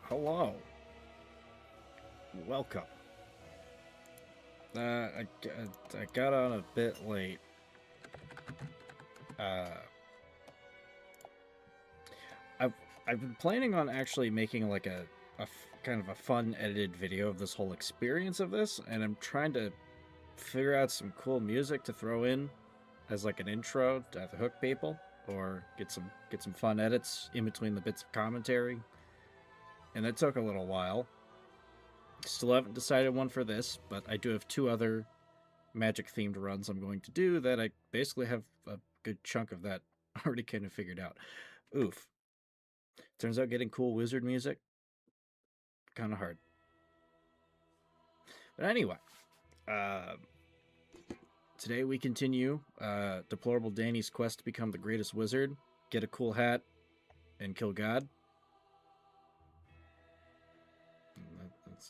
Hello. Welcome. I got on a bit late. I've been planning on actually making like a kind of a fun edited video of this whole experience of this, and I'm trying to figure out some cool music to throw in as like an intro to have to hook people, or get some fun edits in between the bits of commentary. And that took a little while. Still haven't decided one for this, but I do have two other magic themed runs I'm going to do that I basically have a good chunk of that already kind of figured out. Oof. Turns out getting cool wizard music kind of hard. But anyway, today we continue Deplorable Danny's quest to become the greatest wizard, get a cool hat, and kill God.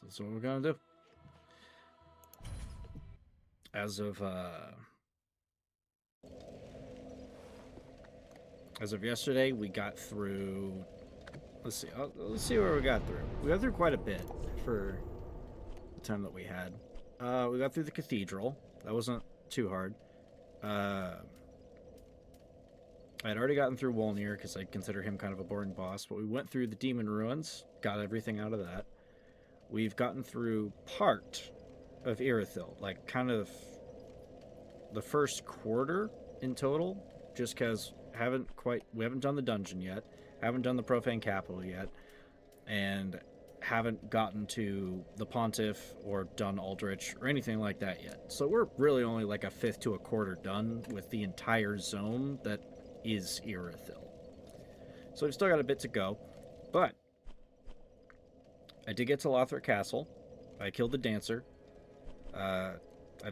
That's what we're gonna do. As of yesterday, we got through. Let's see where we got through. We got through quite a bit for the time that we had. We got through the cathedral. That wasn't too hard. I had already gotten through Wolnir because I consider him kind of a boring boss, but we went through the demon ruins, got everything out of that. We've gotten through part of Irithyll, like kind of the first quarter in total, just because we haven't done the dungeon yet, haven't done the Profane Capital yet, and haven't gotten to the Pontiff or done Aldrich or anything like that yet. So we're really only like a fifth to a quarter done with the entire zone that is Irithyll. So we've still got a bit to go, but I did get to Lothric Castle. I killed the dancer. I've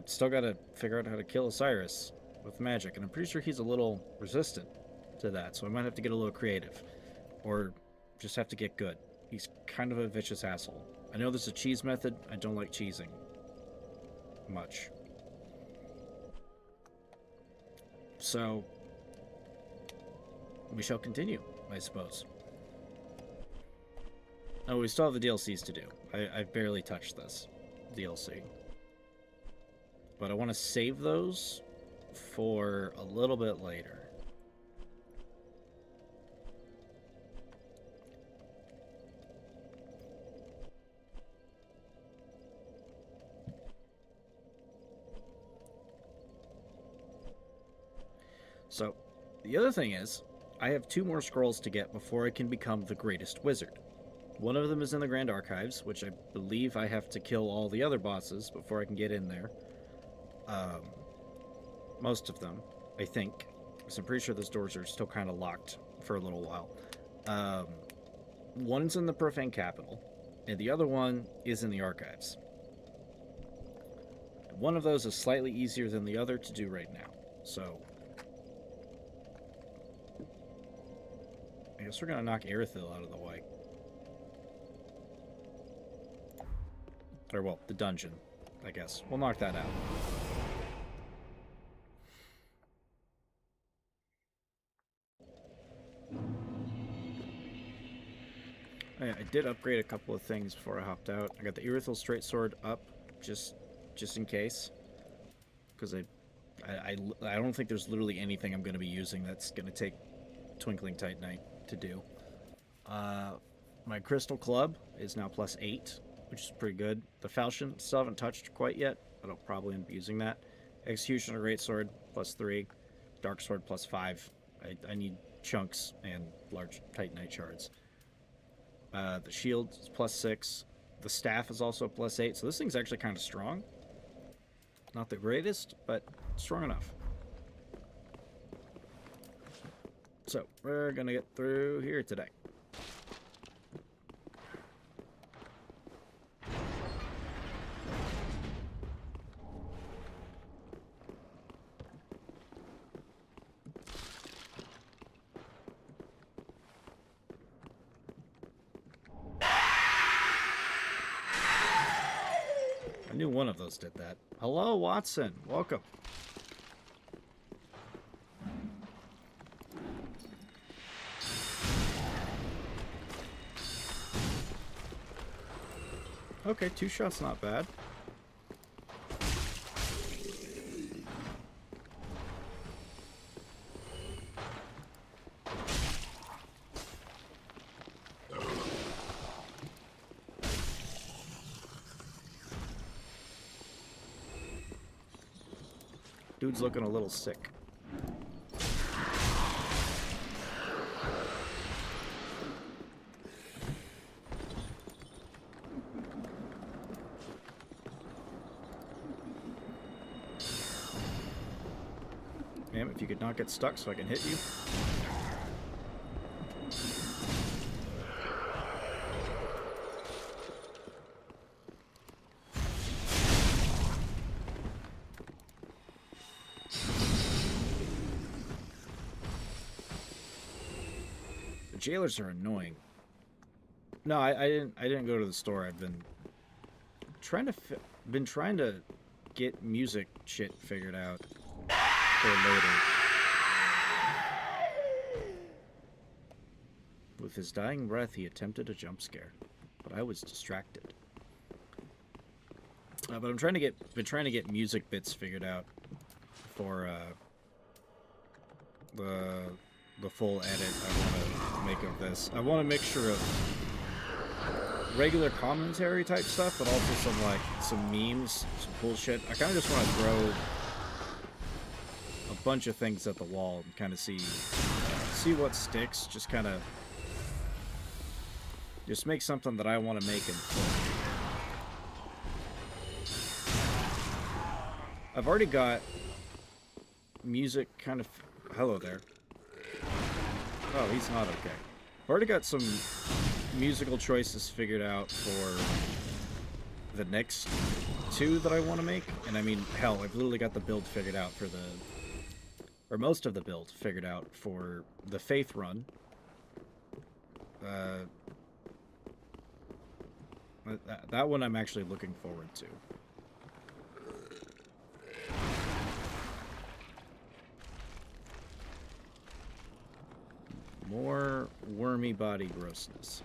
still got to figure out how to kill Osiris with magic, and I'm pretty sure he's a little resistant to that, so I might have to get a little creative, or just have to get good. He's kind of a vicious asshole. I know there's a cheese method. I don't like cheesing much. So we shall continue, I suppose. Oh, we still have the DLCs to do. I've barely touched this DLC. But I want to save those for a little bit later. So, the other thing is, I have 2 more scrolls to get before I can become the greatest wizard. One of them is in the Grand Archives, which I believe I have to kill all the other bosses before I can get in there. Most of them, I think. So I'm pretty sure those doors are still kind of locked for a little while. One's in the Profane Capital, and the other one is in the Archives. One of those is slightly easier than the other to do right now. So I guess we're going to knock Irithyll out of the way. Or, well, the dungeon, I guess. We'll knock that out. I did upgrade a couple of things before I hopped out. I got the Irithyll Straight Sword up, just in case. Because I don't think there's literally anything I'm going to be using that's going to take Twinkling Titanite to do. My Crystal Club is now +8, which is pretty good. The Falchion, still haven't touched quite yet, but I'll probably end up using that. Executioner Greatsword, +3. Dark Sword, +5. I need chunks and large Titanite shards. The shield is +6. The staff is also +8, so this thing's actually kind of strong. Not the greatest, but strong enough. So, we're gonna get through here today. I knew one of those did that. Hello, Watson. Welcome. Okay, 2 shots not bad. Dude's looking a little sick. Damn, if you could not get stuck so I can hit you. The jailers are annoying. No, I didn't go to the store. I've been trying to get music shit figured out for later. With his dying breath, he attempted a jump scare, but I was distracted. But I'm trying to get music bits figured out for the full edit I want to make of this. I want to mixture of regular commentary type stuff, but also some memes, some cool shit. I kind of just want to throw a bunch of things at the wall and kind of see what sticks. Just make something that I want to make and I've already got music kind of... Hello there. Oh, he's not okay. I've already got some musical choices figured out for the next 2 that I want to make. And I mean, hell, I've literally got the build figured out for or most of the build figured out for the Faith run. That one I'm actually looking forward to. More wormy body grossness.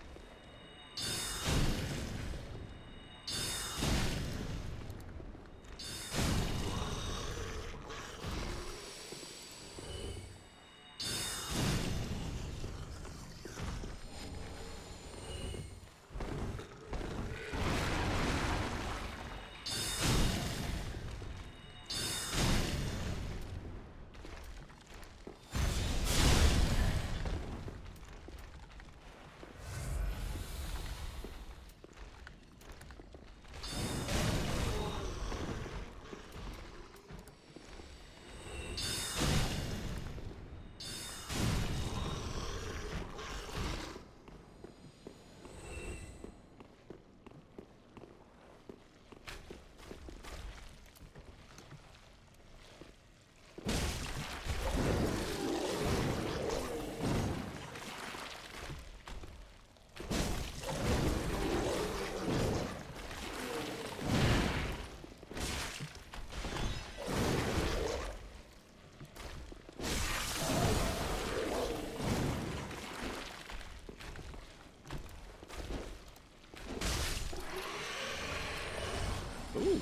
Ooh,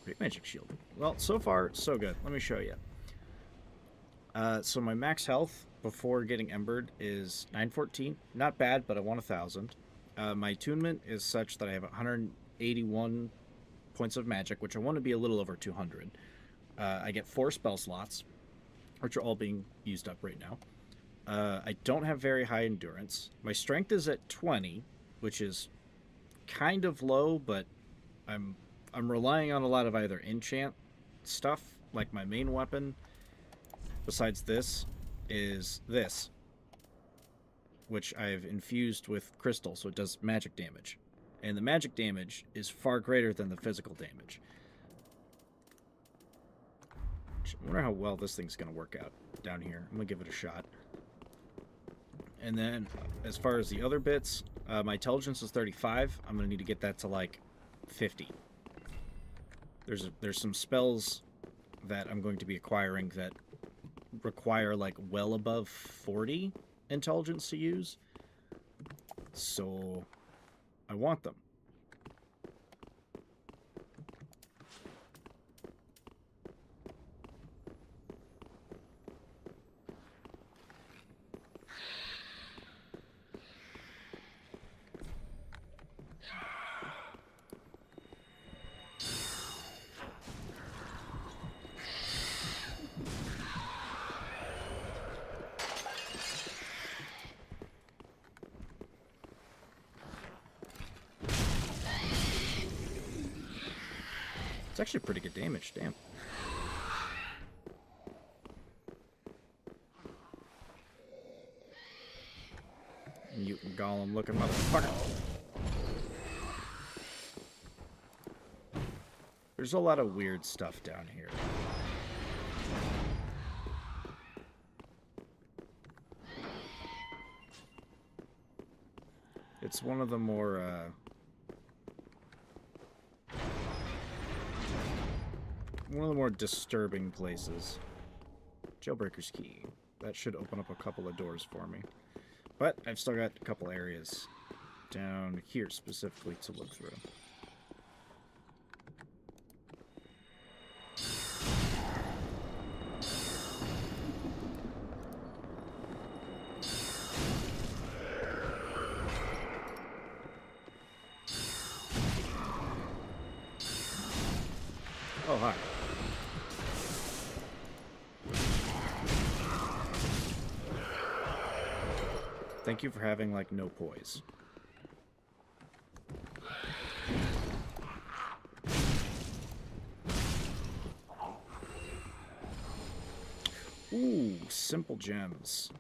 great magic shield. Well, so far, so good. Let me show you. So my max health before getting embered is 914. Not bad, but I want 1,000. My attunement is such that I have 181 points of magic, which I want to be a little over 200. I get 4 spell slots, which are all being used up right now. I don't have very high endurance. My strength is at 20, which is kind of low, but I'm relying on a lot of either enchant stuff, like my main weapon, besides this, is this, which I've infused with crystal, so it does magic damage. And the magic damage is far greater than the physical damage. I wonder how well this thing's going to work out down here. I'm going to give it a shot. And then, as far as the other bits, my intelligence is 35. I'm going to need to get that to, like, 50. There's some spells that I'm going to be acquiring that require, like, well above 40 intelligence to use. So, I want them. It's actually pretty good damage, damn. Mutant golem looking motherfucker. There's a lot of weird stuff down here. It's one of the more, disturbing places. Jailbreaker's key. That should open up a couple of doors for me. But I've still got a couple areas down here specifically to look through. Oh, hi. Thank you for having, like, no poise. Ooh, simple gems.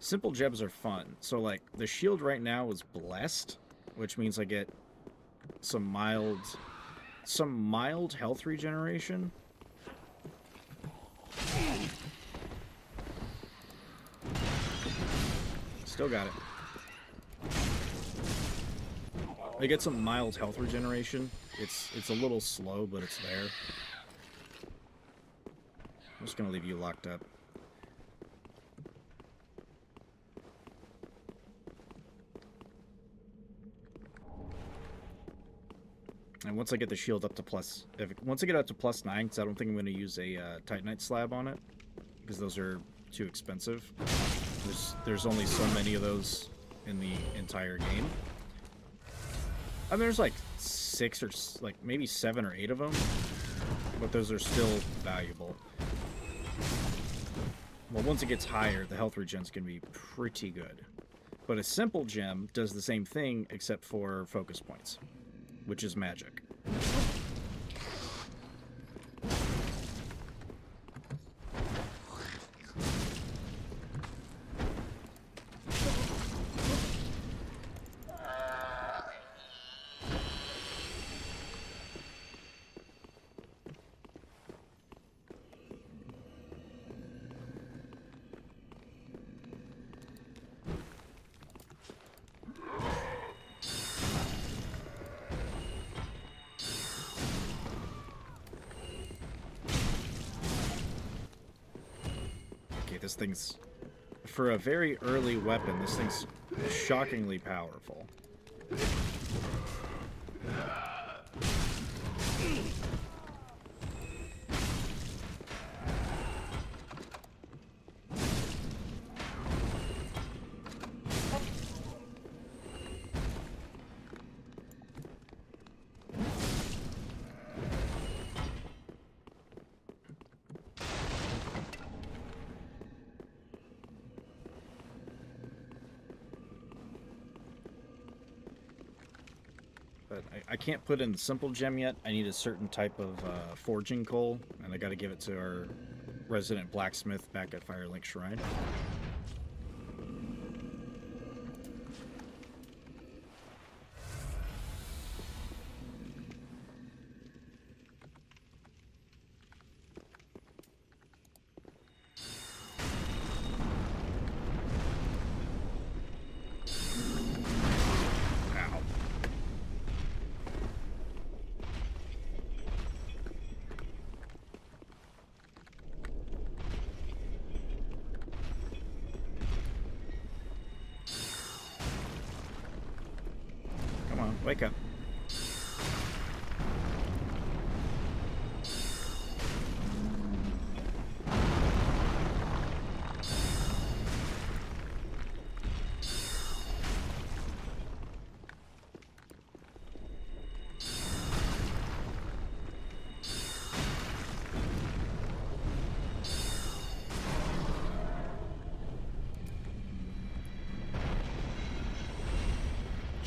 Simple gems are fun. So, like, the shield right now is blessed, which means I get some mild health regeneration. Still got it. I get some mild health regeneration. It's a little slow, but it's there. I'm just gonna leave you locked up. And once I get the shield up to once I get up to +9, because I don't think I'm going to use a Titanite slab on it, because those are too expensive. There's only so many of those in the entire game. I mean, there's like 6 or like maybe 7 or 8 of them, but those are still valuable. Well, once it gets higher, the health regen's going to be pretty good. But a simple gem does the same thing except for focus points, which is magic. This thing's, for a very early weapon, this thing's shockingly powerful. But I can't put in the simple gem yet. I need a certain type of forging coal, and I got to give it to our resident blacksmith back at Firelink Shrine. Wake up.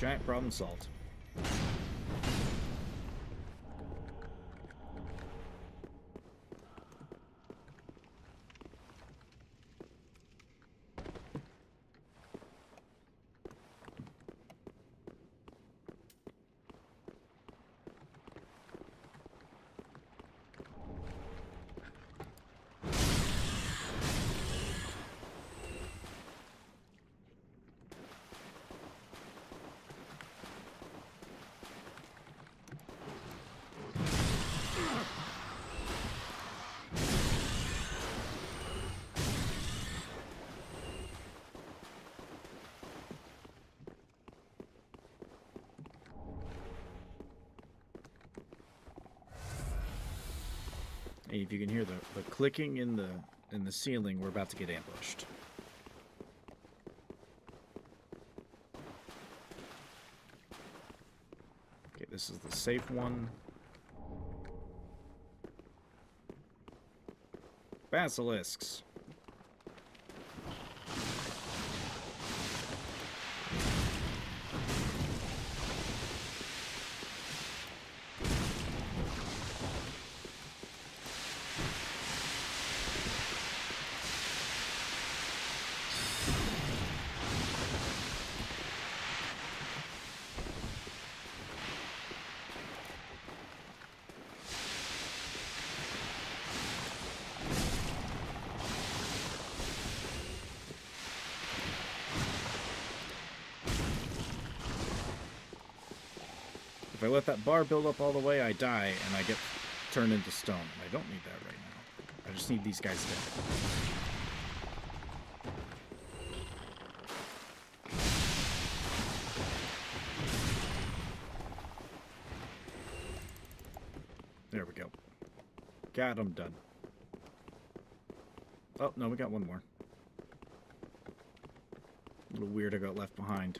Giant problem solved. Hey, if you can hear the clicking in the ceiling, we're about to get ambushed. Okay, this is the safe one. Basilisks. If I let that bar build up all the way, I die, and I get turned into stone. I don't need that right now. I just need these guys dead. There we go. Got him done. Oh, no, we got one more. A little weird I got left behind.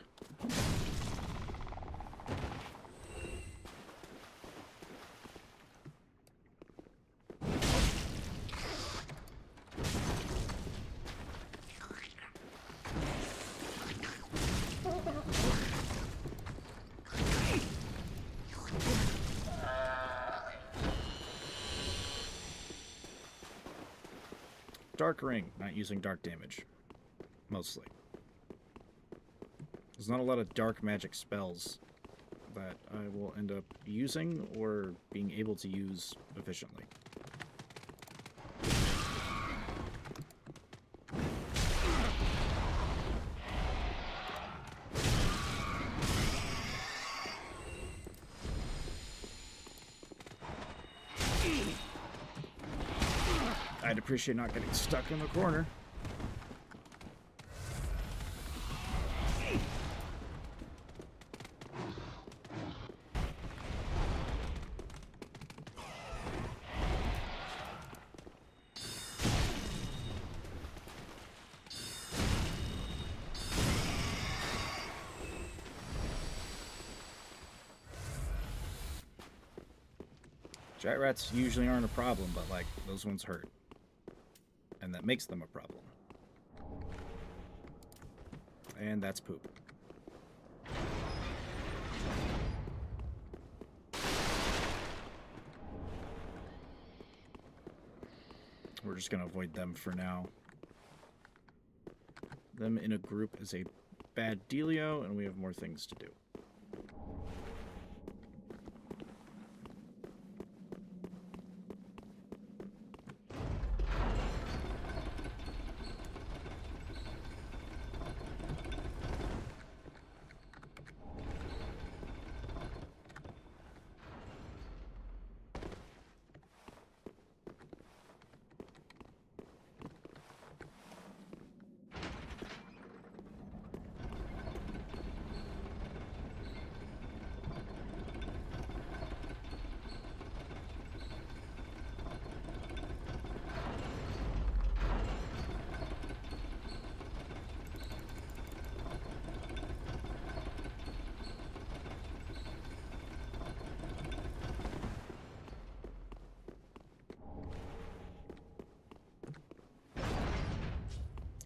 Dark ring, not using dark damage. Mostly. There's not a lot of dark magic spells that I will end up using or being able to use efficiently. I'd appreciate not getting stuck in the corner. Giant rats usually aren't a problem, but like those ones hurt. And that makes them a problem. And that's poop. We're just going to avoid them for now. Them in a group is a bad dealio, and we have more things to do.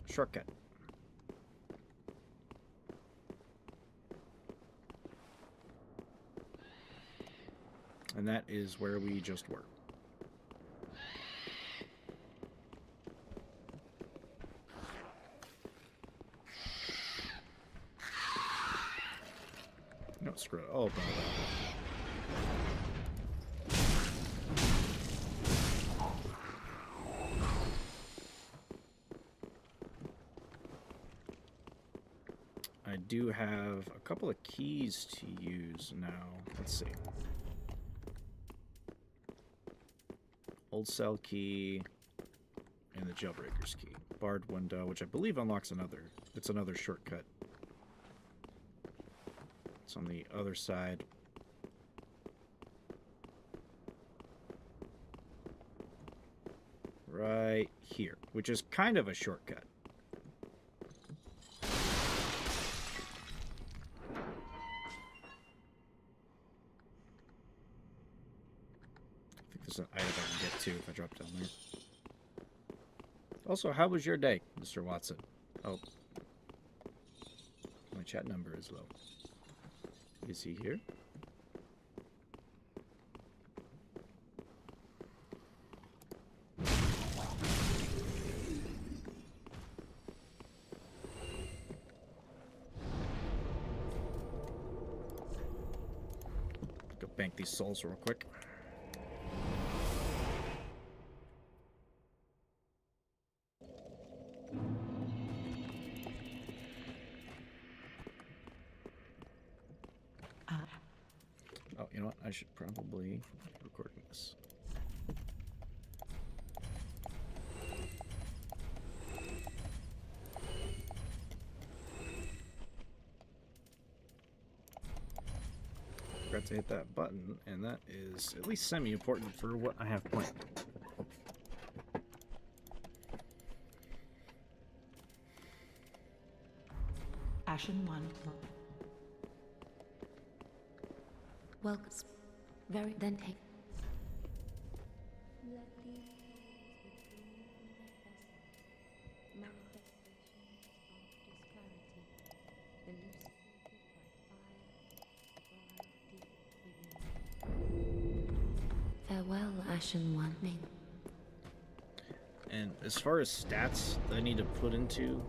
Shortcut. And that is where we just were. No, screw it. Oh, I do have a couple of keys to use now. Let's see. Old cell key and the jailbreaker's key. Barred window, which I believe unlocks another. It's another shortcut. It's on the other side. Right here, which is kind of a shortcut. There's an item I can get to if I drop down there. Also, how was your day, Mr. Watson? Oh. My chat number is low. Is he here? Go bank these souls real quick. Oh, you know what? I should probably be recording this. Forgot to hit that button, and that is at least semi-important for what I have planned. Ashen one. Well, very then take. Farewell, Ashen One. And as far as stats that I need to put into...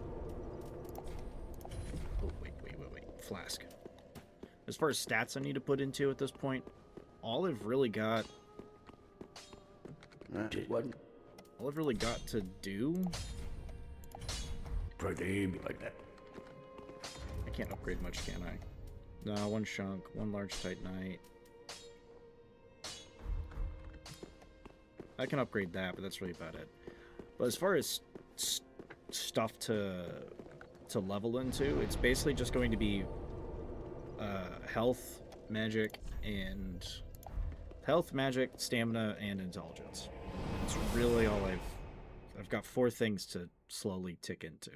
Oh, wait. Flask. As far as stats I need to put into at this point, all I've really got... All I've really got to do... Like that. I can't upgrade much, can I? No, one shunk, one large titanite. I can upgrade that, but that's really about it. But as far as stuff to level into, it's basically just going to be health, magic, stamina, and intelligence. It's really all I've got 4 things to slowly tick into.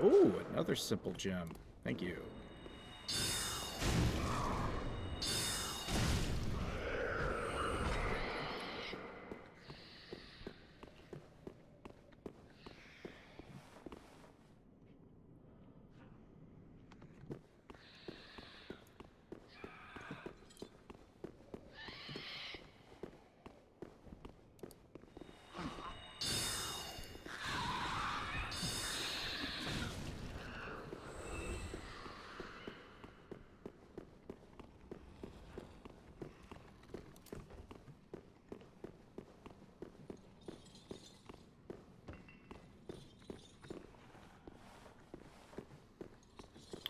Ooh, another simple gem. Thank you.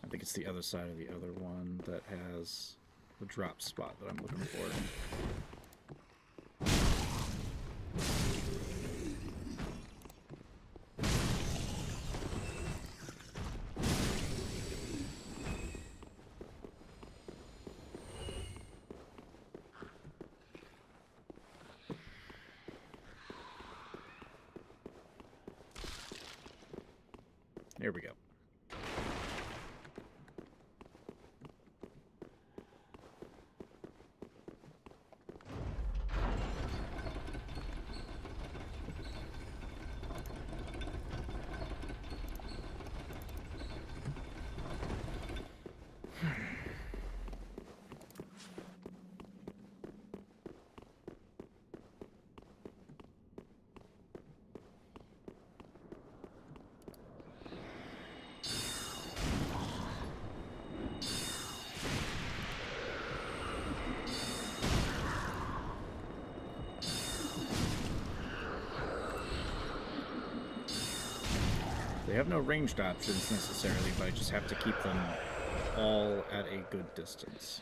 I think it's the other side of the other one that has the drop spot that I'm looking for. Here we go. They have no ranged options necessarily, but I just have to keep them all at a good distance.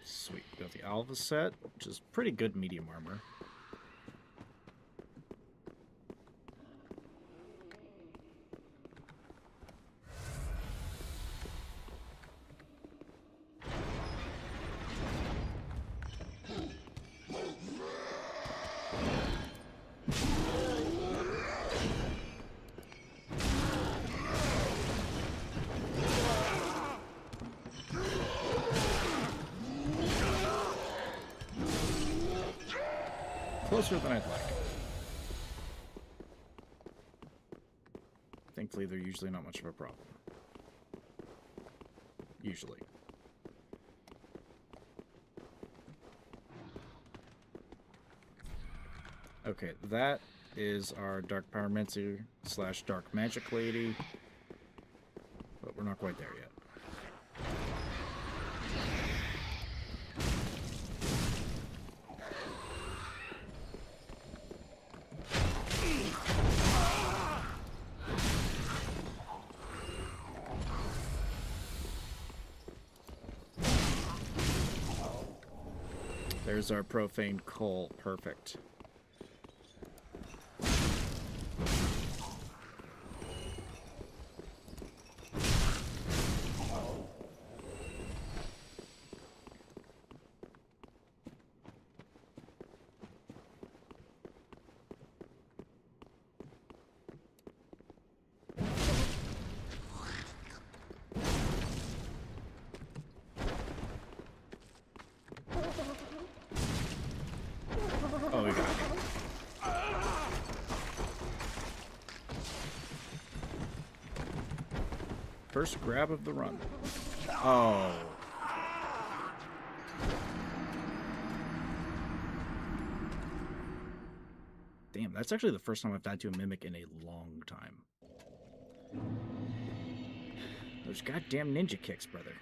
Sweet. Got the Alva set, which is pretty good medium armor. Closer than I'd like. Thankfully, they're usually not much of a problem. Usually. Okay, that is our Dark Pyromancer / Dark Magic Lady. But we're not quite there yet. There's our Profane Coal. Perfect. Oh, we got it. First grab of the run. Oh. Damn, that's actually the first time I've died to a mimic in a long time. Those goddamn ninja kicks, brother.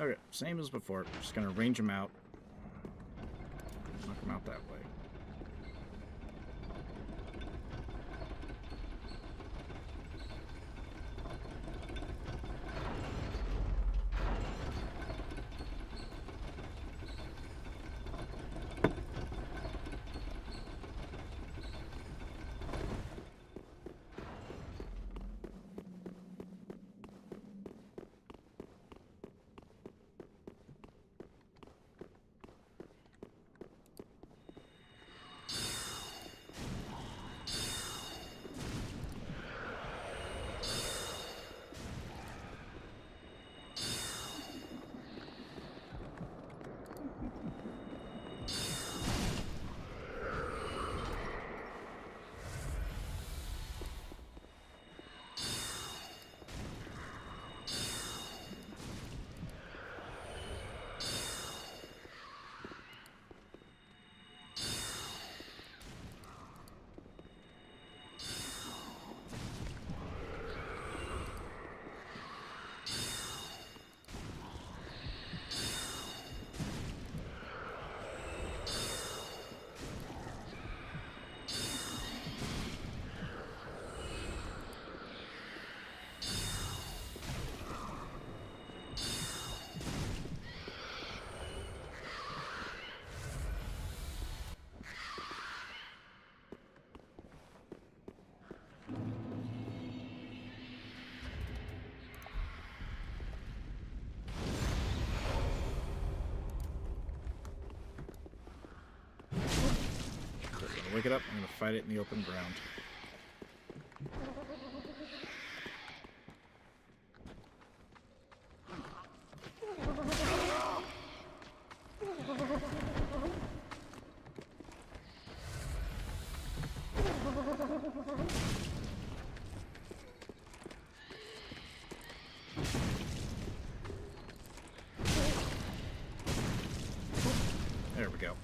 Okay, same as before. Just gonna range him out. Knock him out that way. Wake it up. I'm going to fight it in the open ground. There we go.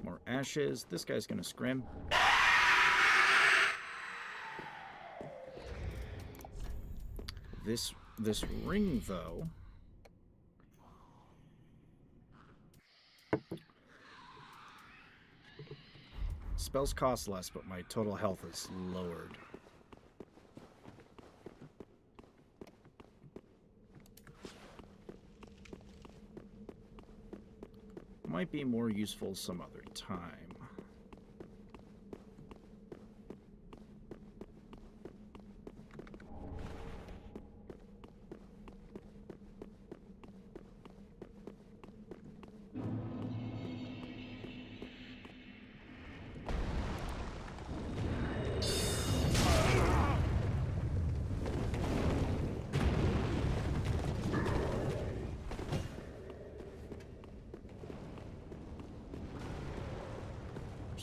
More ashes. This guy's gonna scrim. This ring, though, spells cost less, but my total health is lowered. Might be more useful some other time.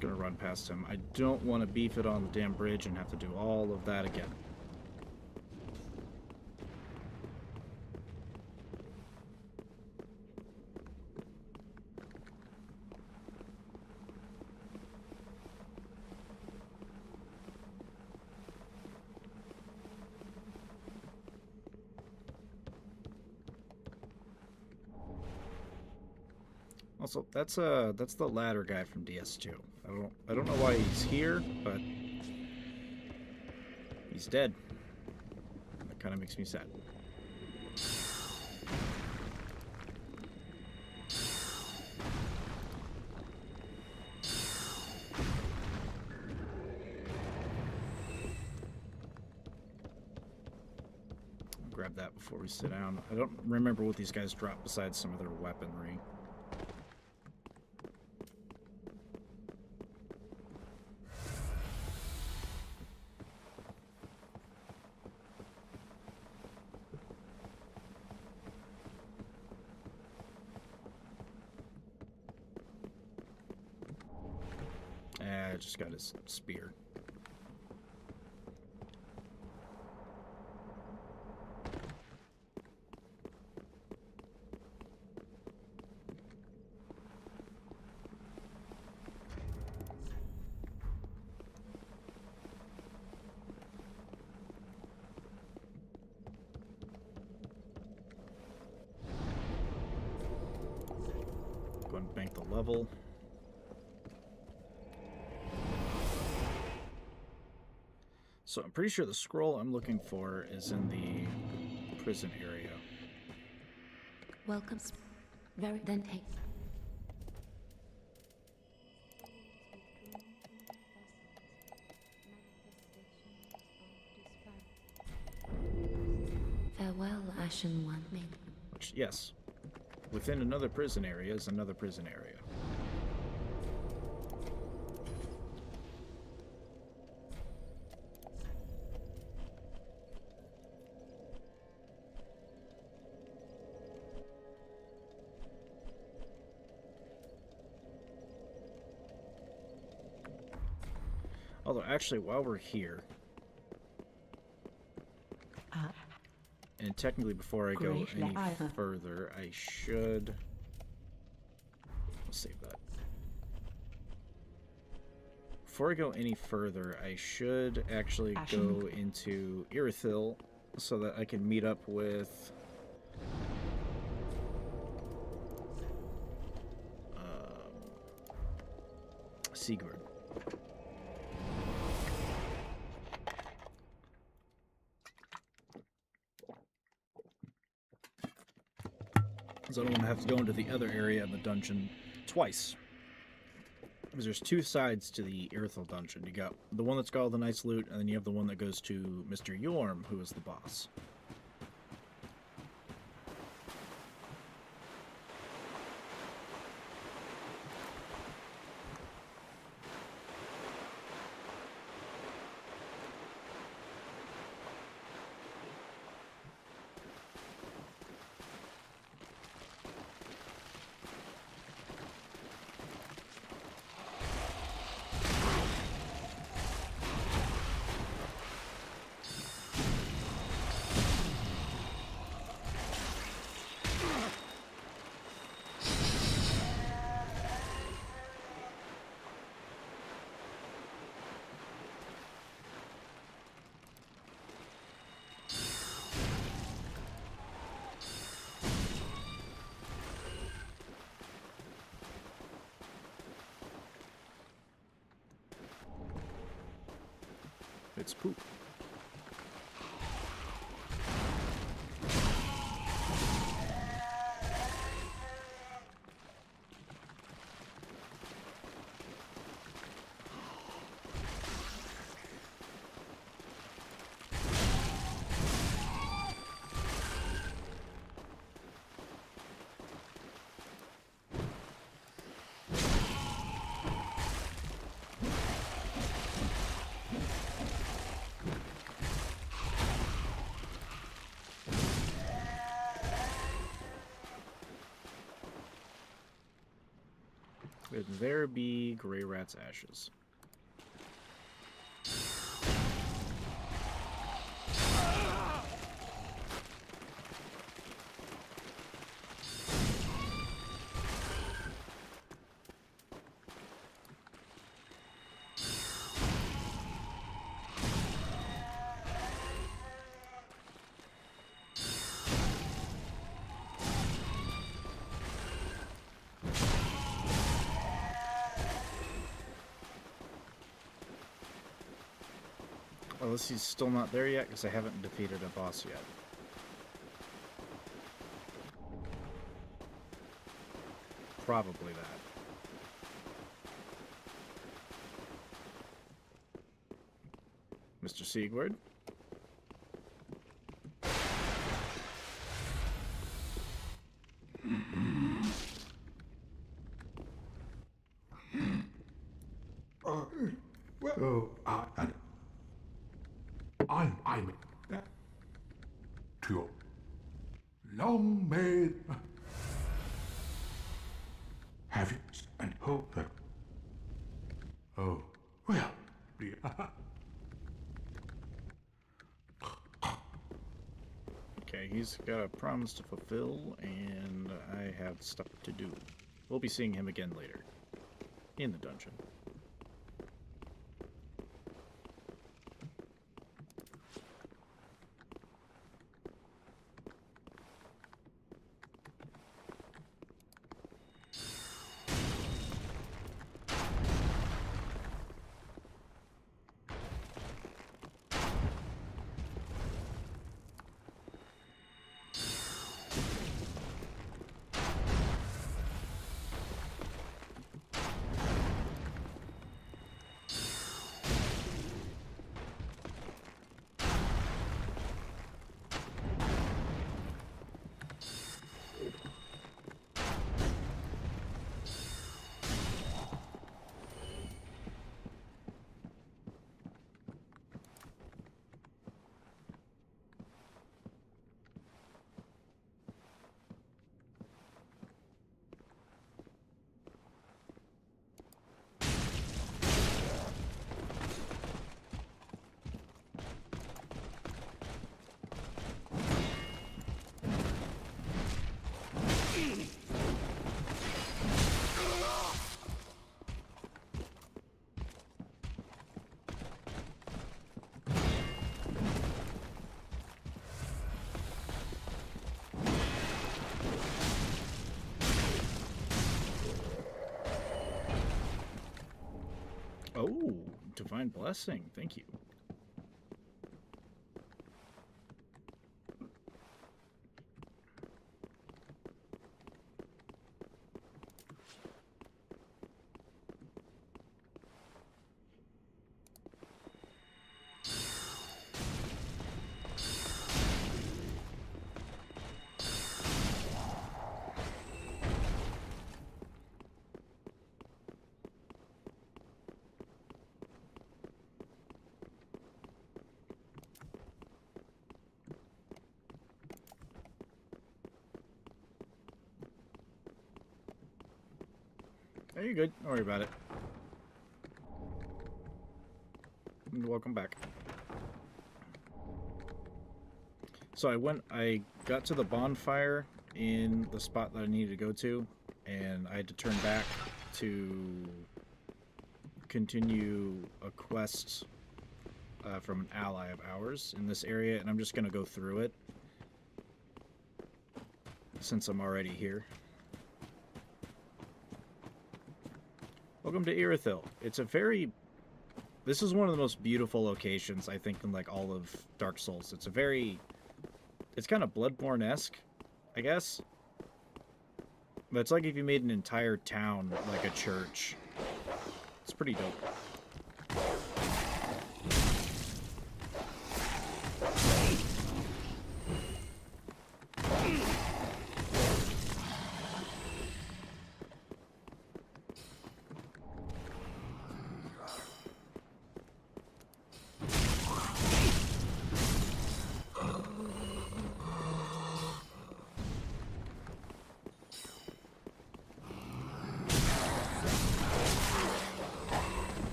Gonna run past him. I don't want to beef it on the damn bridge and have to do all of that again. Also, that's the ladder guy from DS2. I don't know why he's here, but he's dead. That kind of makes me sad. Grab that before we sit down. I don't remember what these guys drop besides some of their weaponry. I just got his spear. bank the level. So I'm pretty sure the scroll I'm looking for is in the prison area. Welcome. Very then take. Farewell, Ashen One. Which, yes, within another prison area is another prison area. Although, actually, while we're here, and technically before I go any further, I should... I'll save that. Before I go any further, I should actually go into Irithyll so that I can meet up with... Sigurd. So I don't want to have to go into the other area of the dungeon twice. Because there's two sides to the Irithyll dungeon. You got the one that's got all the nice loot, and then you have the one that goes to Mr. Yorm, who is the boss. It's poop. Could there be Grey Rat's ashes? Unless he's still not there yet, because I haven't defeated a boss yet. Probably that. Mr. Sigurd? I'm to long may have you and hope that. Oh, well, dear. Okay, he's got a promise to fulfill, and I have stuff to do. We'll be seeing him again later. In the dungeon. Divine Blessing. Thank you. Are you good? Don't worry about it. Welcome back. So I got to the bonfire in the spot that I needed to go to, and I had to turn back to continue a quest from an ally of ours in this area, and I'm just going to go through it since I'm already here. Welcome to Irithyll. This is one of the most beautiful locations, I think, in like all of Dark Souls. It's kind of Bloodborne-esque, I guess. But it's like if you made an entire town like a church. It's pretty dope.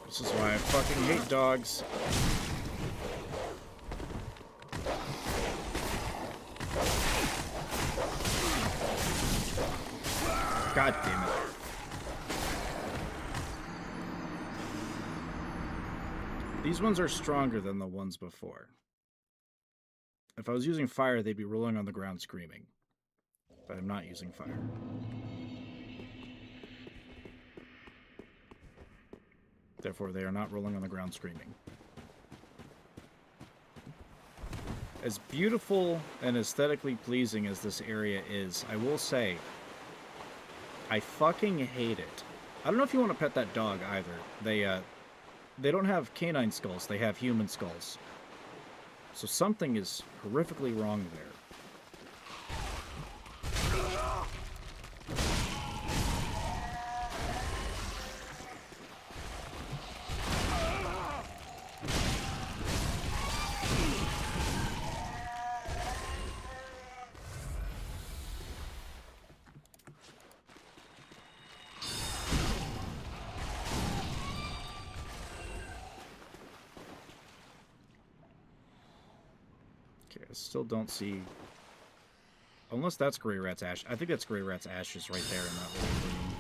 This is why I fucking hate dogs. God damn it. These ones are stronger than the ones before. If I was using fire, they'd be rolling on the ground screaming. But I'm not using fire. Therefore, they are not rolling on the ground screaming. As beautiful and aesthetically pleasing as this area is, I will say, I fucking hate it. I don't know if you want to pet that dog either. They don't have canine skulls, they have human skulls. So something is horrifically wrong there. I still don't see... Unless that's Grey Rat's Ash. I think that's Grey Rat's Ashes right there in that little room.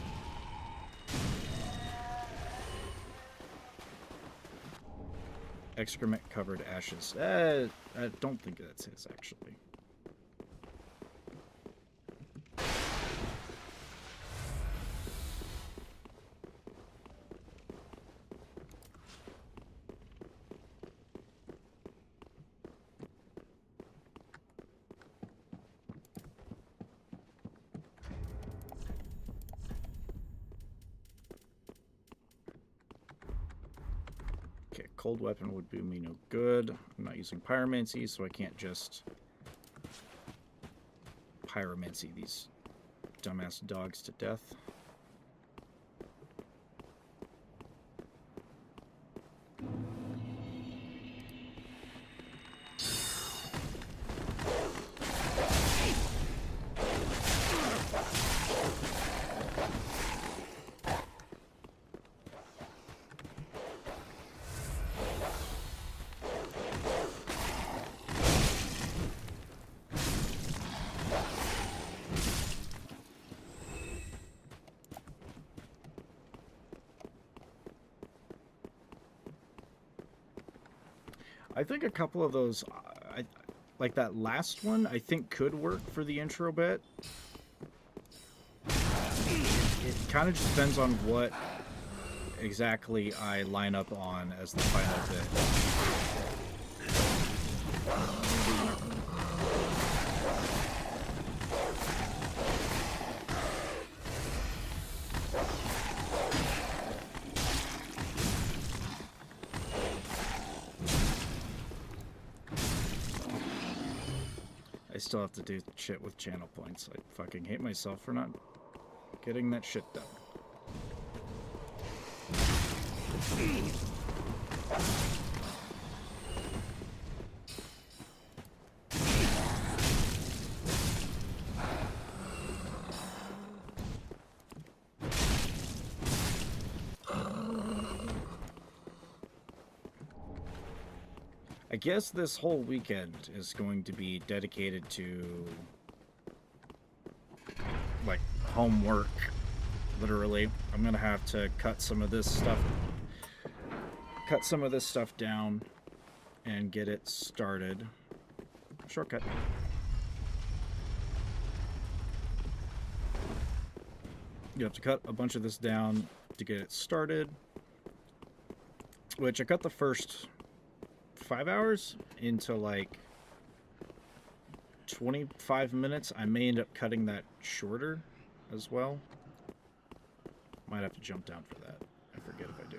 Excrement-covered ashes. I don't think that's his, actually. Cold weapon would do me no good. I'm not using pyromancy, so I can't just pyromancy these dumbass dogs to death. I think a couple of those, like that last one, I think could work for the intro bit. It kind of just depends on what exactly I line up on as the final bit. I still have to do shit with channel points. I fucking hate myself for not getting that shit done. I guess this whole weekend is going to be dedicated to, like, homework, literally. I'm gonna have to cut some of this stuff down and get it started. Shortcut. You have to cut a bunch of this down to get it started, which I cut the first 5 hours into like 25 minutes. I may end up cutting that shorter as well. Might have to jump down for that. I forget if I do.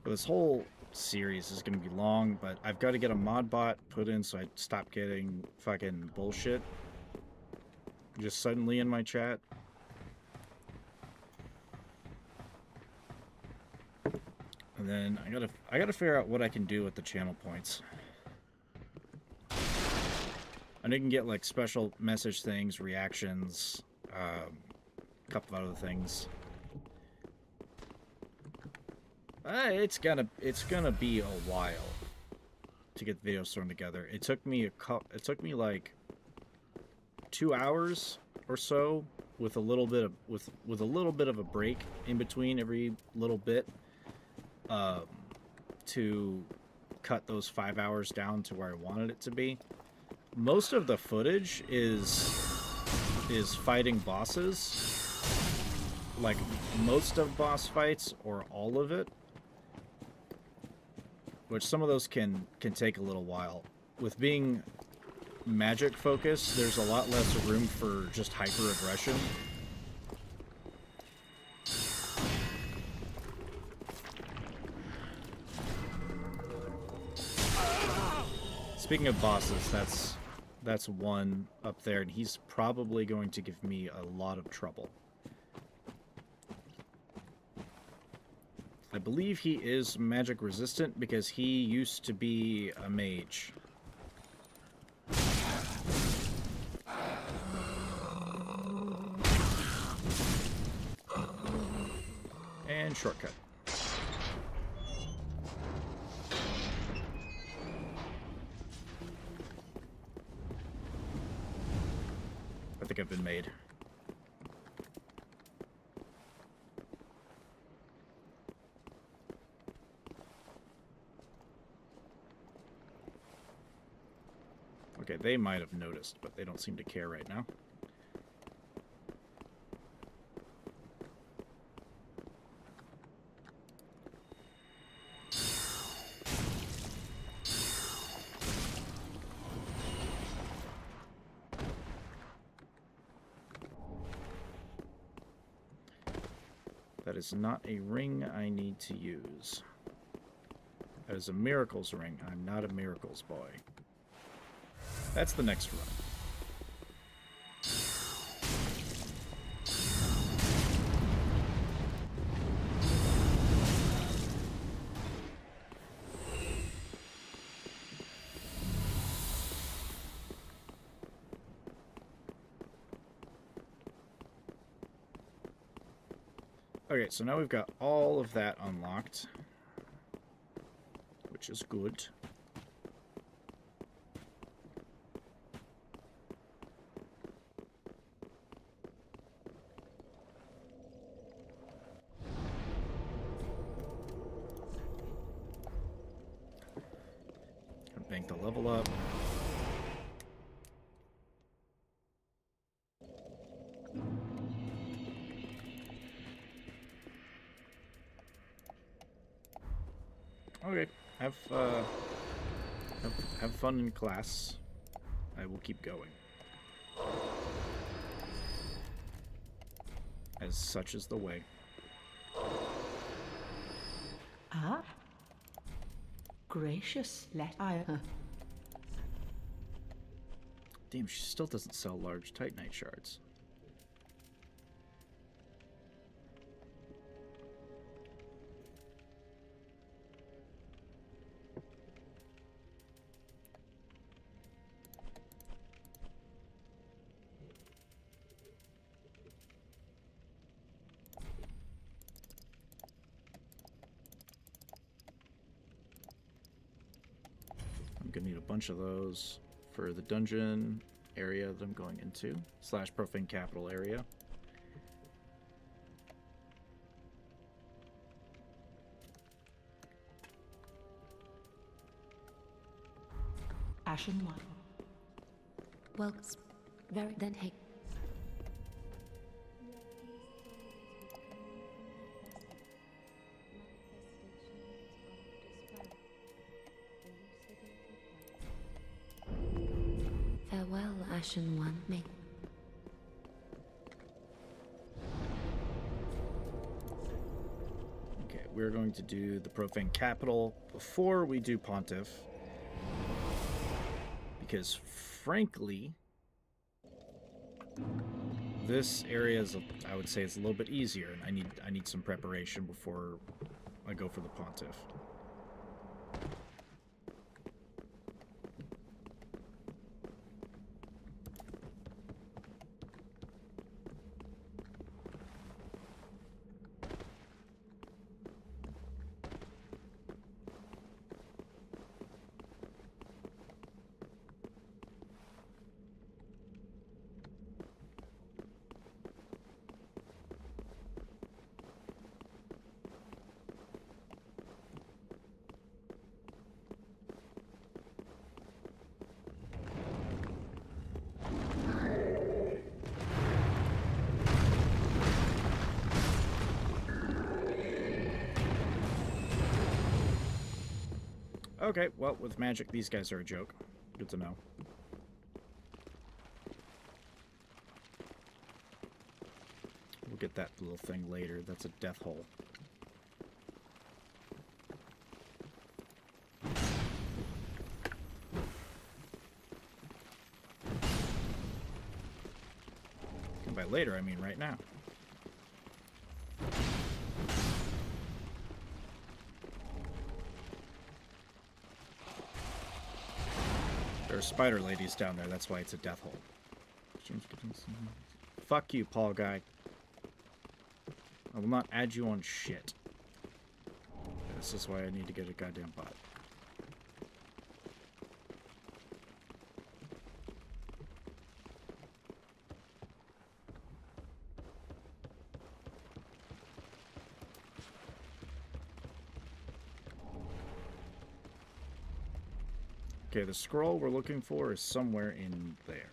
This whole series is going to be long, but I've got to get a mod bot put in so I stop getting fucking bullshit just suddenly in my chat. And then I gotta figure out what I can do with the channel points. And I can get like special message things, reactions, a couple of other things. It's gonna be a while to get the videos thrown together. It took me like 2 hours or so with a little bit of a break in between every little bit to cut those 5 hours down to where I wanted it to be. Most of the footage is fighting bosses, like most of boss fights or all of it. Which some of those can take a little while. With being magic focused, there's a lot less room for just hyper aggression. Speaking of bosses, that's one up there, and he's probably going to give me a lot of trouble. I believe he is magic resistant because he used to be a mage. And shortcut. I think I've been made. Okay, they might have noticed, but they don't seem to care right now. That is not a ring I need to use. as a Miracles ring. I'm not a Miracles boy. That's the next run. Okay, so now we've got all of that unlocked, which is good. Bank the level up. Okay, have fun in class. I will keep going. As such is the way. Ah. Gracious, let I. Damn, she still doesn't sell large Titanite shards. I'm gonna need a bunch of those for the dungeon area that I'm going into, / profane capital area. Ashen one. Well, very then take. Farewell, Ashen One. May Okay, we're going to do the profane capital before we do Pontiff. Because frankly, this area is, I would say, it's a little bit easier, and I need some preparation before I go for the Pontiff. Okay, well, with magic, these guys are a joke. Good to know. We'll get that little thing later. That's a death hole. And by later, I mean right now. There are spider ladies down there, that's why it's a death hole. Fuck you, Paul guy. I will not add you on shit. This is why I need to get a goddamn bot. Okay, the scroll we're looking for is somewhere in there.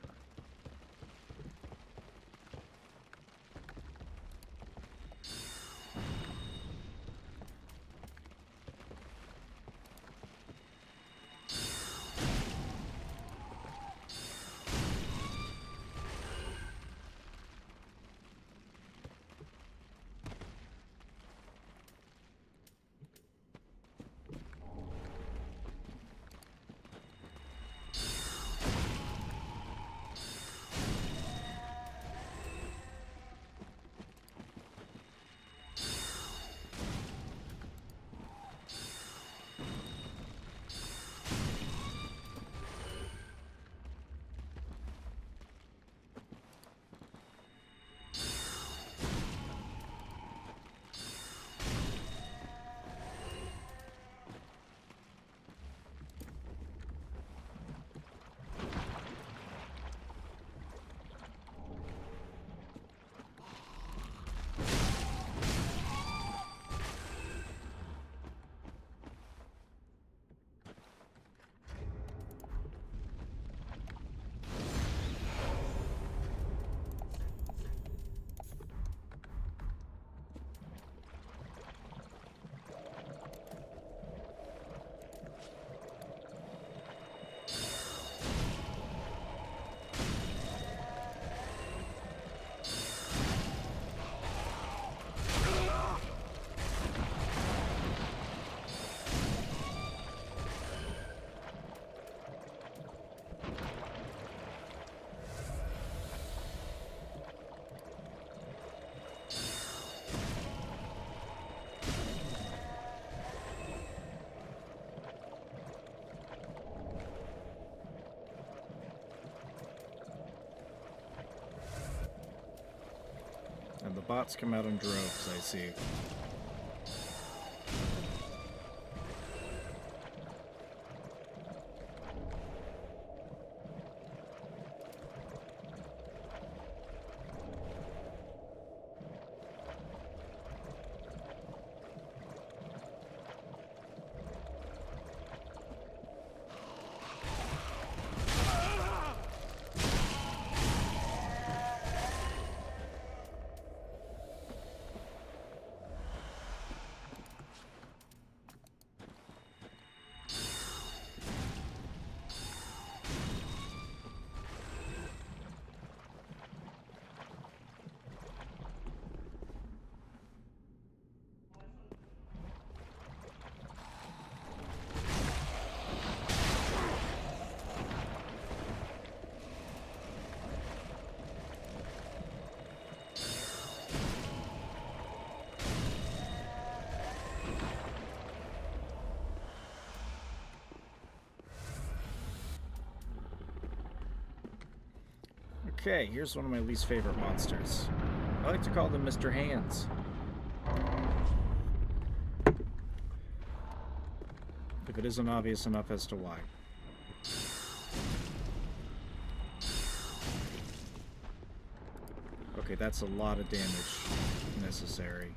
And the bots come out in droves, I see. Okay, here's one of my least favorite monsters. I like to call them Mr. Hands. If it isn't obvious enough as to why. Okay, that's a lot of damage necessary.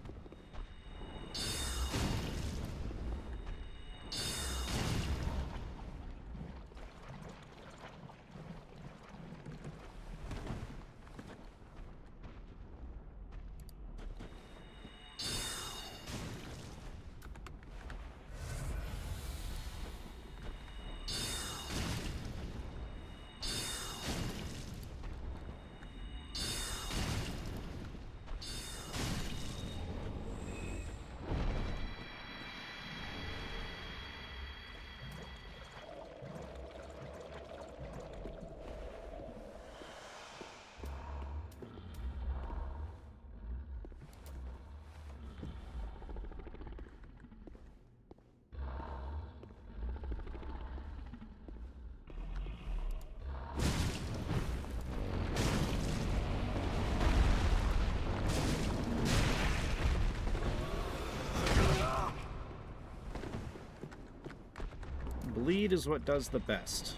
Bleed is what does the best.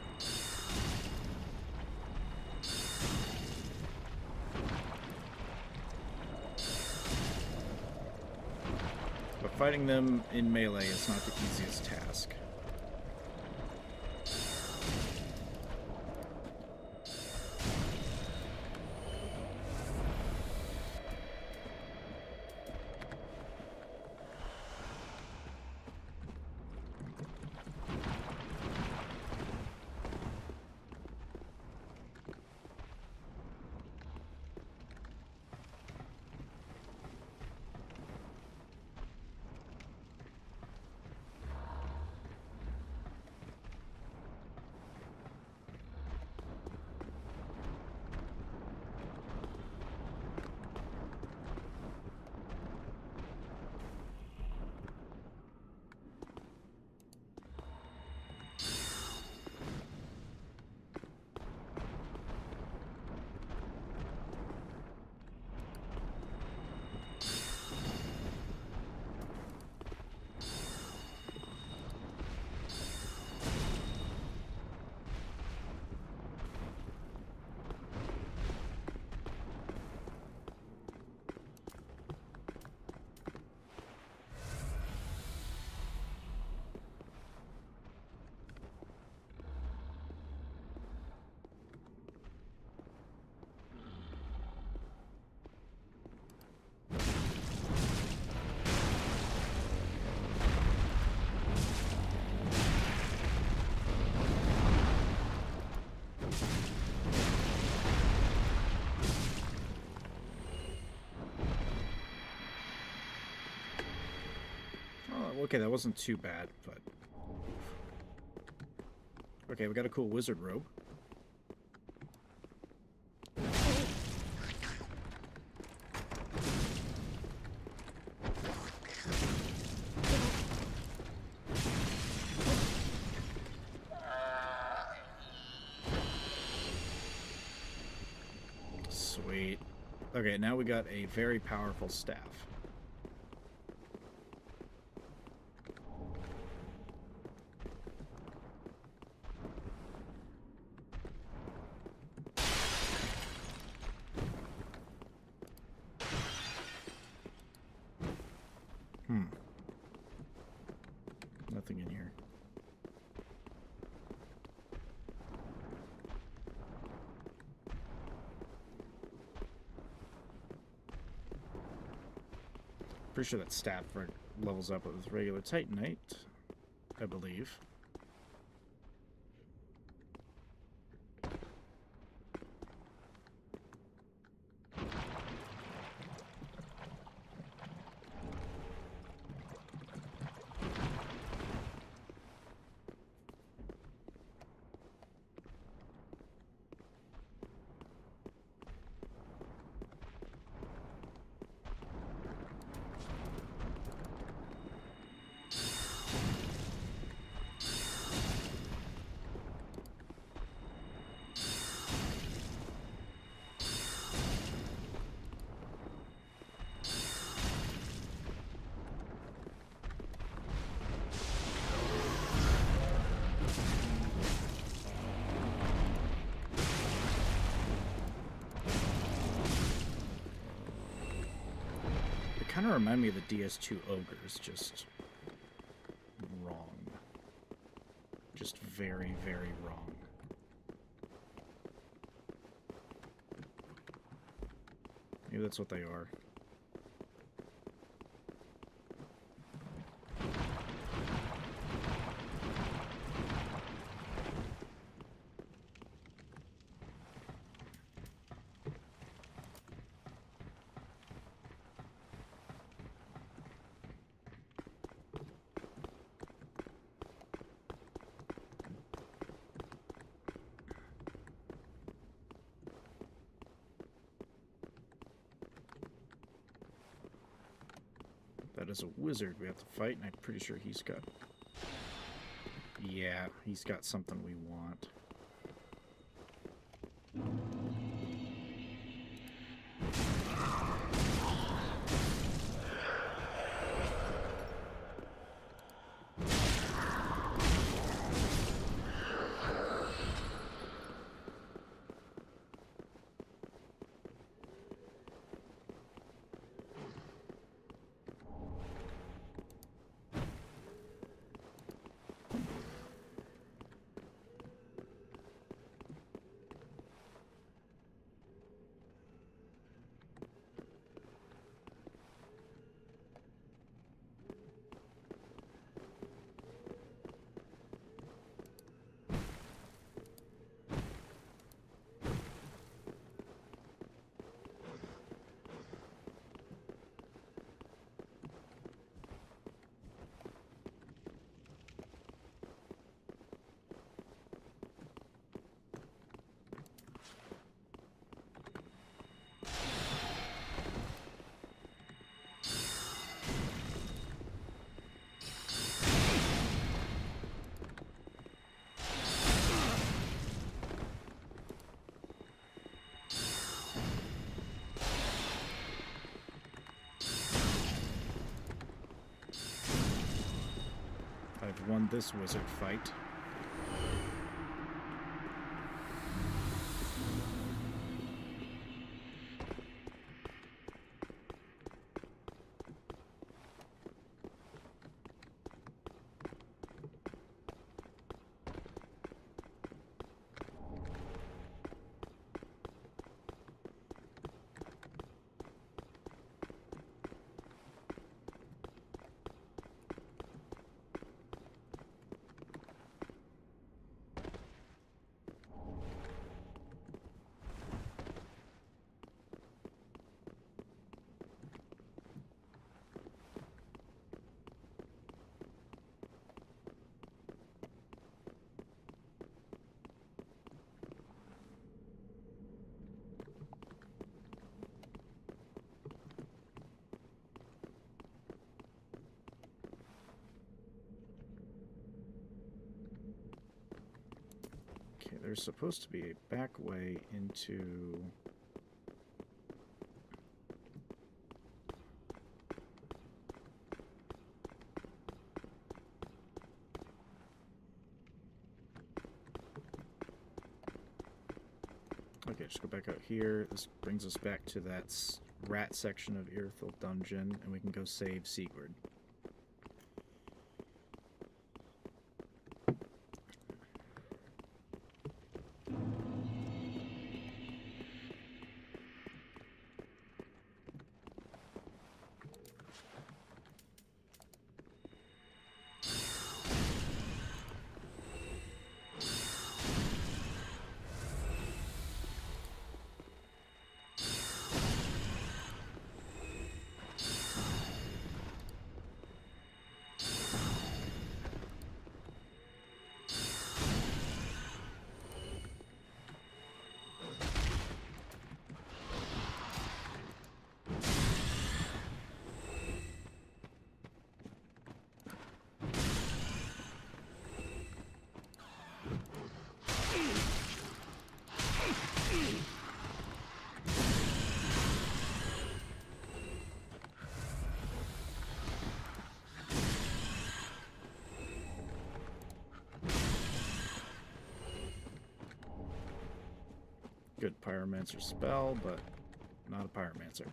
But fighting them in melee is not the easiest task. Okay, that wasn't too bad, but... Okay, we got a cool wizard robe. Sweet. Okay, now we got a very powerful staff. Nothing in here. Pretty sure that staff levels up with regular Titanite, I believe. Kind of remind me of the DS2 ogres, just wrong. Just very, very wrong. Maybe that's what they are. That is a wizard we have to fight, and I'm pretty sure he's got... Yeah, he's got something we want. I've won this wizard fight. Okay, there's supposed to be a back way into Okay, just go back out here. This brings us back to that rat section of Irithyll Dungeon, and we can go save Sigurd. Good pyromancer spell, but not a pyromancer.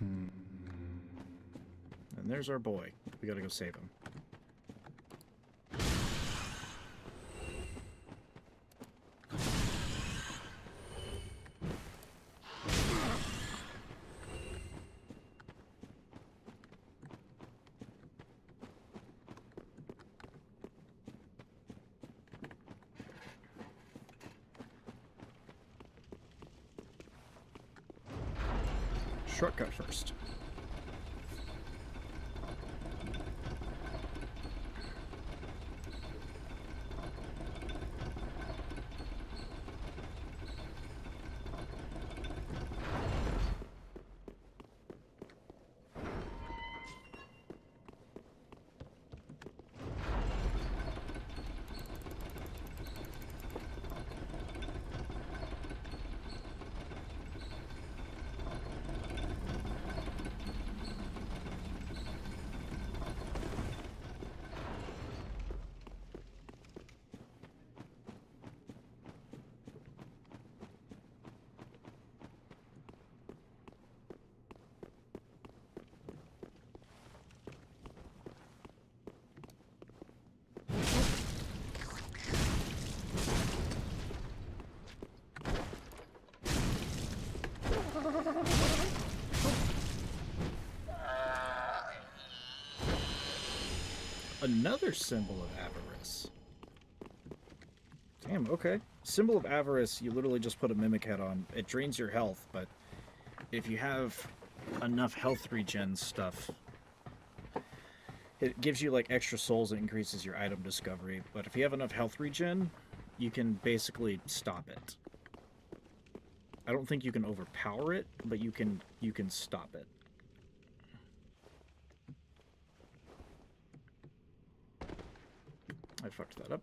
And there's our boy. We gotta go save him. Shortcut first. Another symbol of avarice. Damn, okay. Symbol of avarice, you literally just put a mimic head on. It drains your health, but if you have enough health regen stuff, it gives you like extra souls and increases your item discovery. But if you have enough health regen, you can basically stop it. I don't think you can overpower it, but you can stop it. I fucked that up.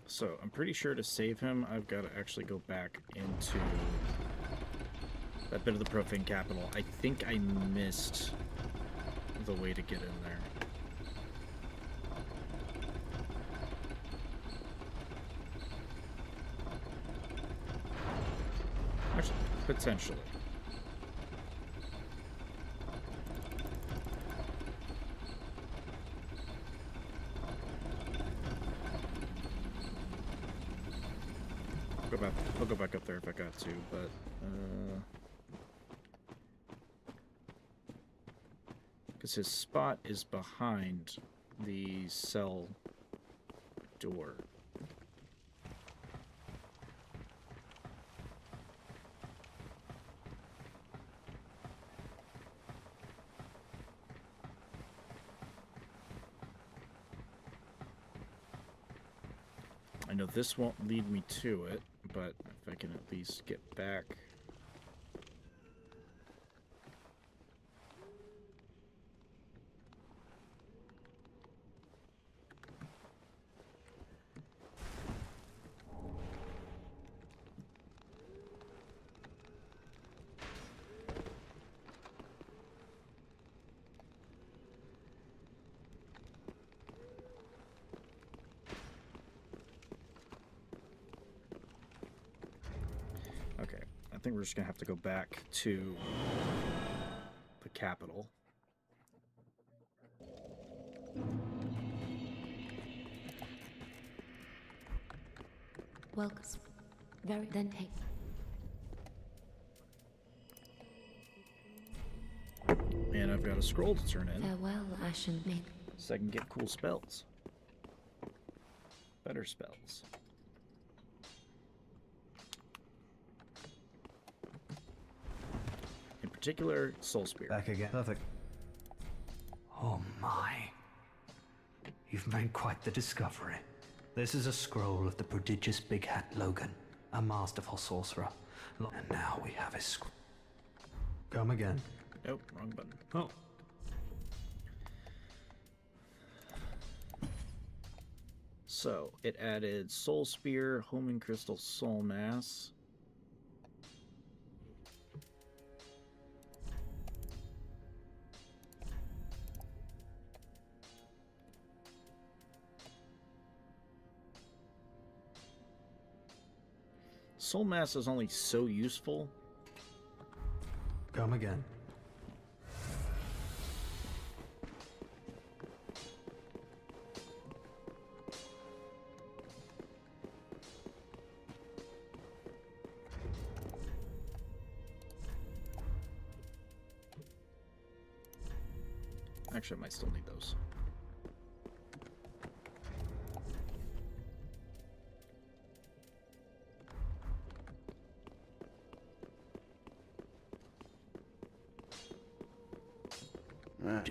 So, I'm pretty sure to save him, I've got to actually go back into that bit of the Profane Capital. I think I missed the way to get in there. Actually, potentially. I'll go back up there if I got to, but because his spot is behind the cell door. know this won't lead me to it, but if I can at least get back. Okay, I think we're just gonna have to go back to the capital. Welcome. Very then take. And I've got a scroll to turn in, Farewell, Ashen Maid. so I can get cool spells. Better spells. In particular, Soul Spear. Back again. Perfect. Oh my. You've made quite the discovery. This is a scroll of the prodigious Big Hat Logan, a masterful sorcerer. And now we have his scroll. Come again. Nope, wrong button. Oh. So, it added Soul Spear, Homing Crystal, Soul Mass. Soul Mass is only so useful. Come again. Actually, I might still need those.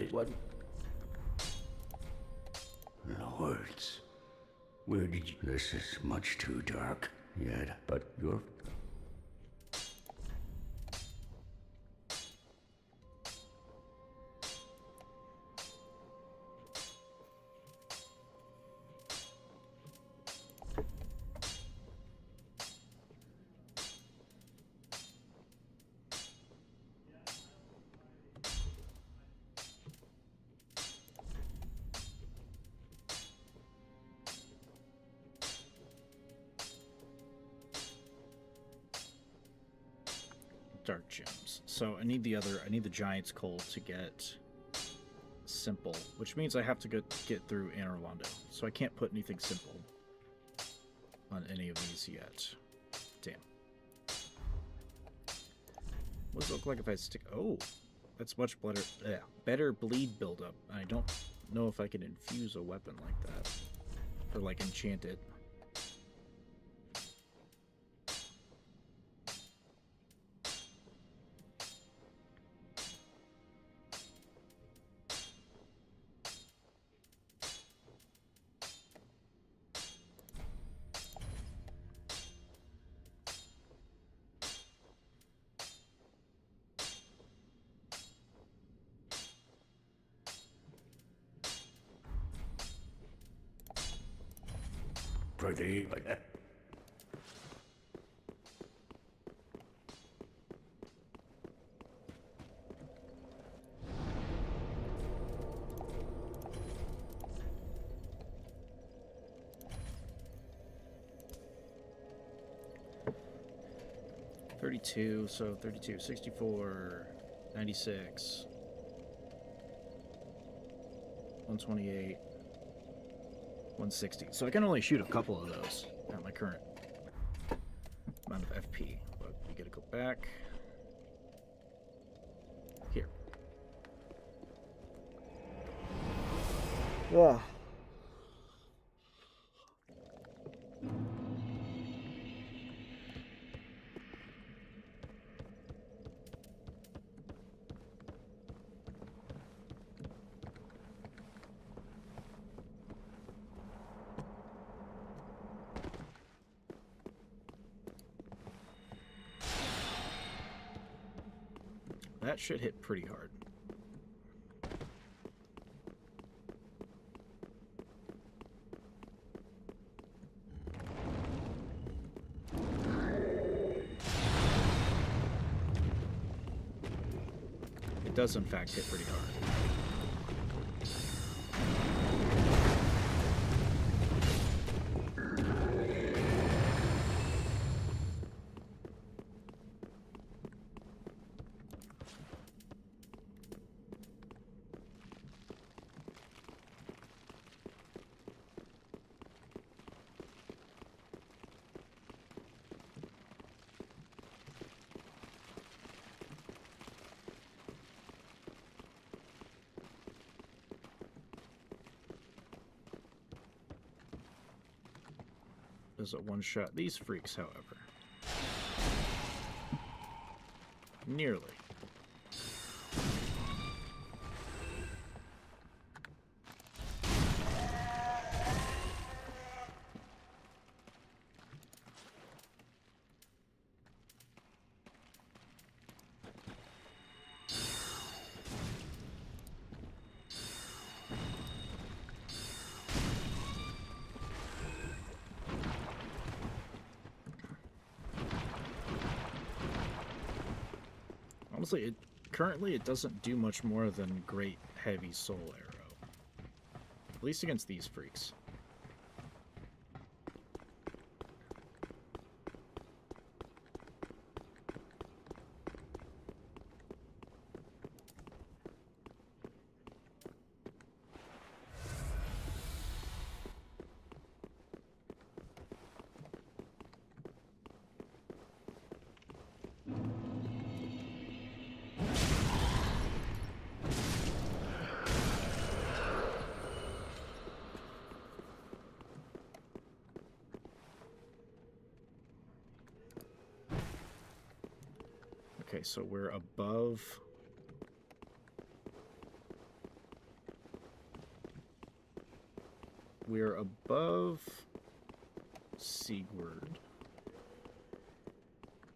What? Lords, where did you? This is much too dark yet, but you're. Dark gems. So I need the Giant's Coal to get simple, which means I have to get through Anor Londo. So I can't put anything simple on any of these yet. Damn. What does it look like if I stick? Oh, that's much better. Yeah, better bleed buildup. I don't know if I can infuse a weapon like that or like enchant it. Pretty. 32, so 32, 64, 96, 128, 160. So I can only shoot a couple of those at my current amount of FP. But we gotta go back. Here. Ugh. That should hit pretty hard. It does in fact hit pretty hard. Does it one-shot these freaks, however? Nearly. Honestly, currently it doesn't do much more than Great Heavy Soul Arrow. At least against these freaks. Okay, so we're above... We're above Sigurd.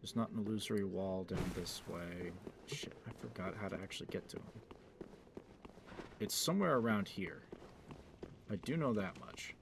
There's not an illusory wall down this way. Shit, I forgot how to actually get to him. It's somewhere around here. I do know that much.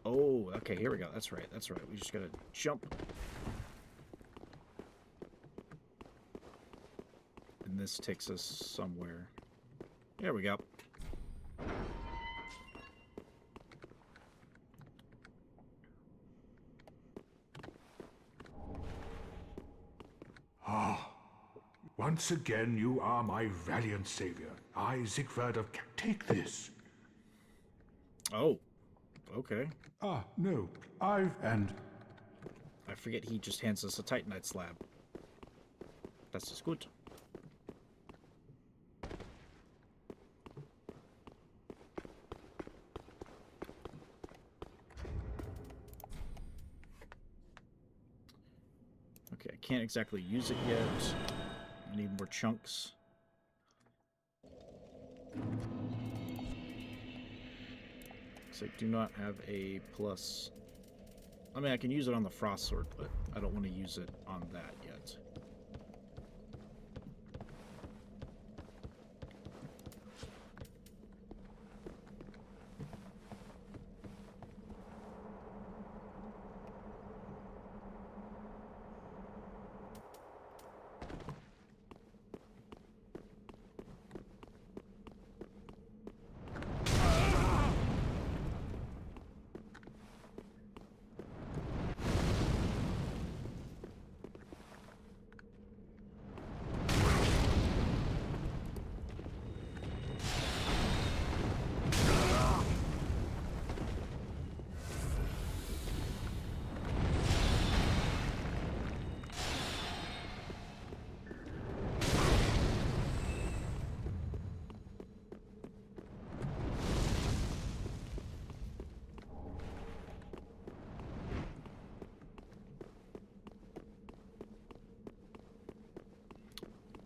Oh, okay, here we go. That's right, that's right. We just gotta jump. And this takes us somewhere. There we go. Ah, once again you are my valiant savior. I, Siegfried of... Take this. Oh, okay. Ah, no. And... I forget he just hands us a Titanite slab. Das ist gut. Okay, I can't exactly use it yet. I need more chunks. Because I do not have a plus. I mean, I can use it on the frost sword, but I don't want to use it on that yet.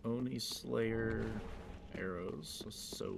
Oni Slayer arrows. So.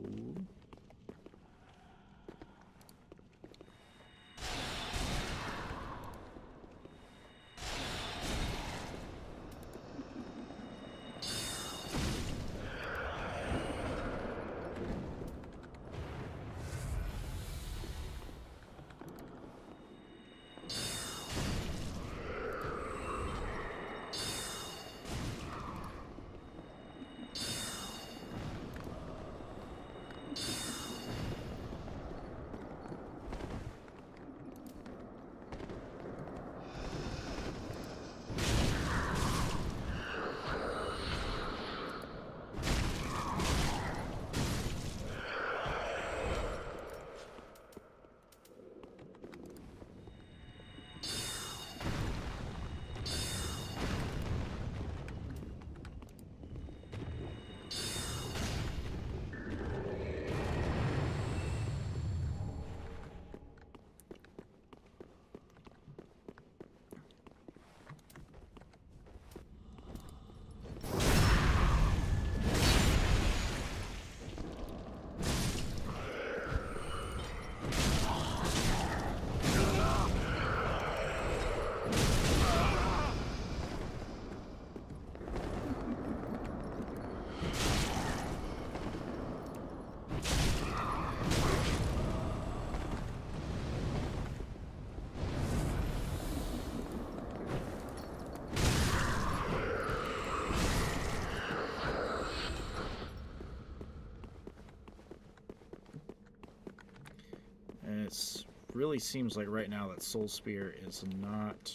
And it really seems like right now that Soul Spear is not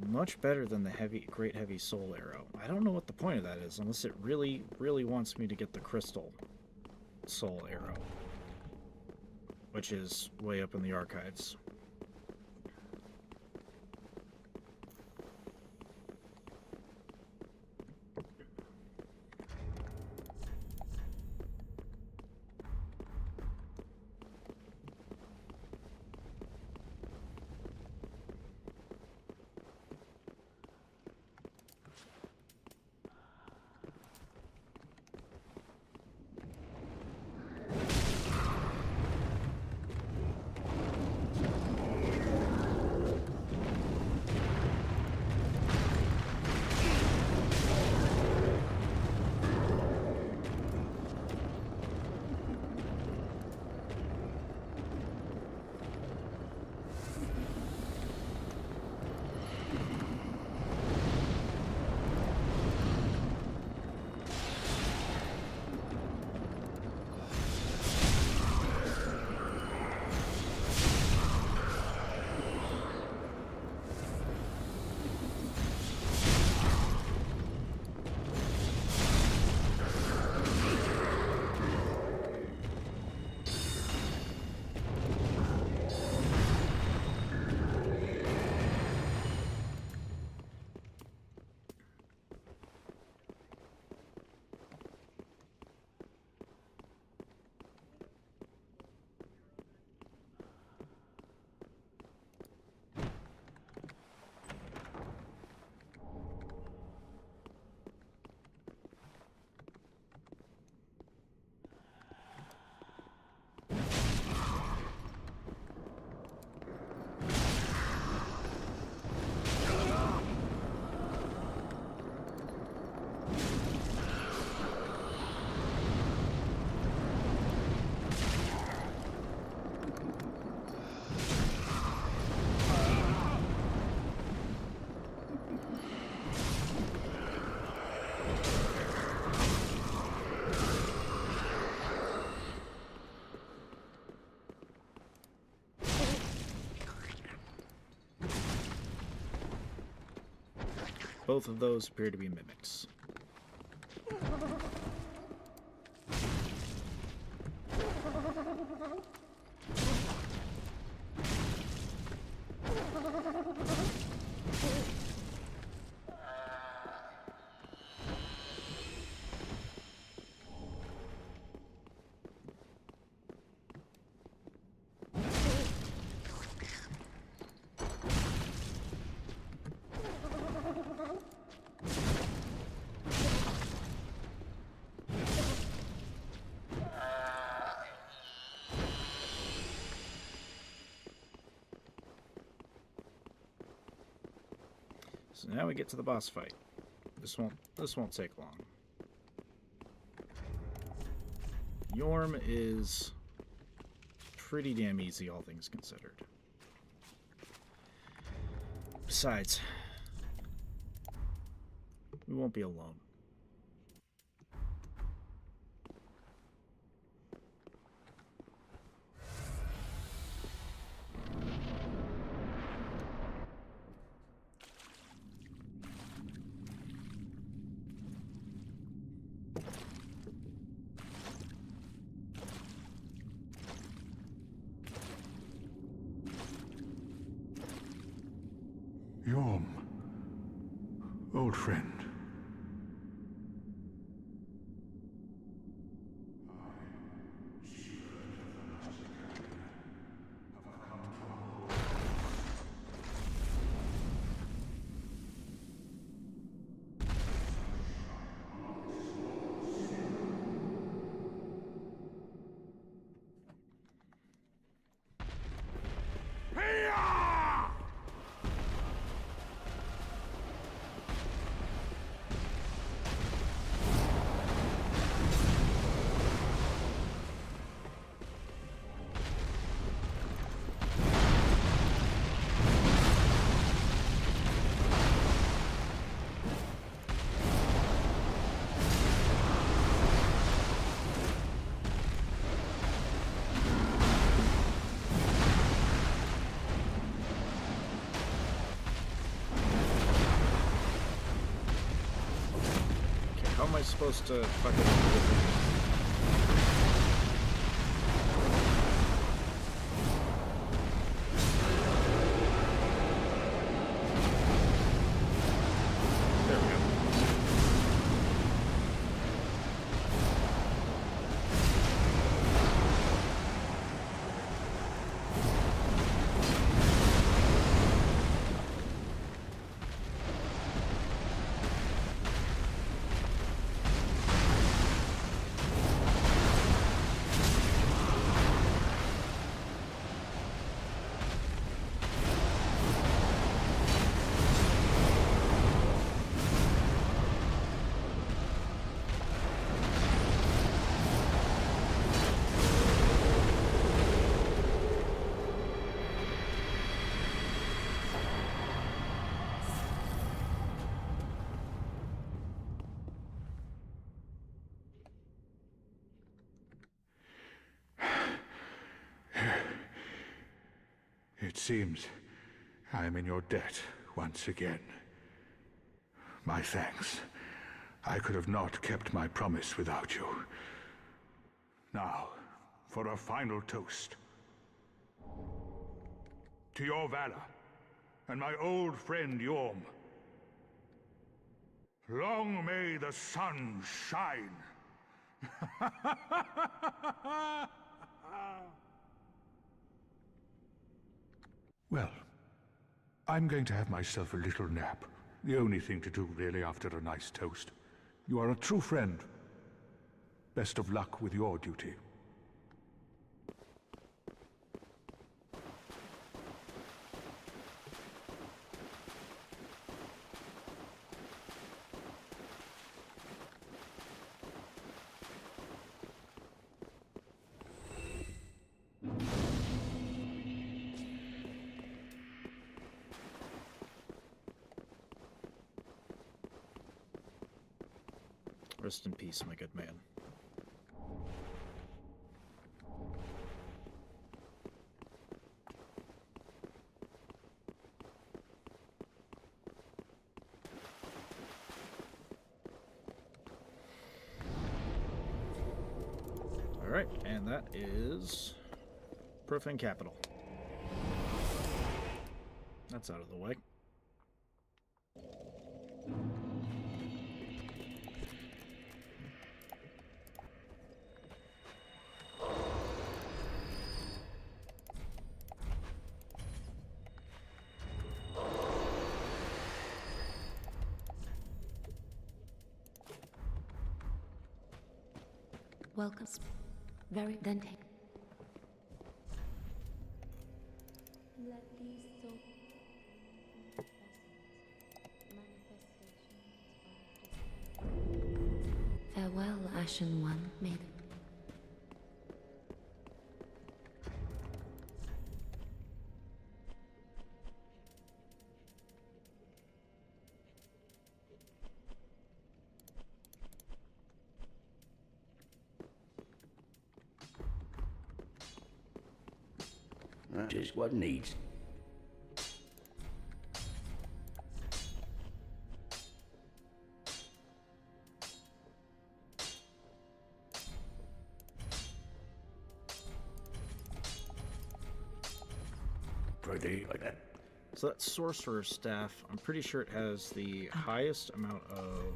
much better than the Great Heavy Soul Arrow. I don't know what the point of that is, unless it really, really wants me to get the Crystal Soul Arrow, which is way up in the archives. Both of those appear to be mimics. So now we get to the boss fight. This won't take long. Yorm is pretty damn easy, all things considered. Besides, we won't be alone. Yorm, old friend. How am I supposed to fucking... There we go. It seems I am in your debt once again. My thanks. I could have not kept my promise without you. Now, for a final toast. To your valor, and my old friend Yorm. Long may the sun shine! Well, I'm going to have myself a little nap. The only thing to do, really, after a nice toast. You are a true friend. Best of luck with your duty. Rest in peace, my good man. Alright, and that is Profane Capital. That's out of the way. Welcome. Very then take. Let these souls Ashen One made. Just what needs. Pretty like that. So that sorcerer's staff, I'm pretty sure it has the highest amount of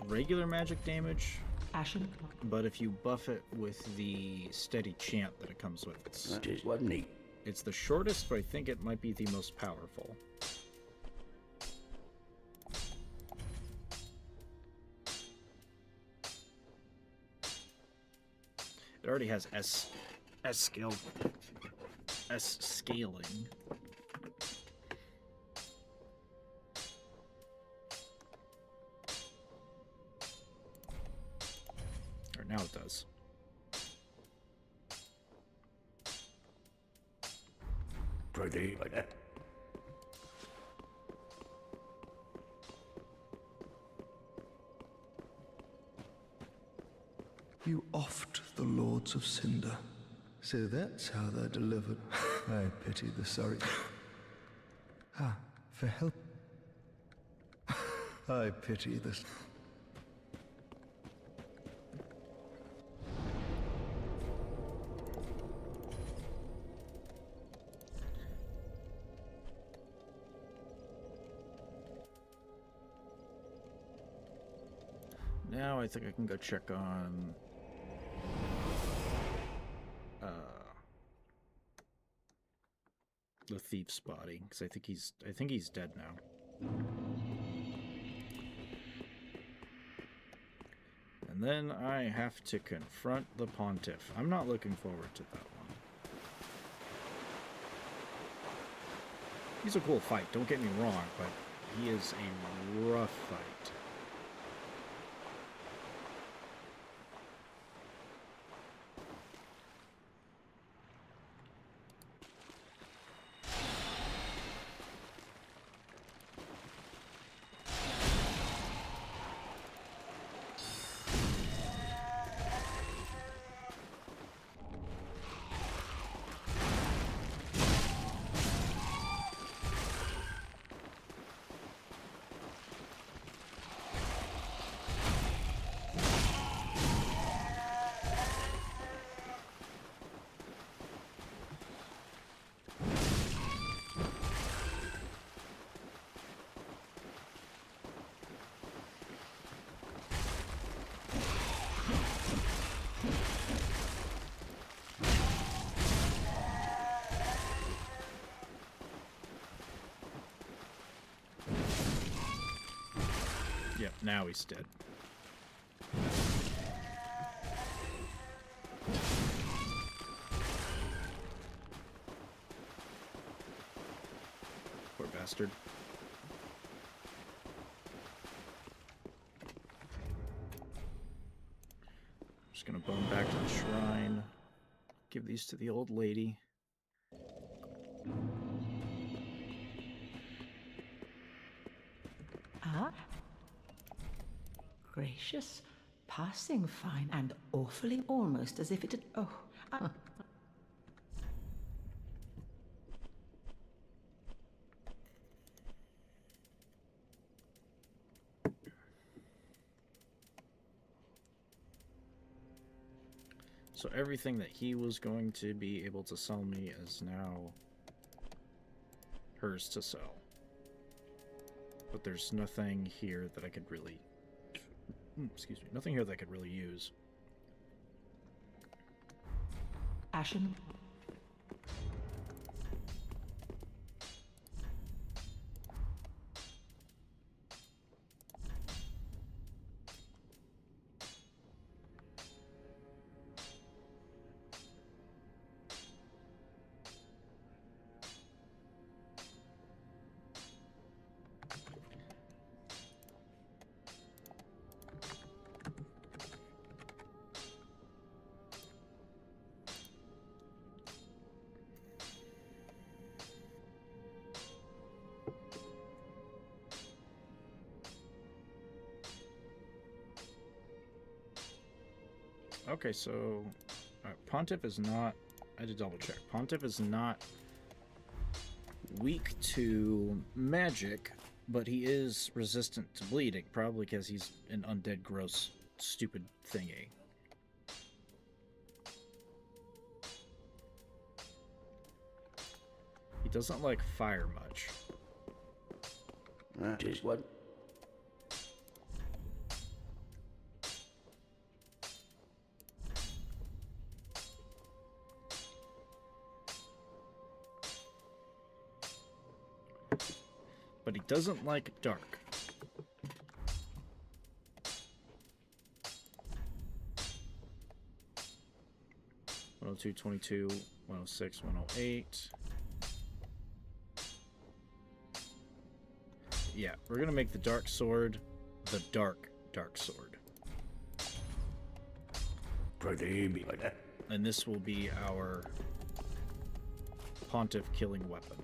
regular magic damage, Ashen. but if you buff it with the steady chant that it comes with, Just what needs. it's the shortest, but I think it might be the most powerful. It already has S scaling. Or now it does. Pretty like that. You offed the Lords of Cinder. So that's how they're delivered. I pity the sorry. For help. I pity this. Now I think I can go check on the thief's body, because I think he's dead now. And then I have to confront the Pontiff. I'm not looking forward to that one. He's a cool fight, don't get me wrong, but he is a rough fight. Yep, now he's dead. Poor bastard. Just gonna bone back to the shrine. Give these to the old lady. Ah. Gracious. Passing fine and awfully almost as if it had... Oh. So everything that he was going to be able to sell me is now hers to sell. But there's nothing here that I could really... Excuse me. Nothing here that I could really use. Ashen. Okay, so Pontiff is not. I had to double check. Pontiff is not weak to magic, but he is resistant to bleeding, probably because he's an undead, gross, stupid thingy. He doesn't like fire much. That is what? But he doesn't like dark. Oh, 22, 106, 108. Yeah, we're gonna make the dark sword the dark sword. And this will be our Pontiff killing weapon.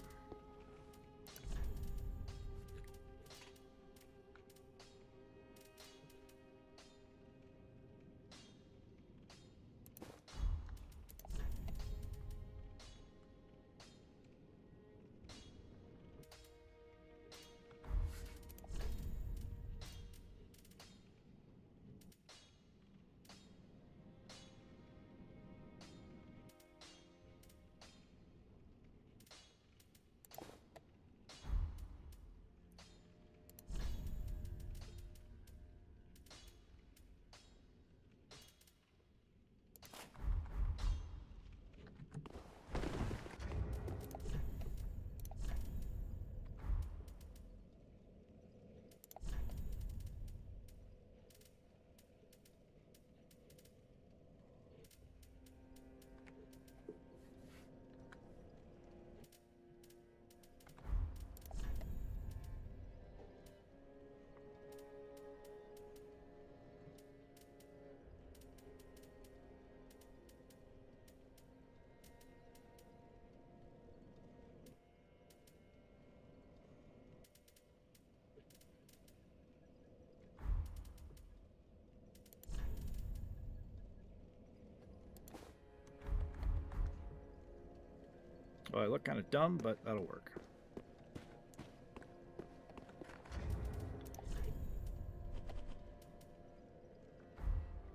Well, I look kind of dumb, but that'll work.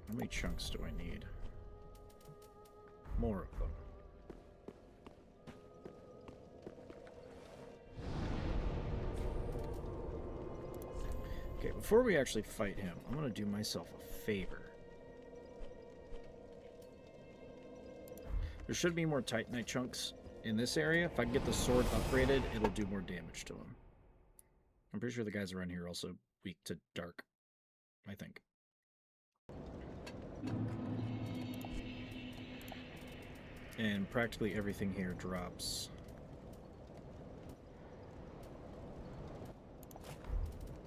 How many chunks do I need? More of them. Okay, before we actually fight him, I'm going to do myself a favor. There should be more Titanite chunks in this area. If I can get the sword upgraded, it'll do more damage to him. I'm pretty sure the guys around here are also weak to dark, I think. And practically everything here drops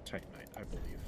Titanite, I believe.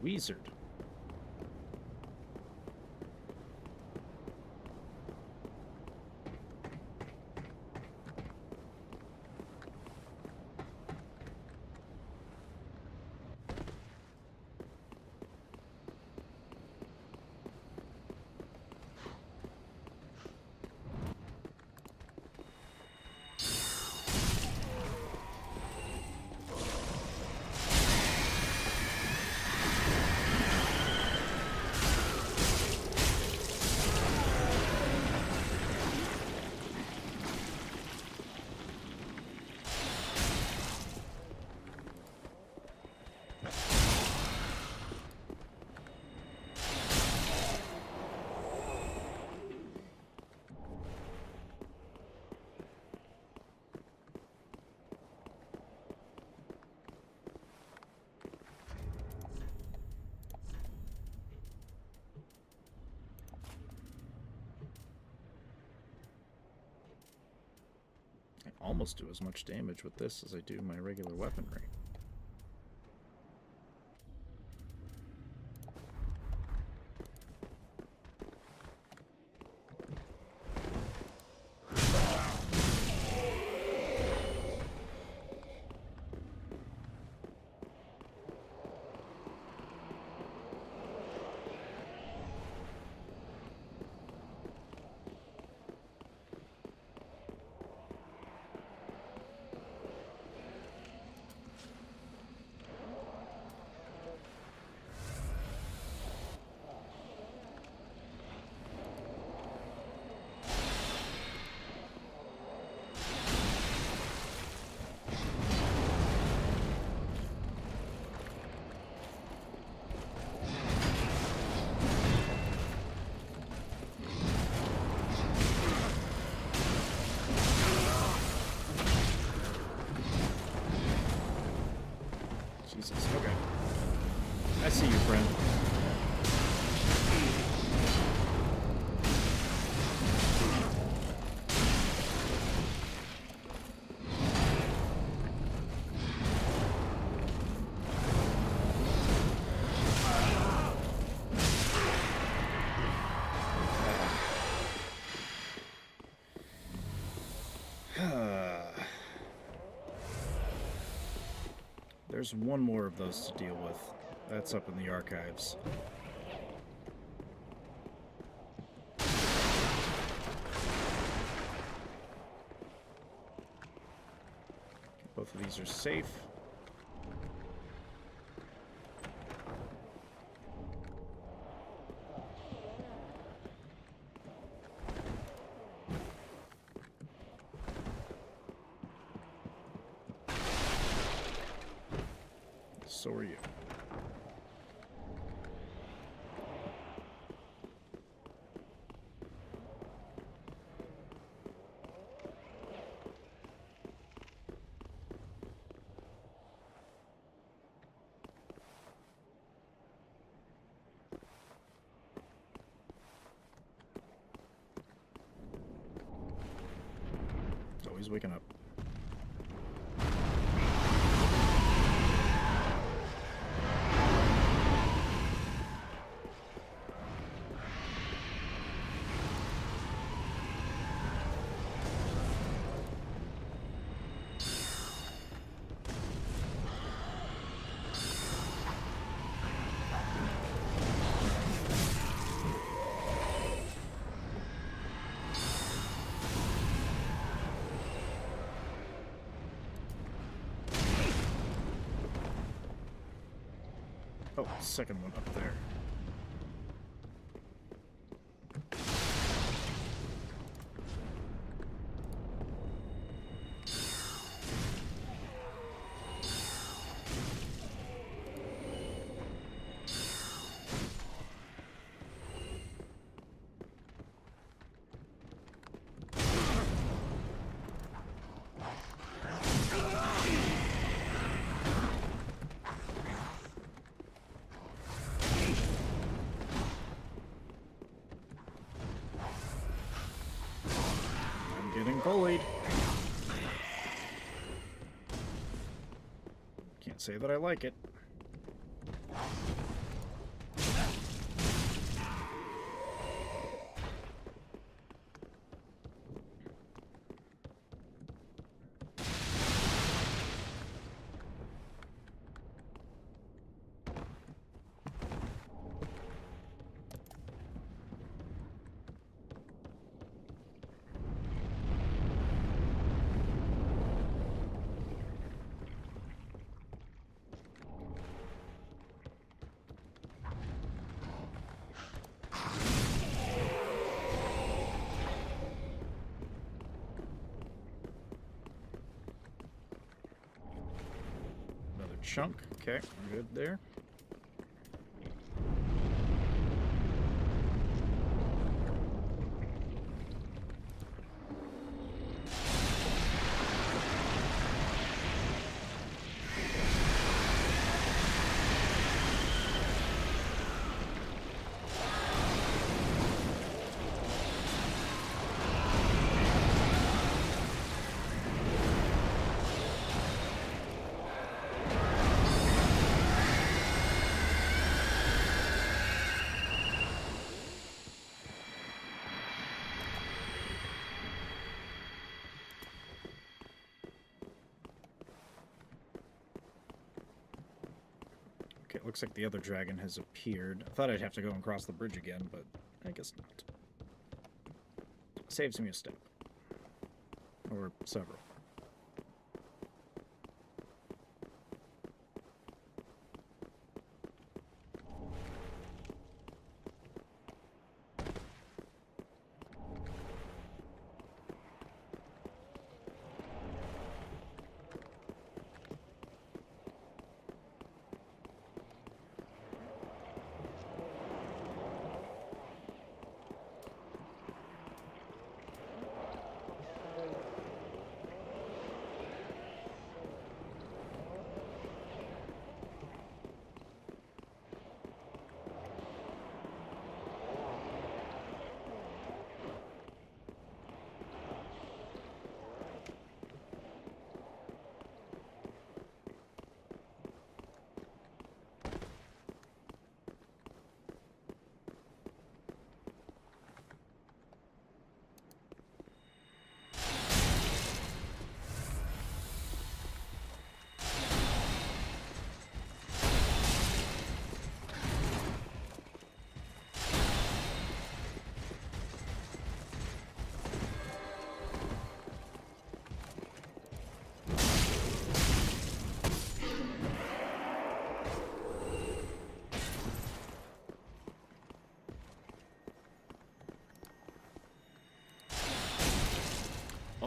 Wizard. almost do as much damage with this as I do my regular weaponry. Jesus, okay. I see you, friend. There's one more of those to deal with. That's up in the archives. Both of these are safe. So are you. Oh, he's waking up. Oh, second one up there. Getting bullied. Can't say that I like it. Chunk. Okay, we're good there. Okay, it looks like the other dragon has appeared. I thought I'd have to go and cross the bridge again, but I guess not. Saves me a step. Or several.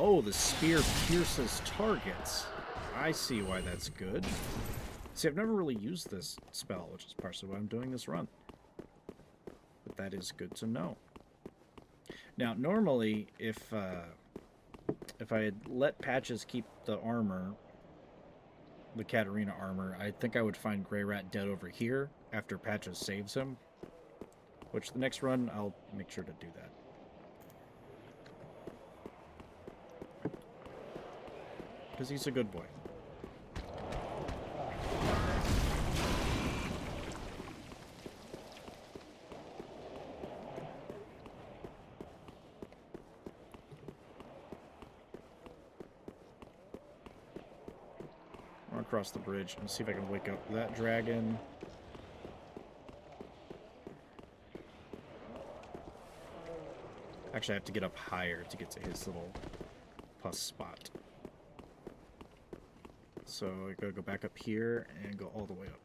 Oh, the spear pierces targets. I see why that's good. See, I've never really used this spell, which is partially why I'm doing this run. But that is good to know. Now, normally, if I had let Patches keep the armor, the Katarina armor, I think I would find Grey Rat dead over here after Patches saves him. Which, the next run, I'll make sure to do that. Because he's a good boy. I'll cross the bridge and see if I can wake up that dragon. Actually, I have to get up higher to get to his little pus spot. So I gotta go back up here and go all the way up.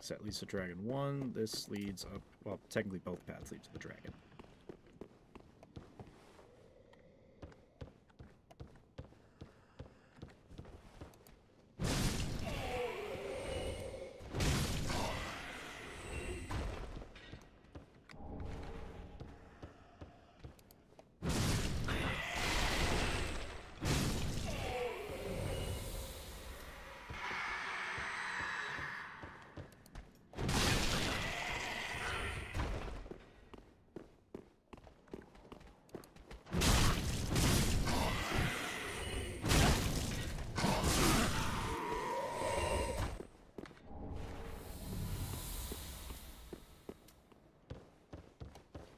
So that leads to Dragon 1. This leads up, well, technically both paths lead to the dragon.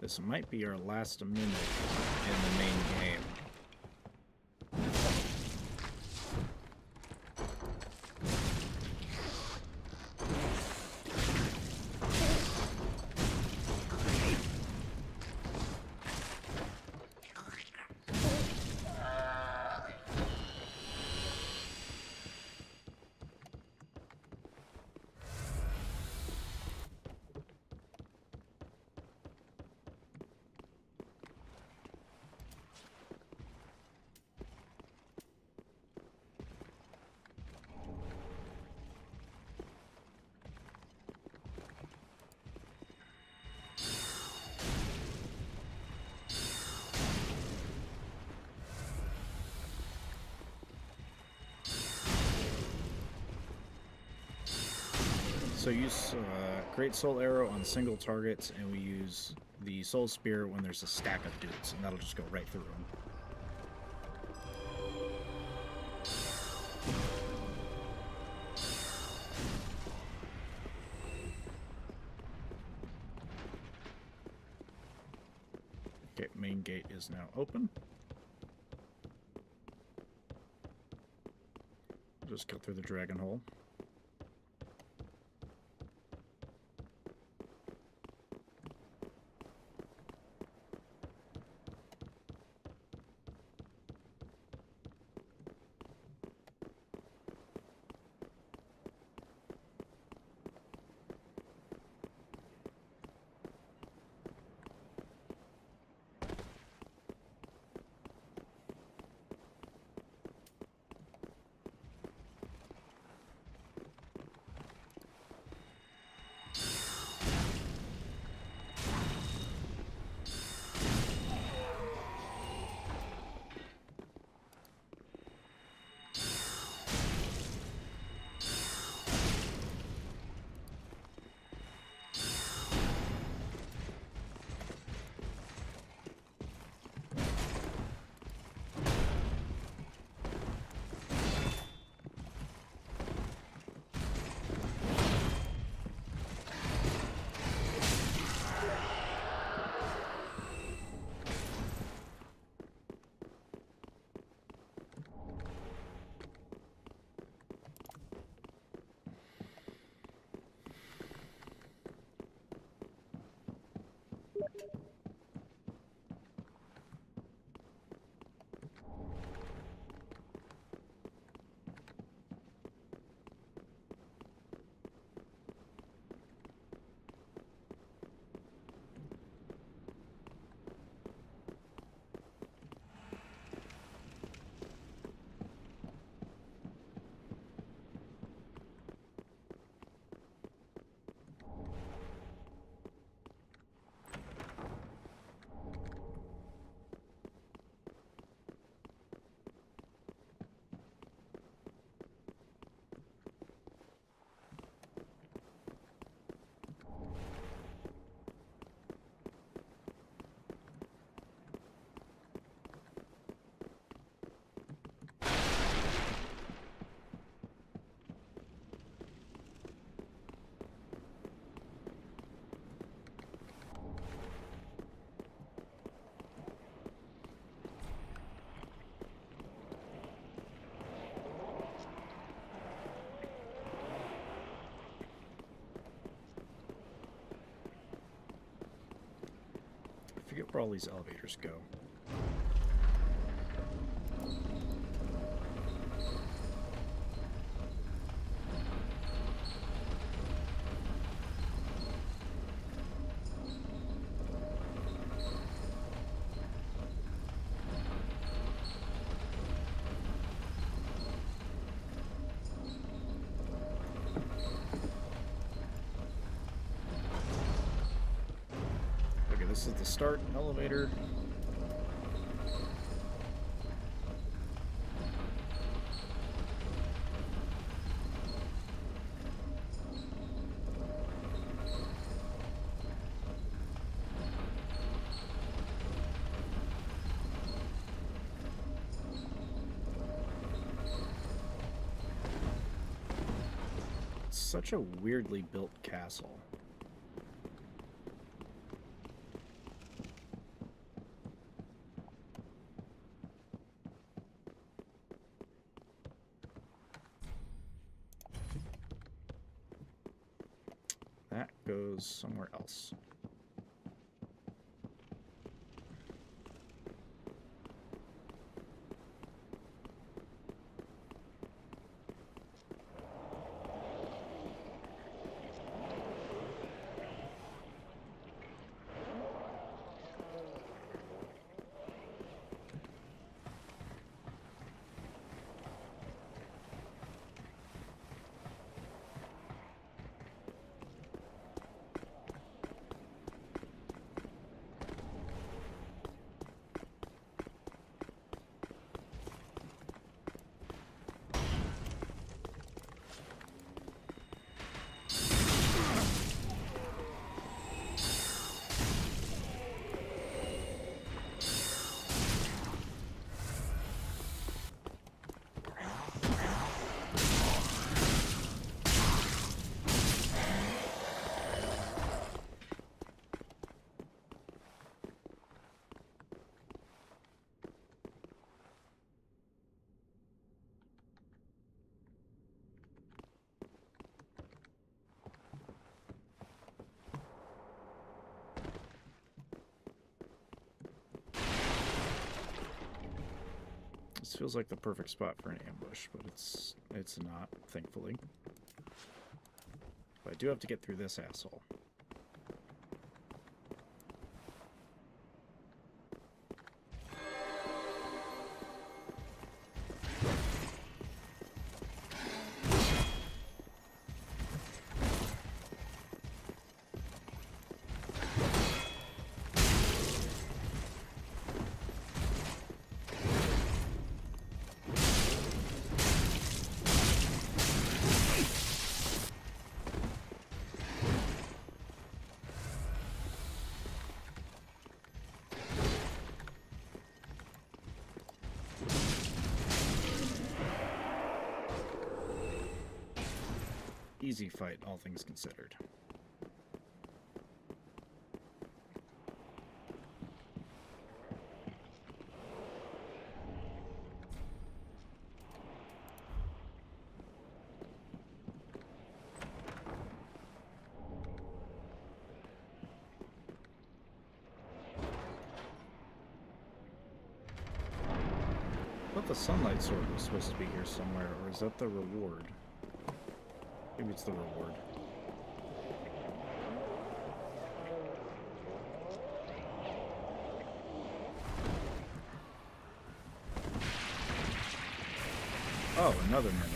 This might be our last minute in the main game. So use Great Soul Arrow on single targets, and we use the Soul Spear when there's a stack of dudes, and that'll just go right through them. Okay, main gate is now open. just go through the dragon hole. I forget where all these elevators go. This is the start elevator. It's such a weirdly built castle. That goes somewhere else. This feels like the perfect spot for an ambush, but it's not, thankfully. But I do have to get through this asshole. Easy fight, all things considered. But the sunlight sword was supposed to be here somewhere, or is that the reward? Maybe it's the reward. Oh, another mimic.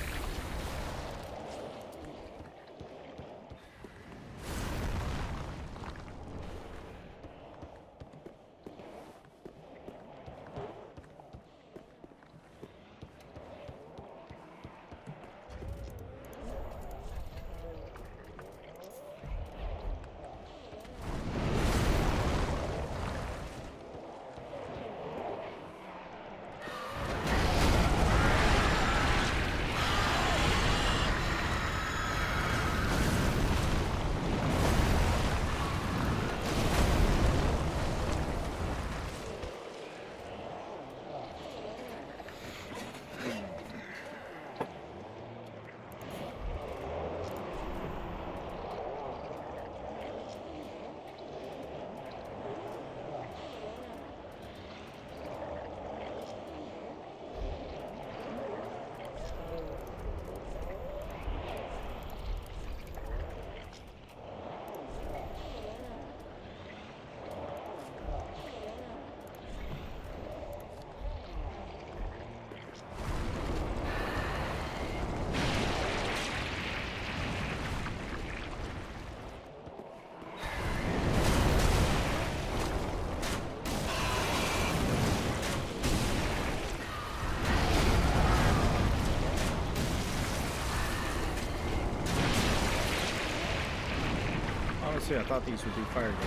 Honestly, I thought these would do fire damage.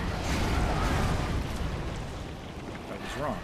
I was wrong.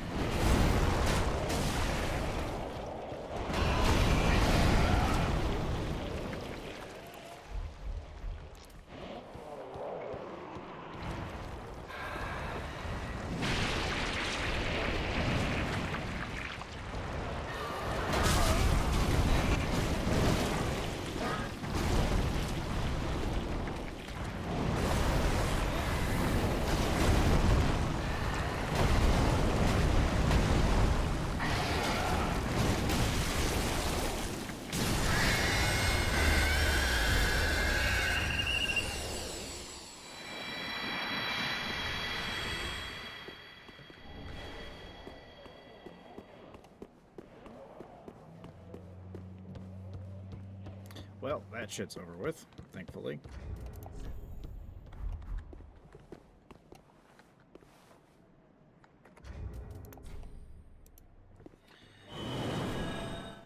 Well, that shit's over with, thankfully.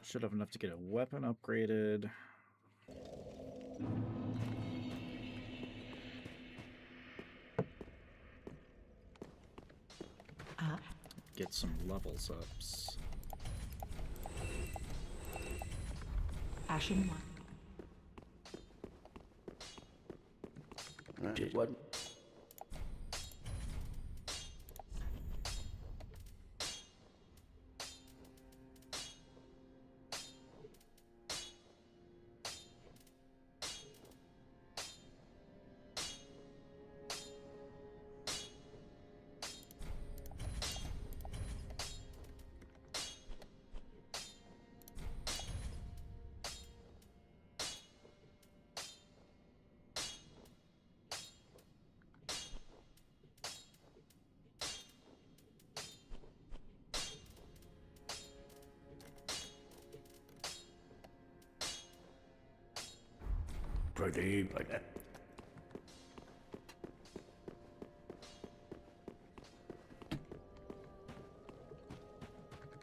Should have enough to get a weapon upgraded. Get some levels ups. Ashen one. What? pretty, but...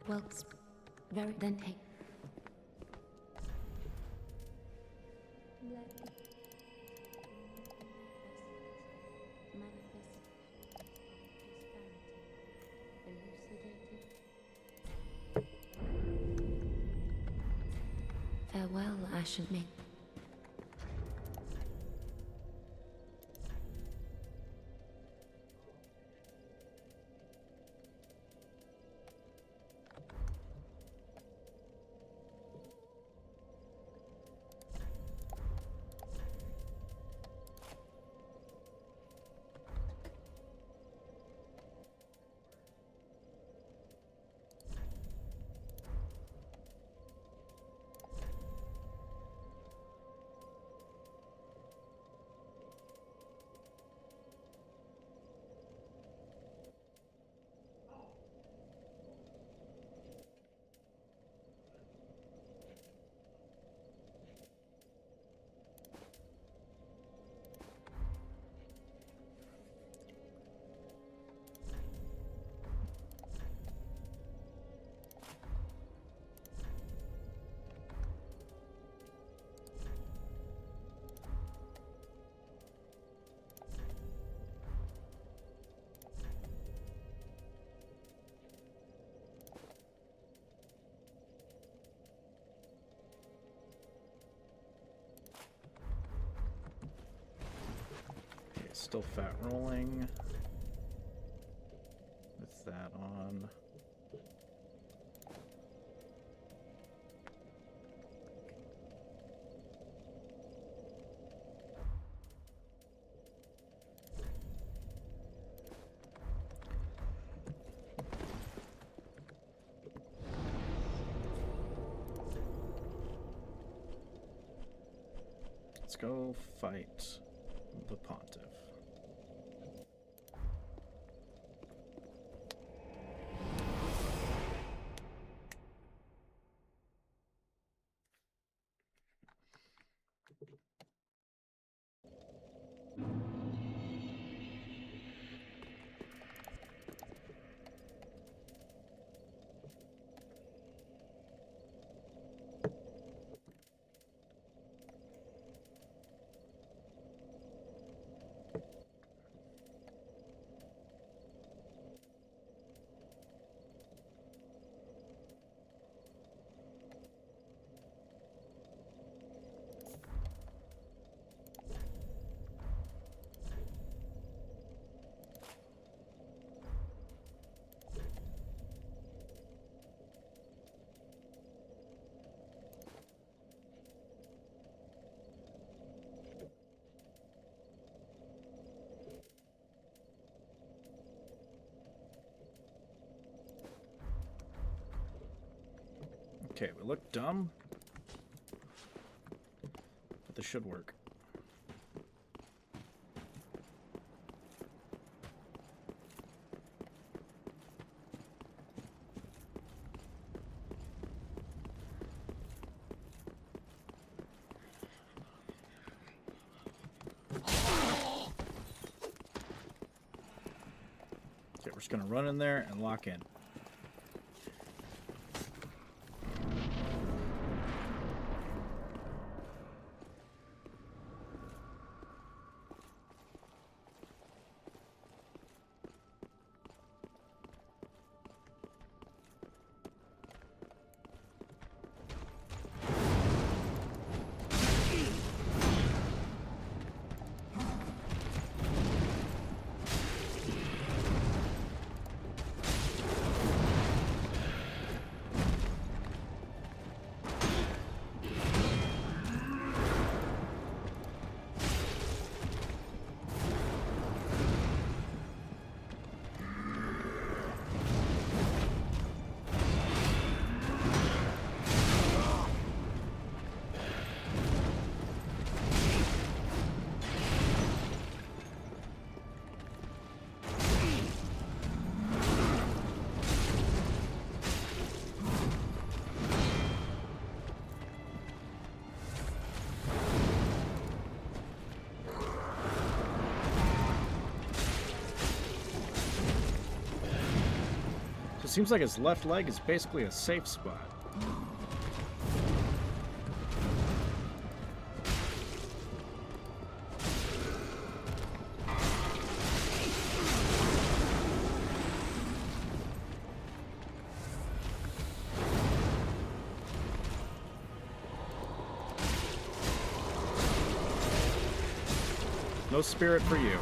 Well, very then take. Farewell, Ashen Ming. Still fat rolling. With that on. Let's go fight the Pontiff. Okay, we look dumb, but this should work. Okay, we're just gonna run in there and lock in. Seems like his left leg is basically a safe spot. No spirit for you.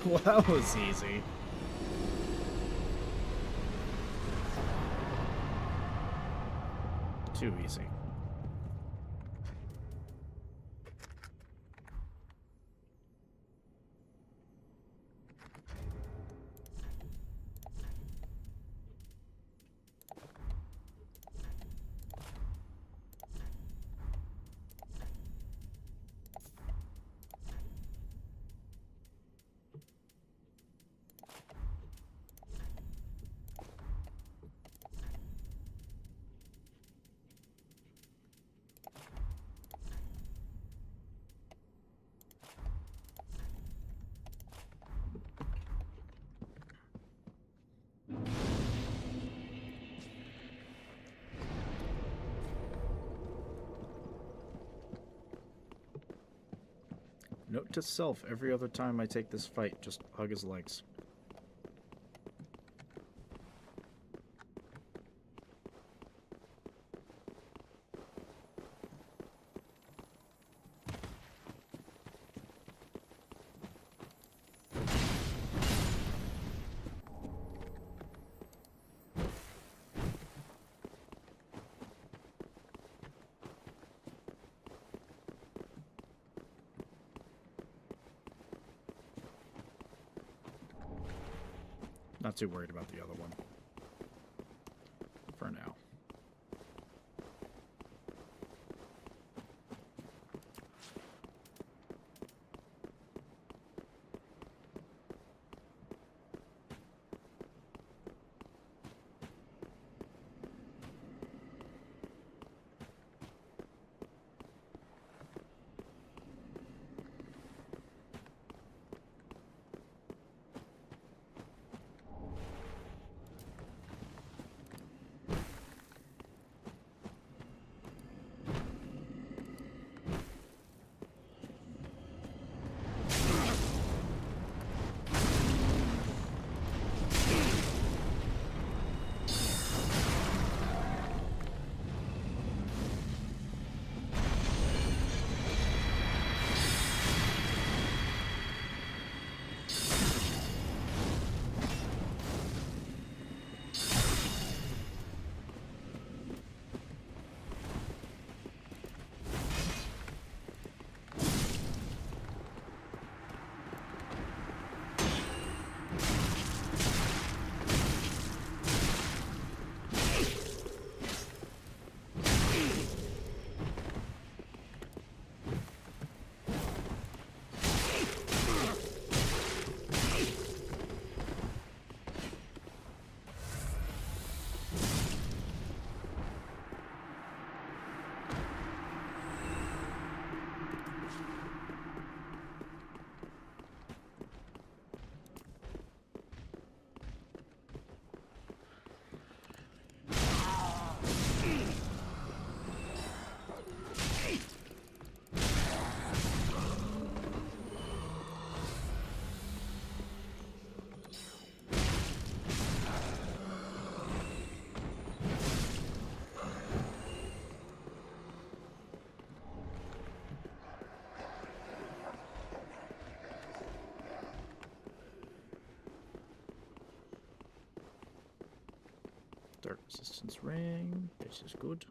Well, that was easy. Too easy. Note to self, every other time I take this fight, just hug his legs. Not too worried about the other one. For now. Dark resistance ring. This is good.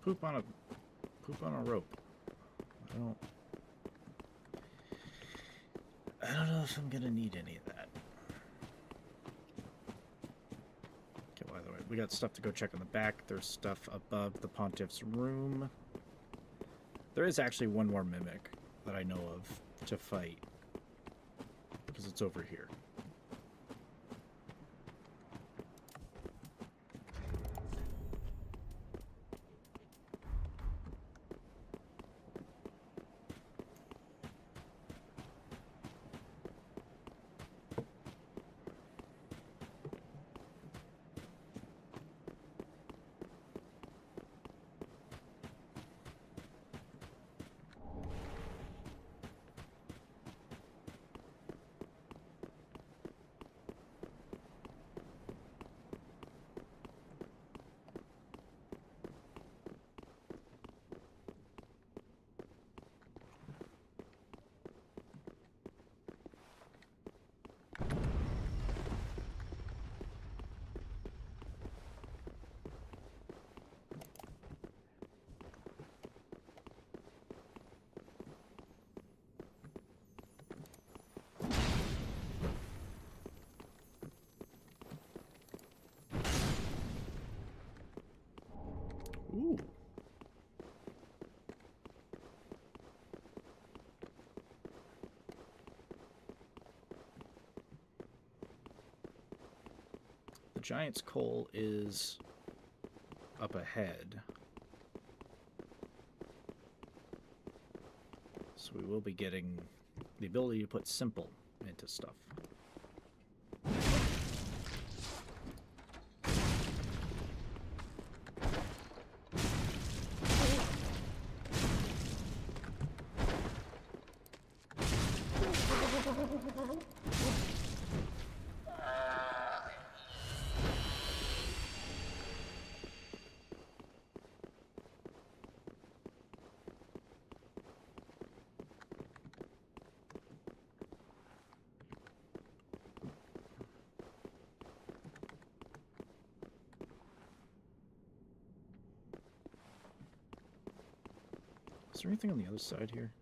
Poop on a rope. I don't know if I'm gonna need any of that. Okay, by the way, we got stuff to go check on the back. There's stuff above the Pontiff's room. There is actually one more mimic that I know of to fight. Because it's over here. Ooh. The Giant's Coal is up ahead. So we will be getting the ability to put simple into stuff. Is there anything on the other side here?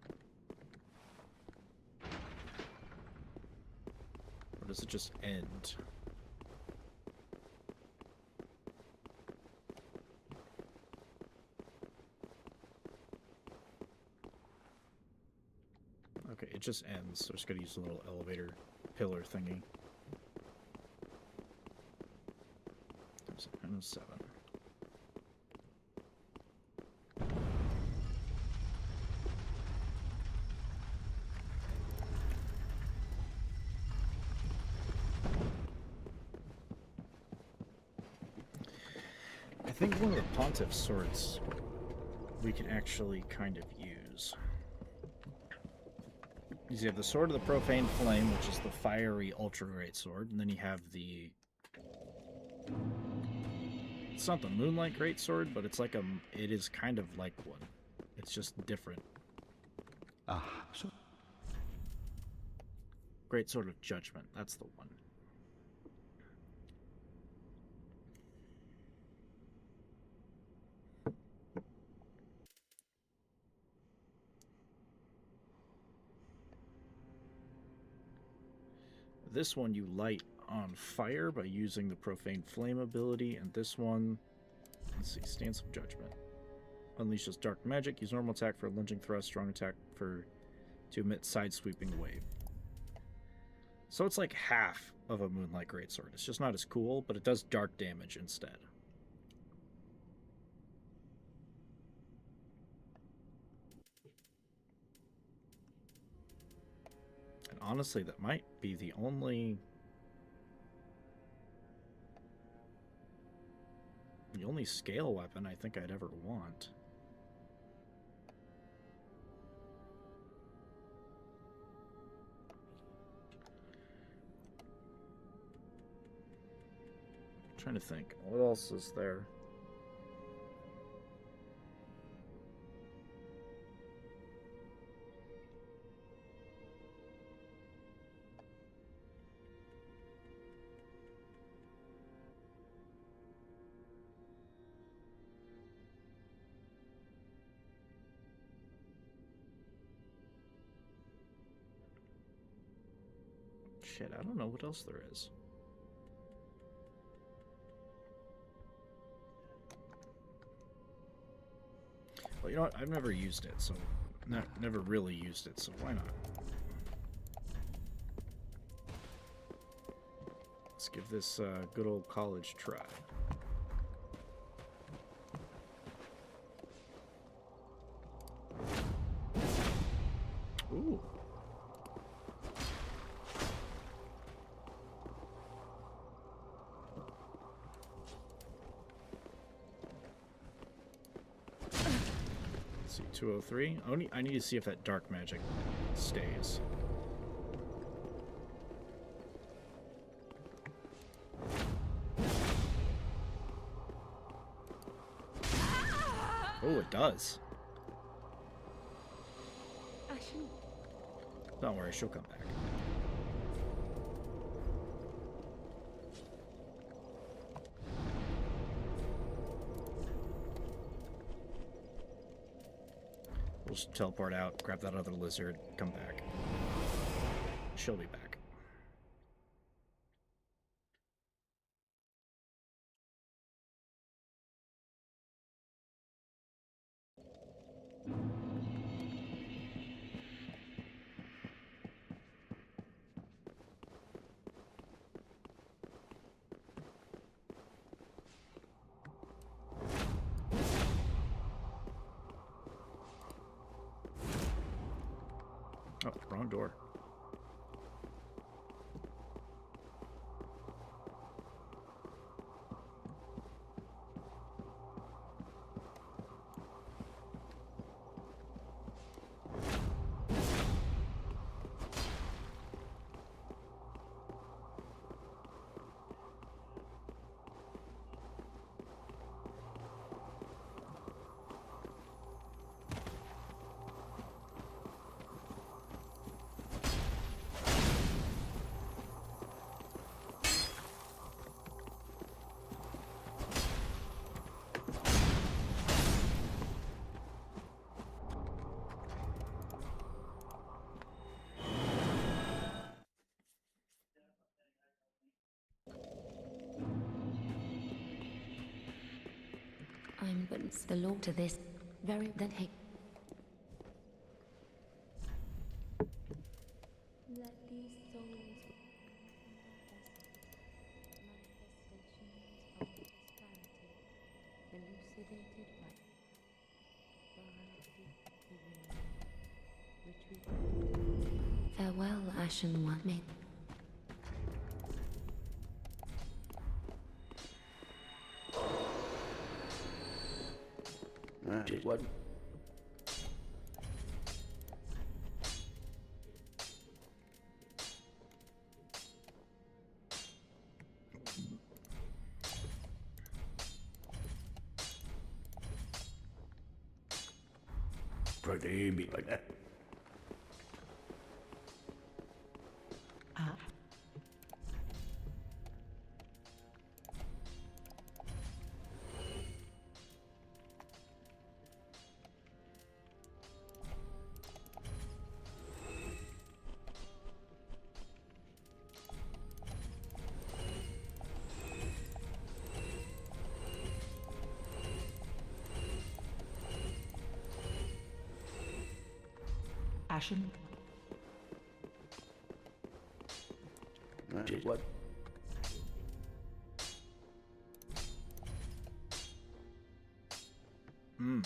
Or does it just end? Okay, it just ends. So I'm just gonna use a little elevator pillar thingy. There's 907. I think one of the Pontiff swords we can actually kind of use. You have the Sword of the Profane Flame, which is the fiery ultra great sword, and then you have the... It's not the Moonlight Great Sword, but it's like a... It is kind of like one. It's just different. So Great Sword of Judgment, that's the one. This one you light on fire by using the Profane Flame ability, and this one, let's see, Stance of Judgment. Unleashes dark magic, use normal attack for a lunging thrust, strong attack to emit side-sweeping wave. So it's like half of a Moonlight Greatsword. It's just not as cool, but it does dark damage instead. And honestly, that might be the only scale weapon I think I'd ever want. I'm trying to think, what else is there? Shit, I don't know what else there is. Well, you know what? I've never used it, so... never really used it, so why not? Let's give this good old college try. Ooh. Let's see, 203. I need to see if that dark magic stays. Oh, it does. Ashen. Don't worry, she'll come back. We'll just teleport out, grab that other lizard, come back. She'll be back. Oh, wrong door. I'm but the law to this. Very then hey. Let these souls manifestations of prosperity, elucidated by farewell, Ashen One. May What? Ashen. What? Hmm.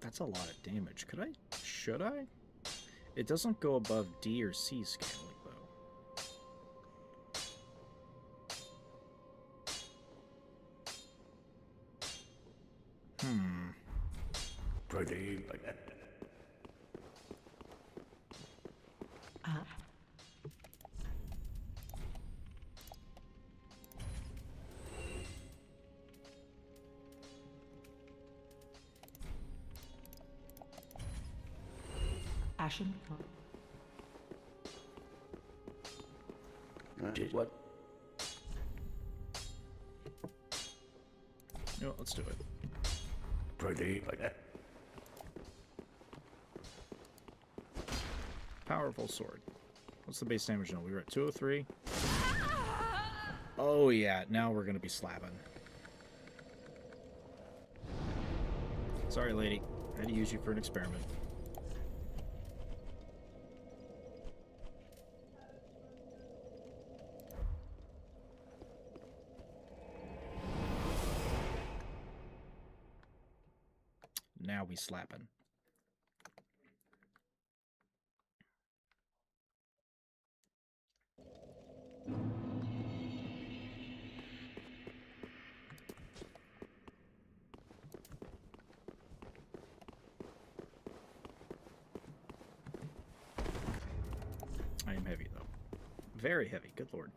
That's a lot of damage. Should I? It doesn't go above D or C scaling, though. Ashen. No, let's do it. Pretty. Powerful sword. What's the base damage now? We were at 203. Oh yeah, now we're gonna be slapping. Sorry, lady. I had to use you for an experiment. Now we slapping. I am heavy, though. Very heavy, good lord.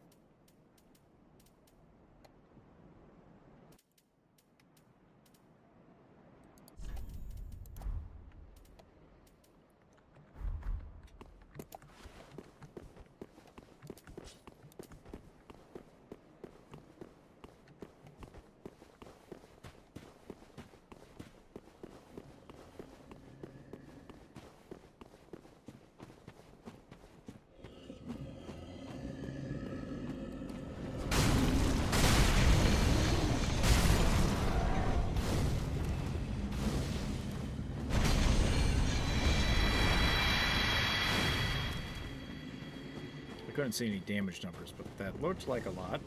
Couldn't see any damage numbers, but that looked like a lot.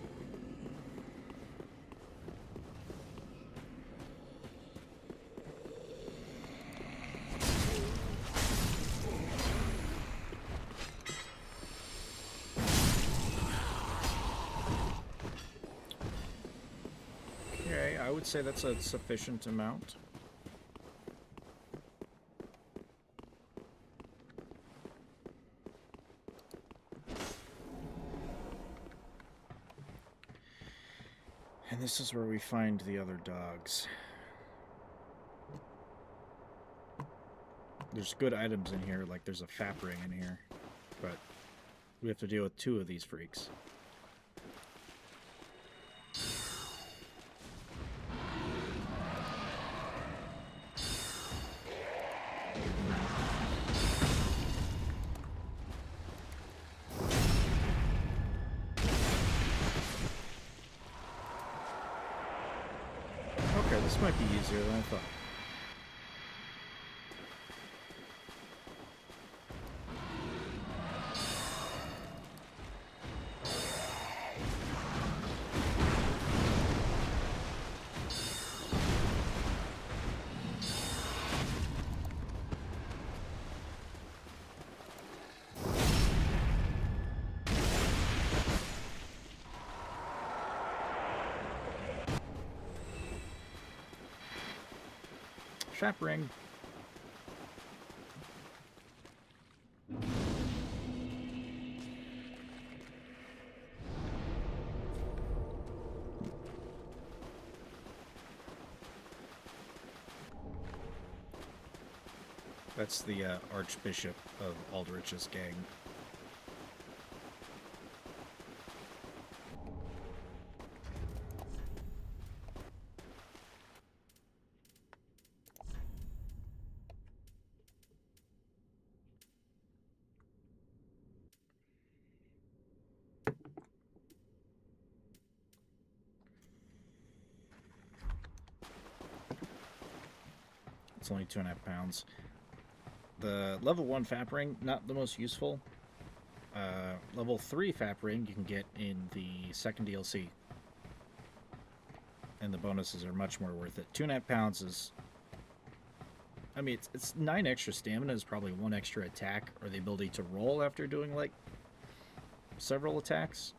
Okay, I would say that's a sufficient amount. And this is where we find the other dogs. There's good items in here, like there's a fap ring in here, but we have to deal with 2 of these freaks. Okay, this might be easier than I thought. Trap ring. That's the Archbishop of Aldrich's gang. It's only 2.5 pounds. The level 1 fap ring, not the most useful. Level 3 fap ring you can get in the second DLC. And the bonuses are much more worth it. 2.5 pounds is... I mean, it's 9 extra stamina is probably 1 extra attack, or the ability to roll after doing, like, several attacks.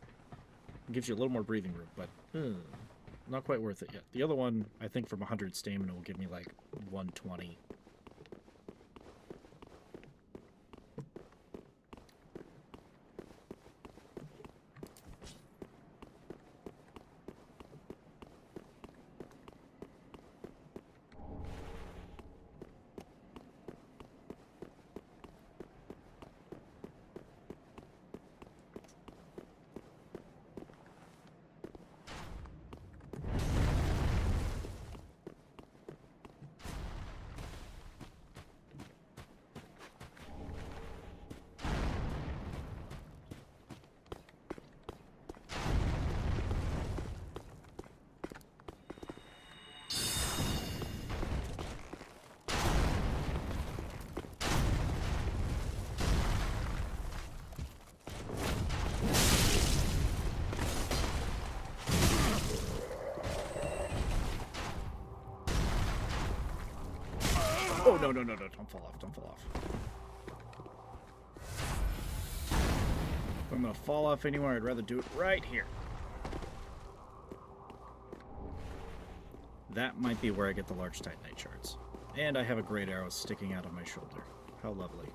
It gives you a little more breathing room, but not quite worth it yet. The other one, I think from 100 stamina will give me, like, 120. Oh, no, no, no, no. Don't fall off. Don't fall off. If I'm going to fall off anywhere, I'd rather do it right here. That might be where I get the large Titanite shards. And I have a great arrow sticking out of my shoulder. How lovely.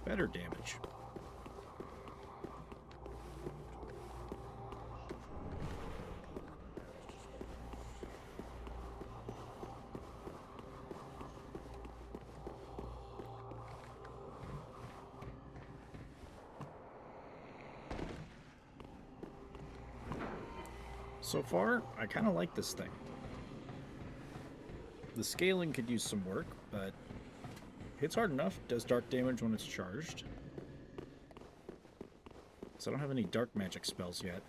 Better damage. So far, I kind of like this thing. The scaling could use some work, but hits hard enough, does dark damage when it's charged. So I don't have any dark magic spells yet.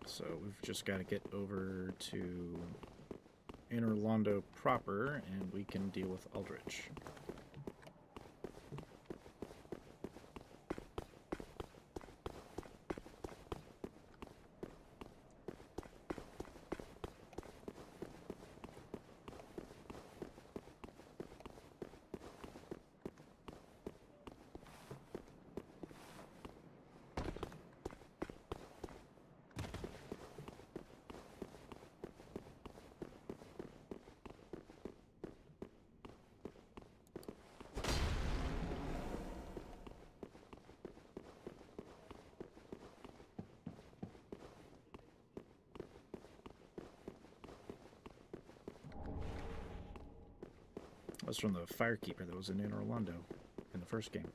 So we've just got to get over to Inner Londo proper, and we can deal with Aldrich. That was from the Firekeeper that was in Inner Londo in the first game.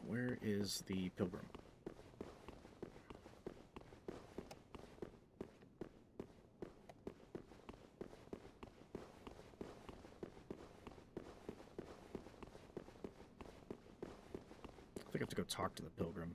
Where is the pilgrim? I think I have to go talk to the pilgrim.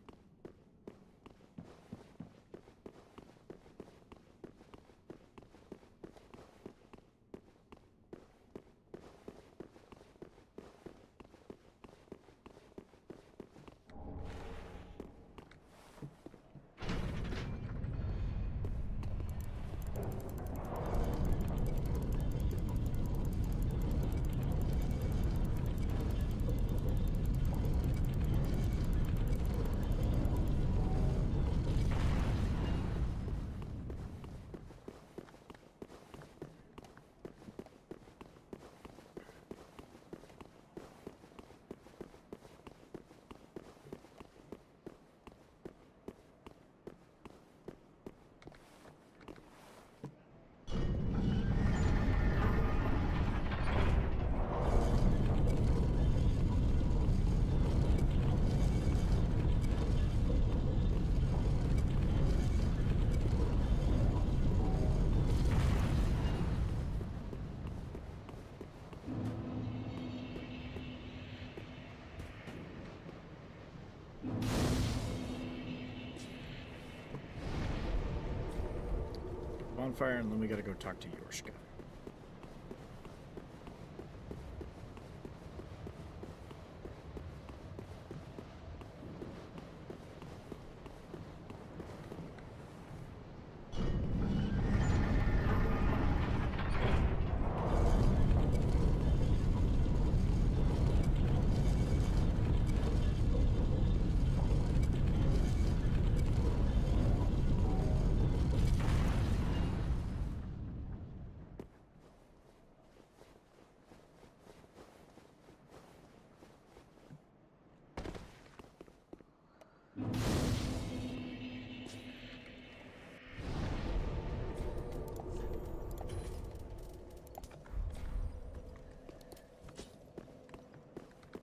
bonfire, and then we gotta go talk to Yorshka.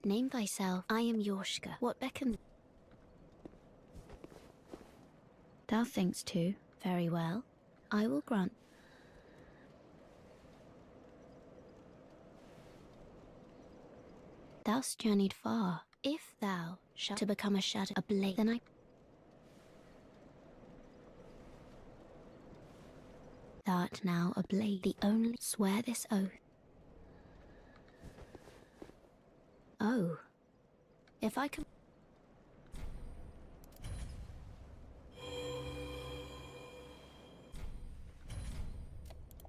Name thyself. I am Yorshka. What beckons? Thou thinkst to. Very well. I will grant. Thou'st journeyed far. If thou shalt to become a shadow, a blade, then I. Thou'rt now a blade, the only. Swear this oath. Oh. If I can.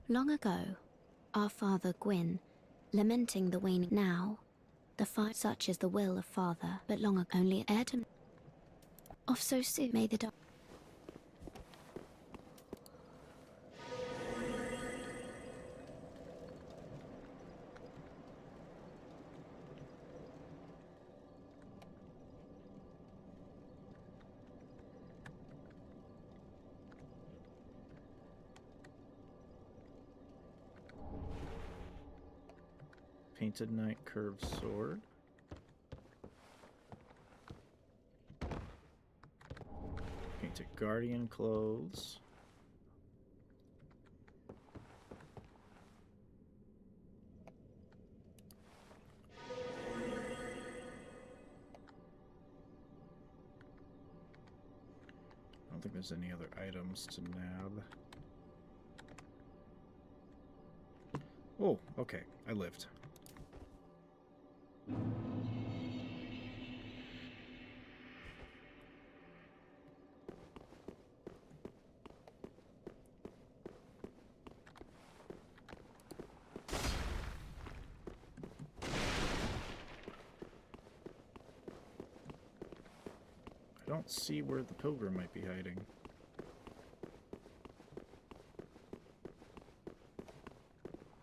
Long ago, our father Gwyn, lamenting the waning now, the fire such is the will of father, but long ago only heir to. Off so soon may the dark. Painted knight curved sword. Painted guardian clothes. I don't think there's any other items to nab. Oh, okay. I lived. I don't see where the pilgrim might be hiding.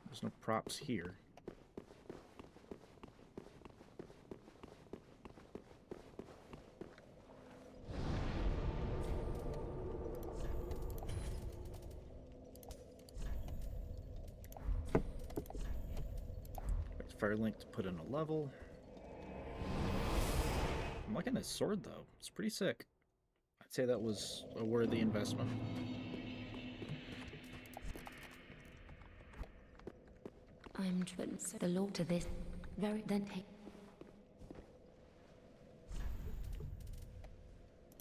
There's no props here. Firelink to put in a level. I'm liking his sword though. It's pretty sick. I'd say that was a worthy investment. I'm driven the law to this. Very then take.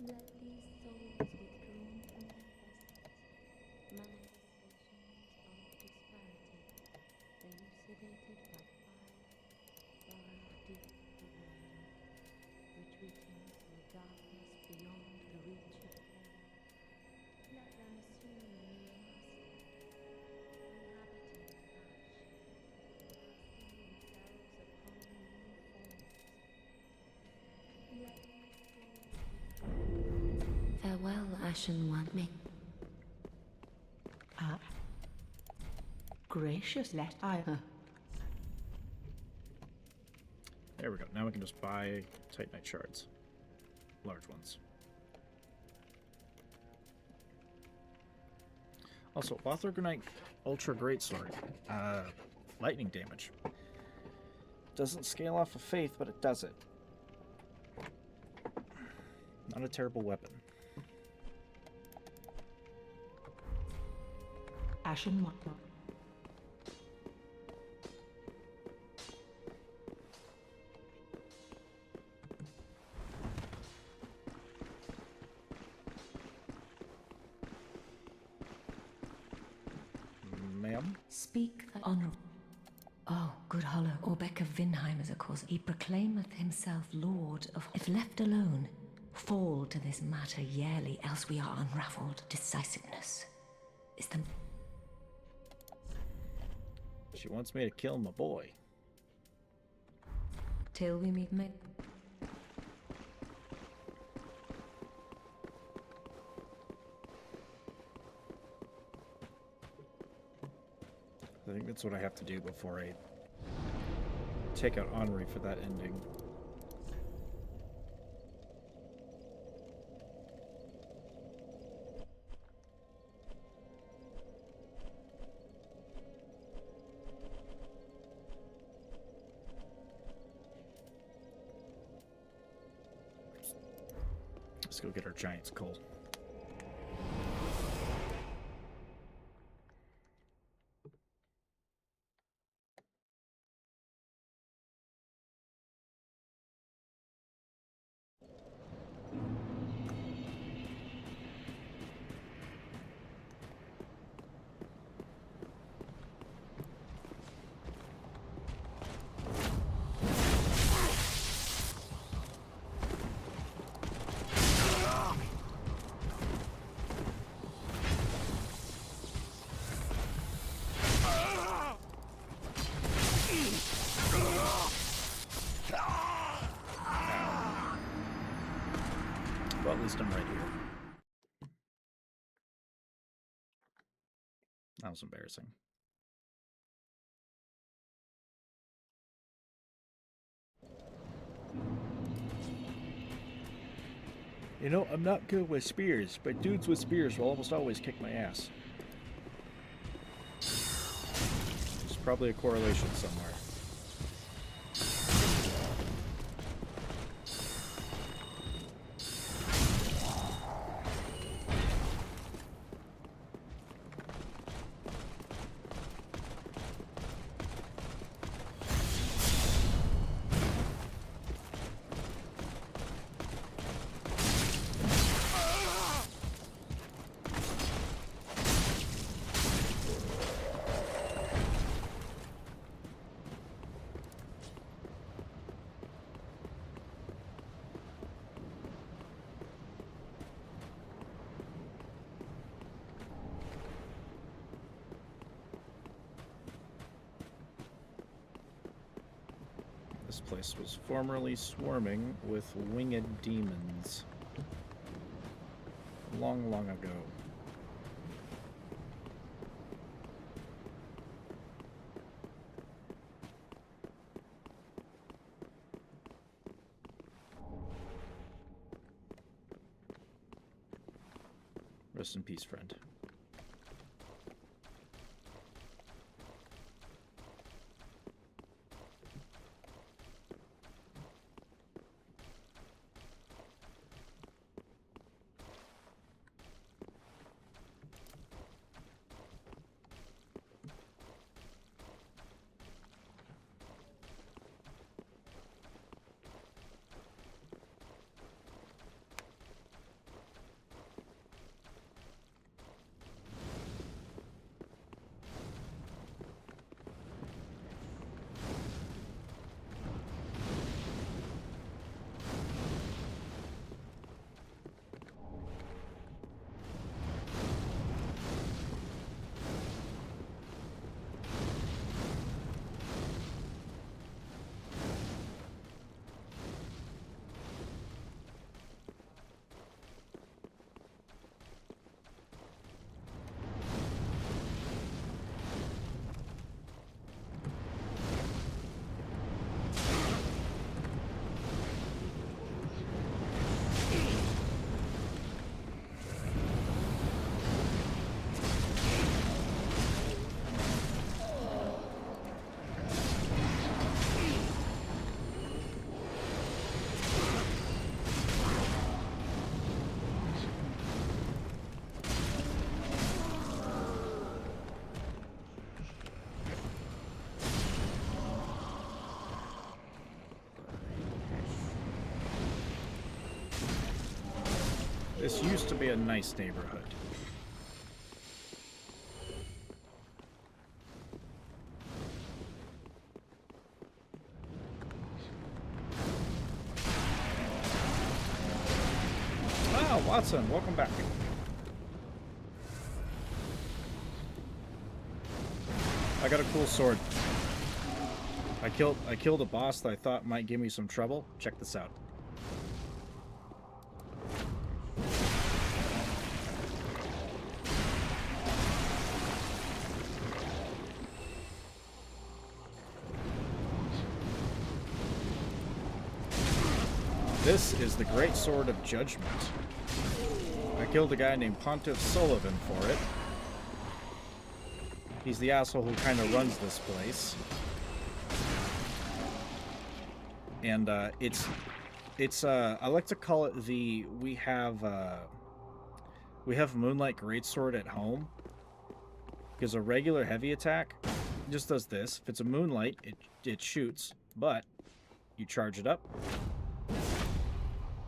Let these souls withdrawn from their vessels, manifestations of disparity, elucidated by fire, deep bewailing, retreating through darkness beyond the reach of air. Let them assume a new master, inhabiting ash, casting themselves upon new forms. Farewell, Ashen One. Ah. Gracious, let I. There we go. Now we can just buy Titanite shards. Large ones. Also, Wathorganite Ultra Greatsword. Lightning damage. Doesn't scale off of faith, but it does it. Not a terrible weapon. Ashen One. Speak the honorable. Oh, good hollow. Orbeck of Vinheim is a cause. He proclaimeth himself lord of. If left alone, fall to this matter yearly, else we are unraveled. Decisiveness is the. She wants me to kill my boy. Till we meet me. I think that's what I have to do before I take out Henri for that ending. Let's go get our giant's coal. Well, at least I'm right here. That was embarrassing. You know, I'm not good with spears, but dudes with spears will almost always kick my ass. There's probably a correlation somewhere. This place was formerly swarming with winged demons. Long, long ago. Rest in peace, friend. This used to be a nice neighborhood. Watson, welcome back. I got a cool sword. I killed a boss that I thought might give me some trouble. Check this out. This is the Great Sword of Judgment. I killed a guy named Pontiff Sullivan for it. He's the asshole who kind of runs this place. And it's I like to call it the we have Moonlight Greatsword at home, because a regular heavy attack just does this. If it's a Moonlight, it shoots, but you charge it up,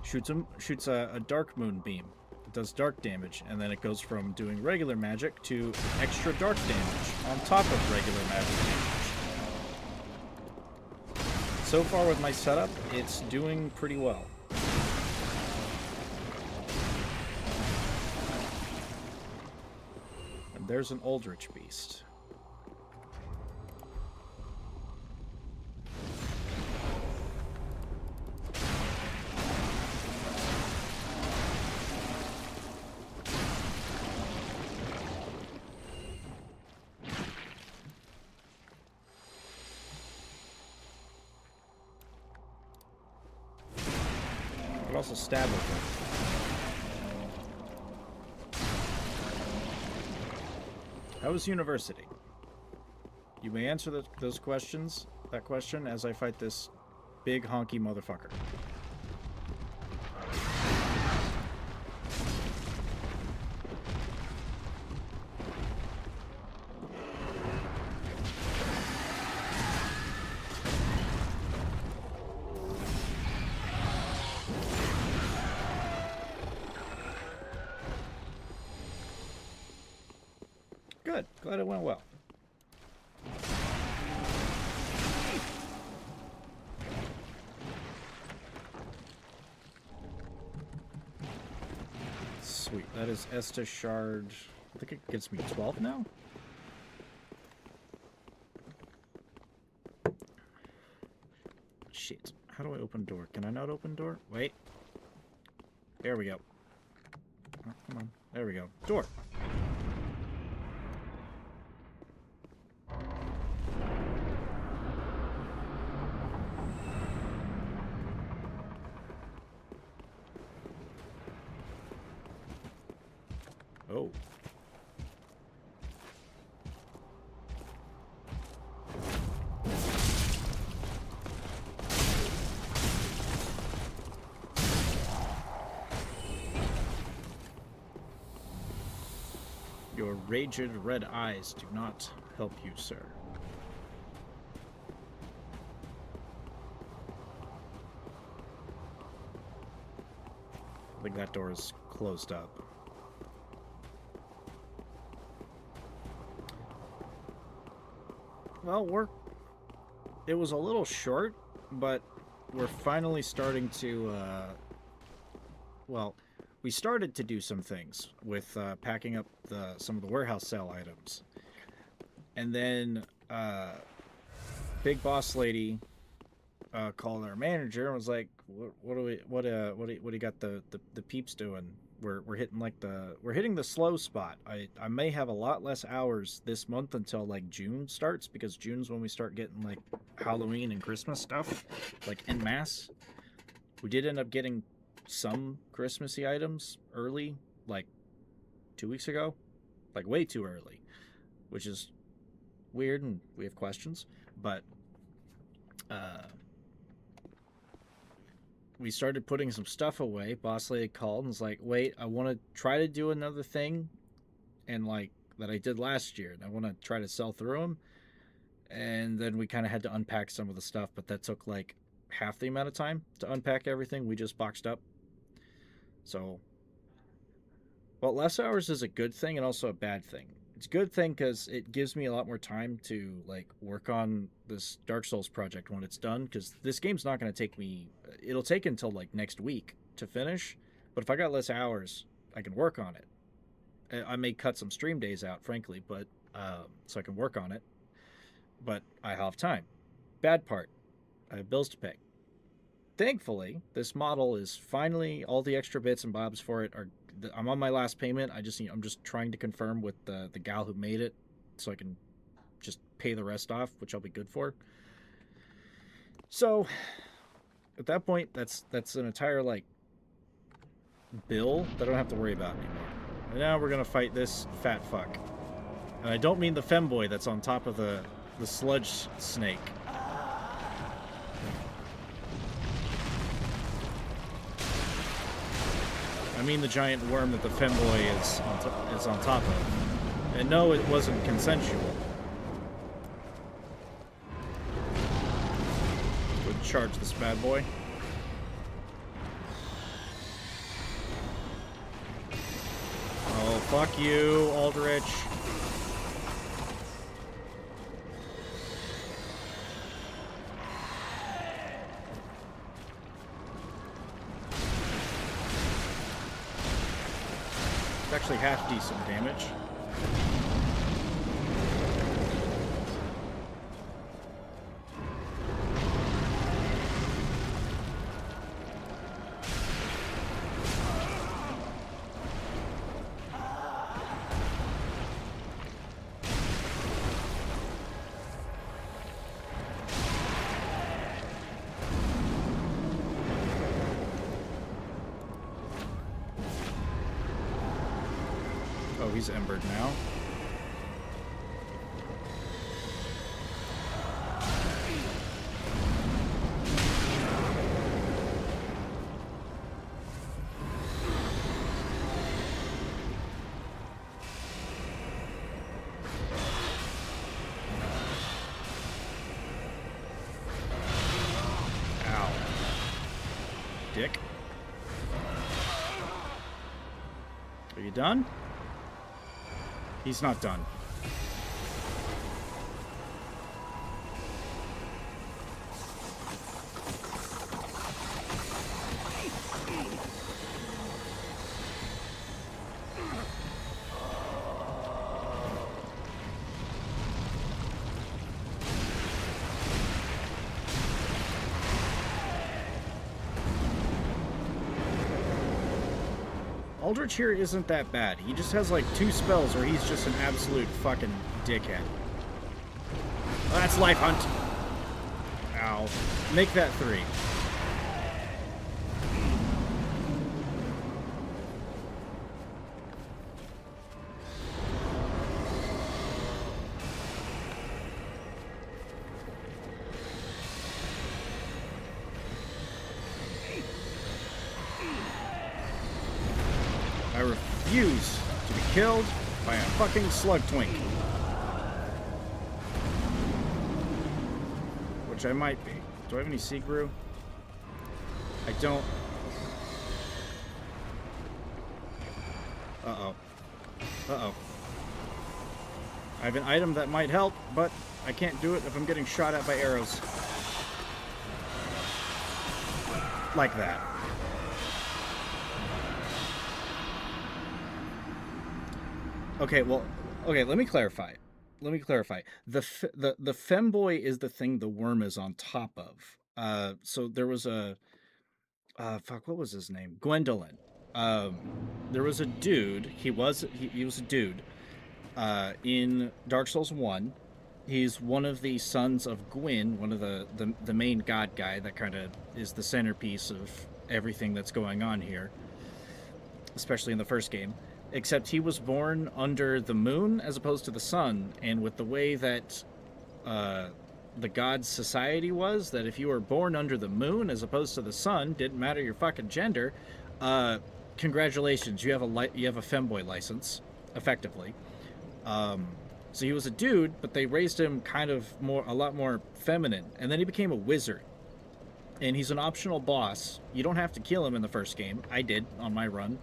shoots a Dark Moonbeam. It does dark damage, and then it goes from doing regular magic to extra dark damage on top of regular magic damage. So far with my setup, it's doing pretty well. And there's an Eldritch Beast. Also stab with it. How was university? You may answer that question as I fight this big honky motherfucker. Good. Glad it went well. Sweet. That is Estus Shard. I think it gets me 12 now? Shit. How do I open door? Can I not open door? Wait. There we go. Oh, come on. There we go. Door. Oh. Your raged red eyes do not help you, sir. I think that door is closed up. Well, it was a little short, but we're finally starting to, well, we started to do some things with packing up some of the warehouse sale items. And then Big Boss Lady called our manager and was like, what do you got the peeps doing? We're hitting the slow spot. I may have a lot less hours this month until like June starts, because June's when we start getting like Halloween and Christmas stuff like en masse. We did end up getting some Christmassy items early, like 2 weeks ago, like way too early, which is weird and we have questions, but we started putting some stuff away. Boss Lady called and was like, wait, I want to try to do another thing and like that I did last year, and I want to try to sell through them. And then we kind of had to unpack some of the stuff, but that took like half the amount of time to unpack everything we just boxed up. So, well, less hours is a good thing and also a bad thing. It's a good thing because it gives me a lot more time to like work on this Dark Souls project when it's done, because this game's not going to take me, it'll take until like next week to finish, But if I got less hours, I can work on it. I may cut some stream days out, frankly, but so I can work on it. But I have time. Bad part, I have bills to pay. Thankfully, this model is finally, all the extra bits and bobs for it are. I'm on my last payment. I'm just trying to confirm with the gal who made it, so I can just pay the rest off, which I'll be good for. So, at that point, that's an entire like bill that I don't have to worry about anymore. And now we're gonna fight this fat fuck, and I don't mean the femboy that's on top of the sludge snake. I mean the giant worm that the femboy is on top of. And no, it wasn't consensual. Would charge this bad boy. Oh, fuck you, Aldrich. Actually half decent damage. Oh, he's embered now. Ow. Dick. Are you done? He's not done. Aldrich here isn't that bad. He just has like 2 spells where he's just an absolute fucking dickhead. Oh, that's Life Hunt. Ow. Make that 3. I refuse to be killed by a fucking slug twink. Which I might be. Do I have any sea brew? I don't. Uh-oh. Uh-oh. I have an item that might help, but I can't do it if I'm getting shot at by arrows. Like that. Okay, well, okay, let me clarify. The femboy is the thing the worm is on top of. So there was a fuck, what was his name? Gwendolyn. There was a dude. He was a dude. In Dark Souls 1, he's one of the sons of Gwyn, one of the main god guy that kind of is the centerpiece of everything that's going on here, especially in the first game. Except he was born under the moon as opposed to the sun, and with the way that the god's society was, that if you were born under the moon as opposed to the sun, didn't matter your fucking gender, congratulations, you have a femboy license, effectively. So he was a dude, but they raised him kind of a lot more feminine, and then he became a wizard. And he's an optional boss. You don't have to kill him in the first game. I did on my run.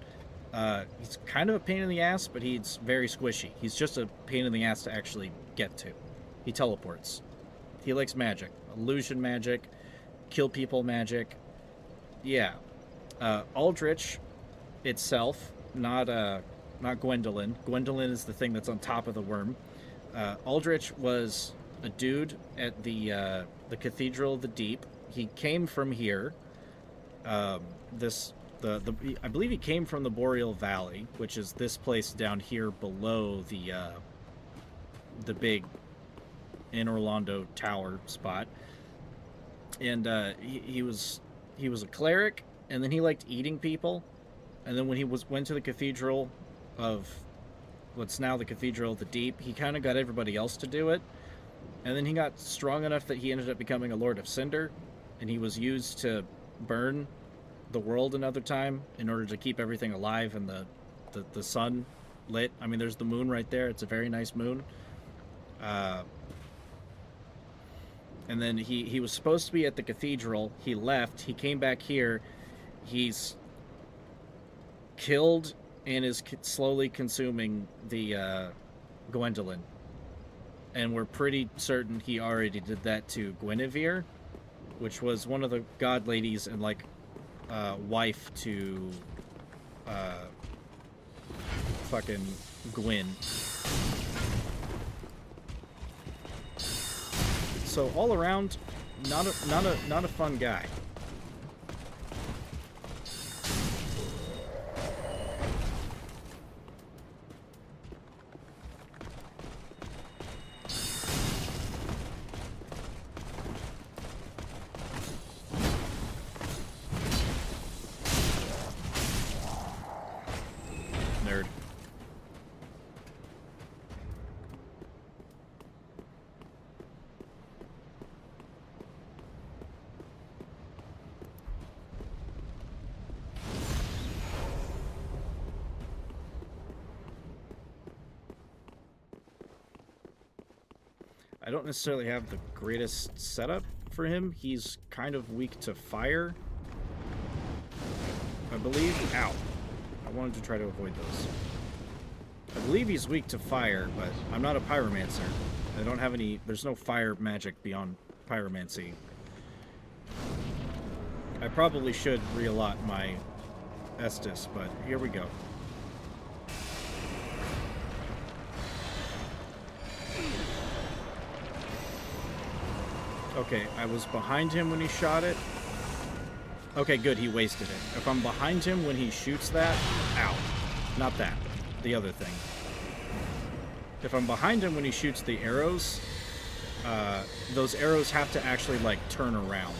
He's kind of a pain in the ass, but he's very squishy. He's just a pain in the ass to actually get to. He teleports. He likes magic. Illusion magic. Kill people magic. Yeah. Aldrich itself, not Gwendolyn. Gwendolyn is the thing that's on top of the worm. Aldrich was a dude at the Cathedral of the Deep. He came from here. I believe he came from the Boreal Valley, which is this place down here below the big in Orlando tower spot. And he was a cleric, and then he liked eating people. And then when he went to the Cathedral of what's now the Cathedral of the Deep, he kind of got everybody else to do it. And then he got strong enough that he ended up becoming a Lord of Cinder, and he was used to burn the world another time in order to keep everything alive and the sun lit. I mean, there's the moon right there. It's a very nice moon. And then he was supposed to be at the cathedral. He left. He came back here. He's killed and is slowly consuming the Gwendolyn. And we're pretty certain he already did that to Guinevere, which was one of the god ladies and like wife to fucking Gwyn. So all around, not a fun guy. Nerd. I don't necessarily have the greatest setup for him. He's kind of weak to fire, I believe. Ow. I wanted to try to avoid those. I believe he's weak to fire, but I'm not a pyromancer. I don't have any... There's no fire magic beyond pyromancy. I probably should re-allot my Estus, but here we go. Okay, I was behind him when he shot it. Okay, good, he wasted it. If I'm behind him when he shoots that... Ow. Not that. The other thing. If I'm behind him when he shoots the arrows, those arrows have to actually, like, turn around.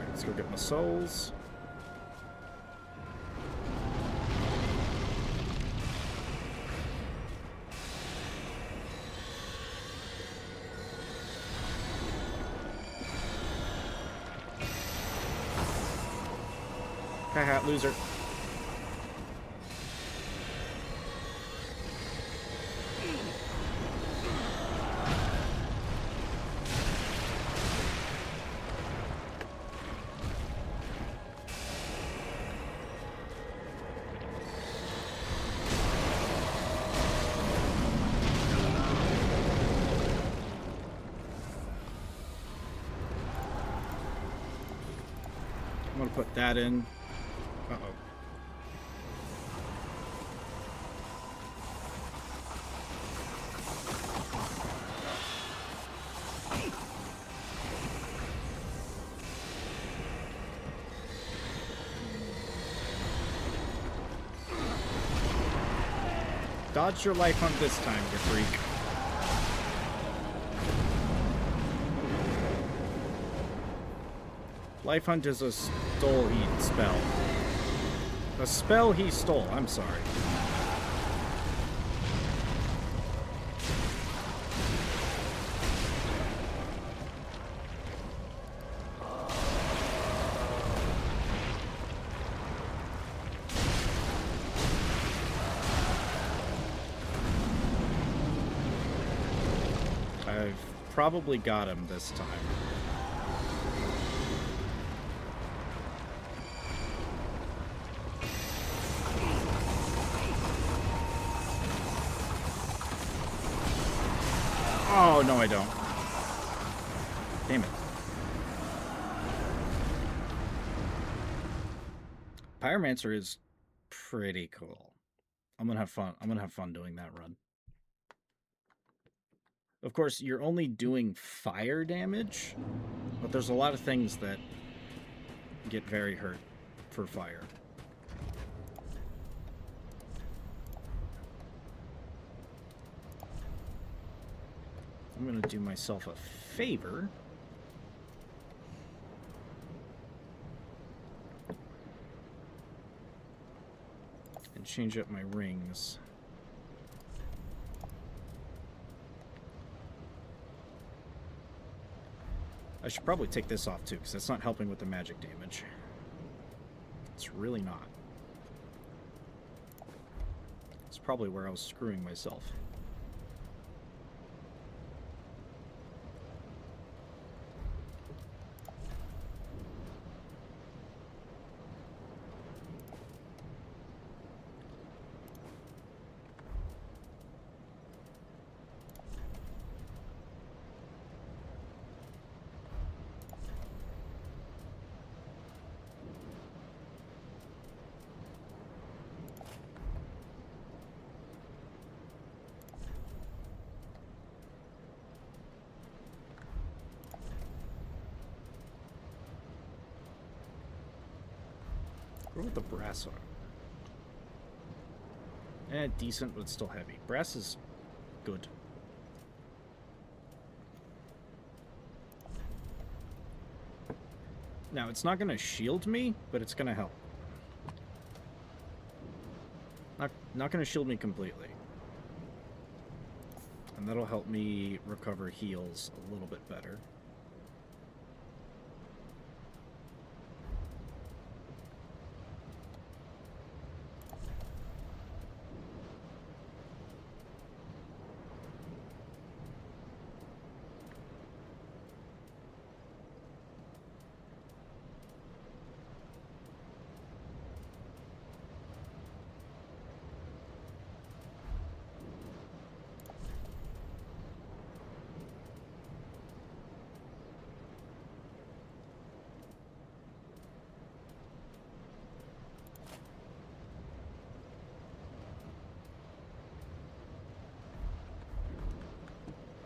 Let's go get my souls. Haha, loser. I'm gonna put that in. Uh-oh. Dodge your life hunt this time, you freak. Life hunt is a stole he spell. A spell he stole, I'm sorry. I've probably got him this time. Oh, no, I don't. Damn it. Pyromancer is pretty cool. I'm gonna have fun. I'm gonna have fun doing that run. Of course, you're only doing fire damage, but there's a lot of things that get very hurt for fire. I'm gonna do myself a favor. And change up my rings. I should probably take this off too, because that's not helping with the magic damage. It's really not. It's probably where I was screwing myself. What about the brass arm? Decent, but still heavy. Brass is good. Now, it's not going to shield me, but it's going to help. Not going to shield me completely. And that'll help me recover heals a little bit better.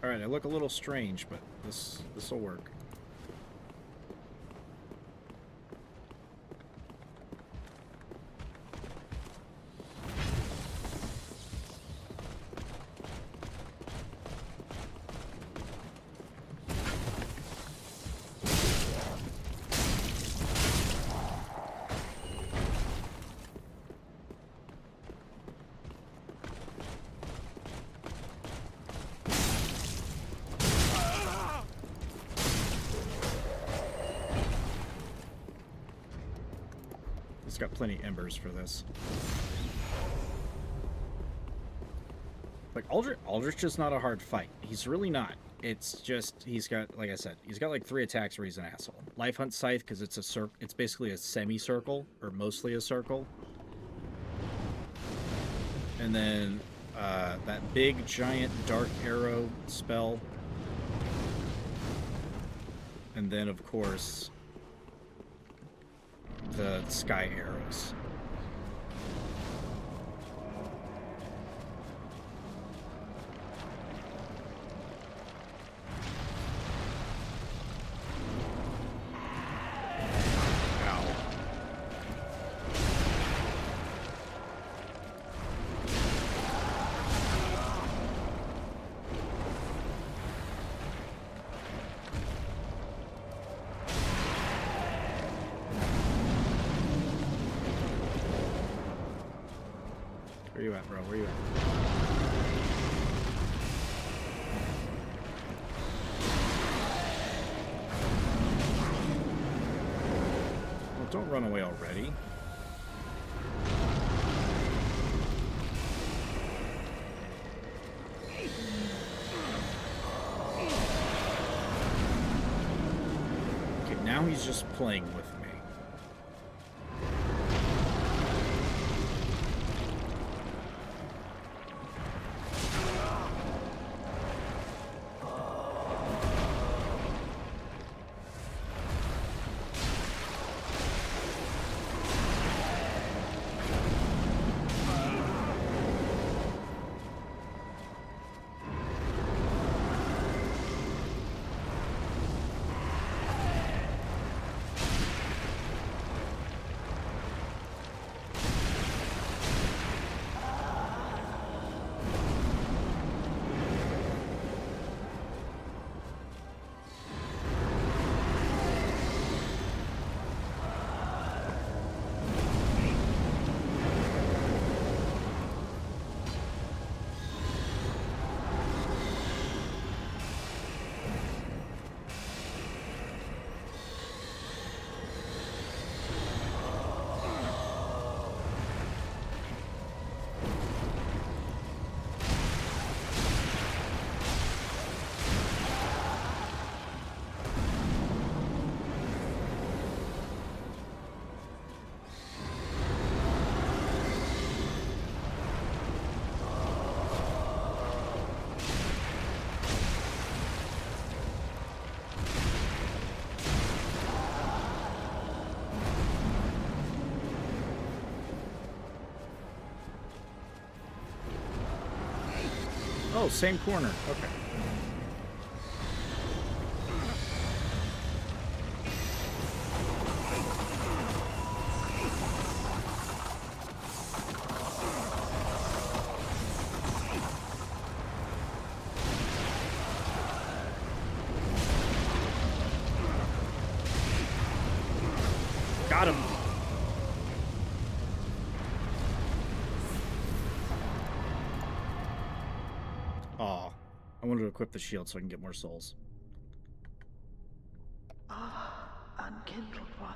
Alright, I look a little strange, but this'll work. It's got plenty of embers for this. Like, Aldrich's just not a hard fight. He's really not. It's just, he's got, like I said, he's got like 3 attacks where he's an asshole. Life Hunt Scythe, because it's basically a semicircle, or mostly a circle. And then, that big, giant, dark arrow spell. And then, of course, the sky arrows. Where you at, bro? Where you at? Well, don't run away already. Okay, now he's just playing with me. Oh, same corner. Okay. Got him. Aw. I wanted to equip the shield so I can get more souls. Ah, unkindled one.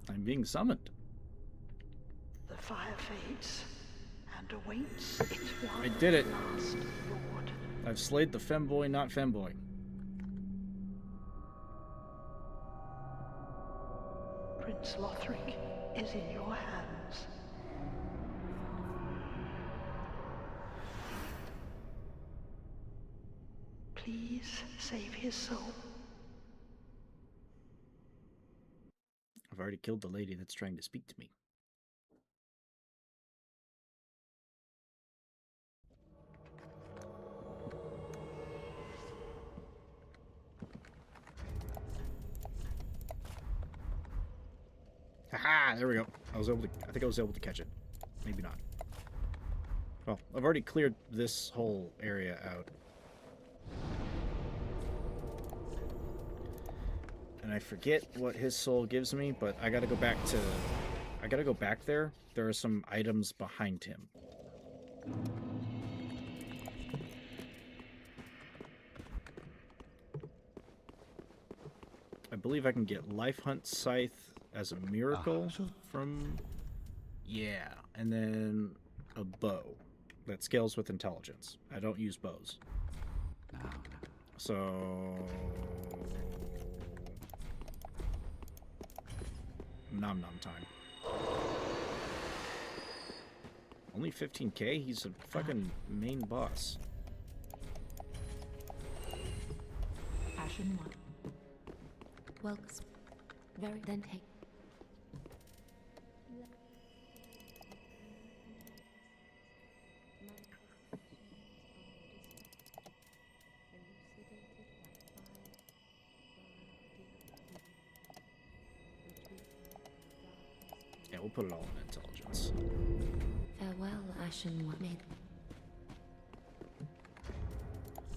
I'm being summoned. The fire fades and awaits its one I did it. last lord. I've slayed the femboy, not femboy. Prince Lothric is in your hands. Please save his soul. I've already killed the lady that's trying to speak to me. Haha, there we go. I think I was able to catch it. Maybe not. Well, I've already cleared this whole area out. And I forget what his soul gives me, but I gotta go back there. There are some items behind him. I believe I can get Life Hunt Scythe as a miracle from... Yeah, and then a bow that scales with intelligence. I don't use bows. So... Nom nom time. Only 15k? He's a fucking main boss. Ashen one. Well, very then take. Yeah, we'll put it all in intelligence. Farewell, Ashen One.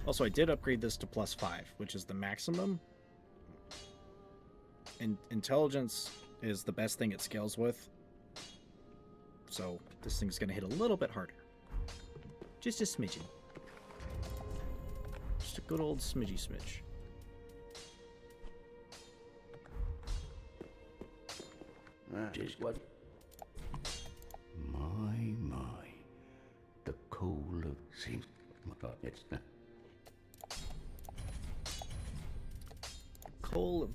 Also, I did upgrade this to +5, which is the maximum. And intelligence is the best thing it scales with. So this thing's gonna hit a little bit harder. Just a smidgen. Just a good old smidgy smidge. That is what... My. The coal of... Seems... Oh my God, it's... Coal of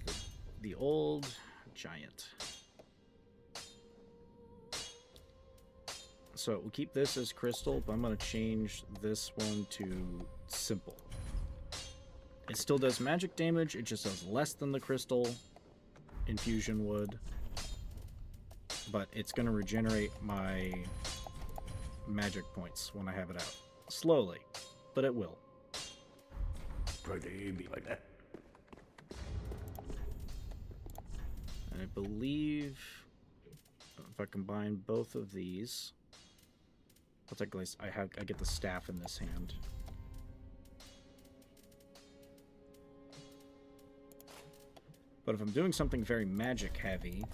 the old giant. So we'll keep this as crystal, but I'm going to change this one to simple. It still does magic damage, it just does less than the crystal infusion would. But it's going to regenerate my magic points when I have it out. Slowly, but it will. Try to aim me like that. And I believe if I combine both of these, I get the staff in this hand. But if I'm doing something very magic heavy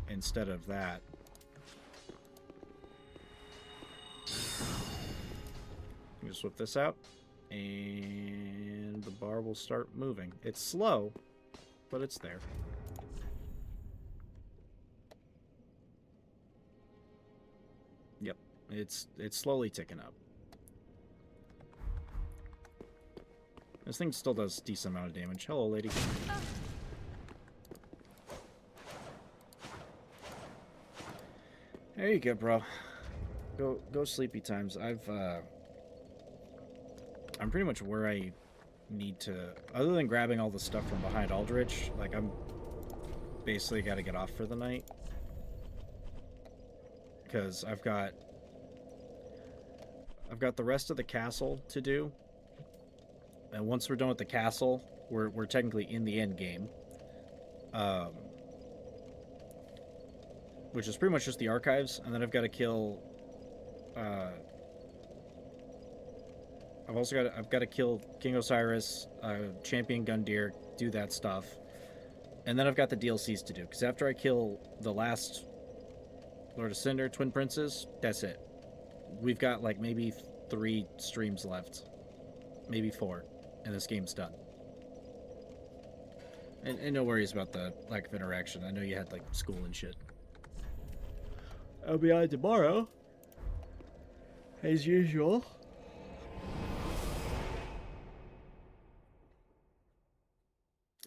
instead of that, you just whip this out and the bar will start moving. It's slow, but it's there. Yep, it's slowly ticking up. This thing still does a decent amount of damage. Hello, lady. There you go, bro. Go sleepy times. I'm pretty much where I need to, other than grabbing all the stuff from behind Aldrich, like I'm basically got to get off for the night. Because I've got I've got the rest of the castle to do. And once we're done with the castle, we're technically in the end game. Which is pretty much just the archives, and then I've got to kill I've got to kill King Osiris, Champion Gundyr, do that stuff. And then I've got the DLCs to do, because after I kill the last Lord of Cinder, Twin Princes, that's it. We've got like maybe 3 streams left. Maybe 4, and this game's done. And no worries about the lack of interaction. I know you had like school and shit. I'll be on tomorrow, as usual.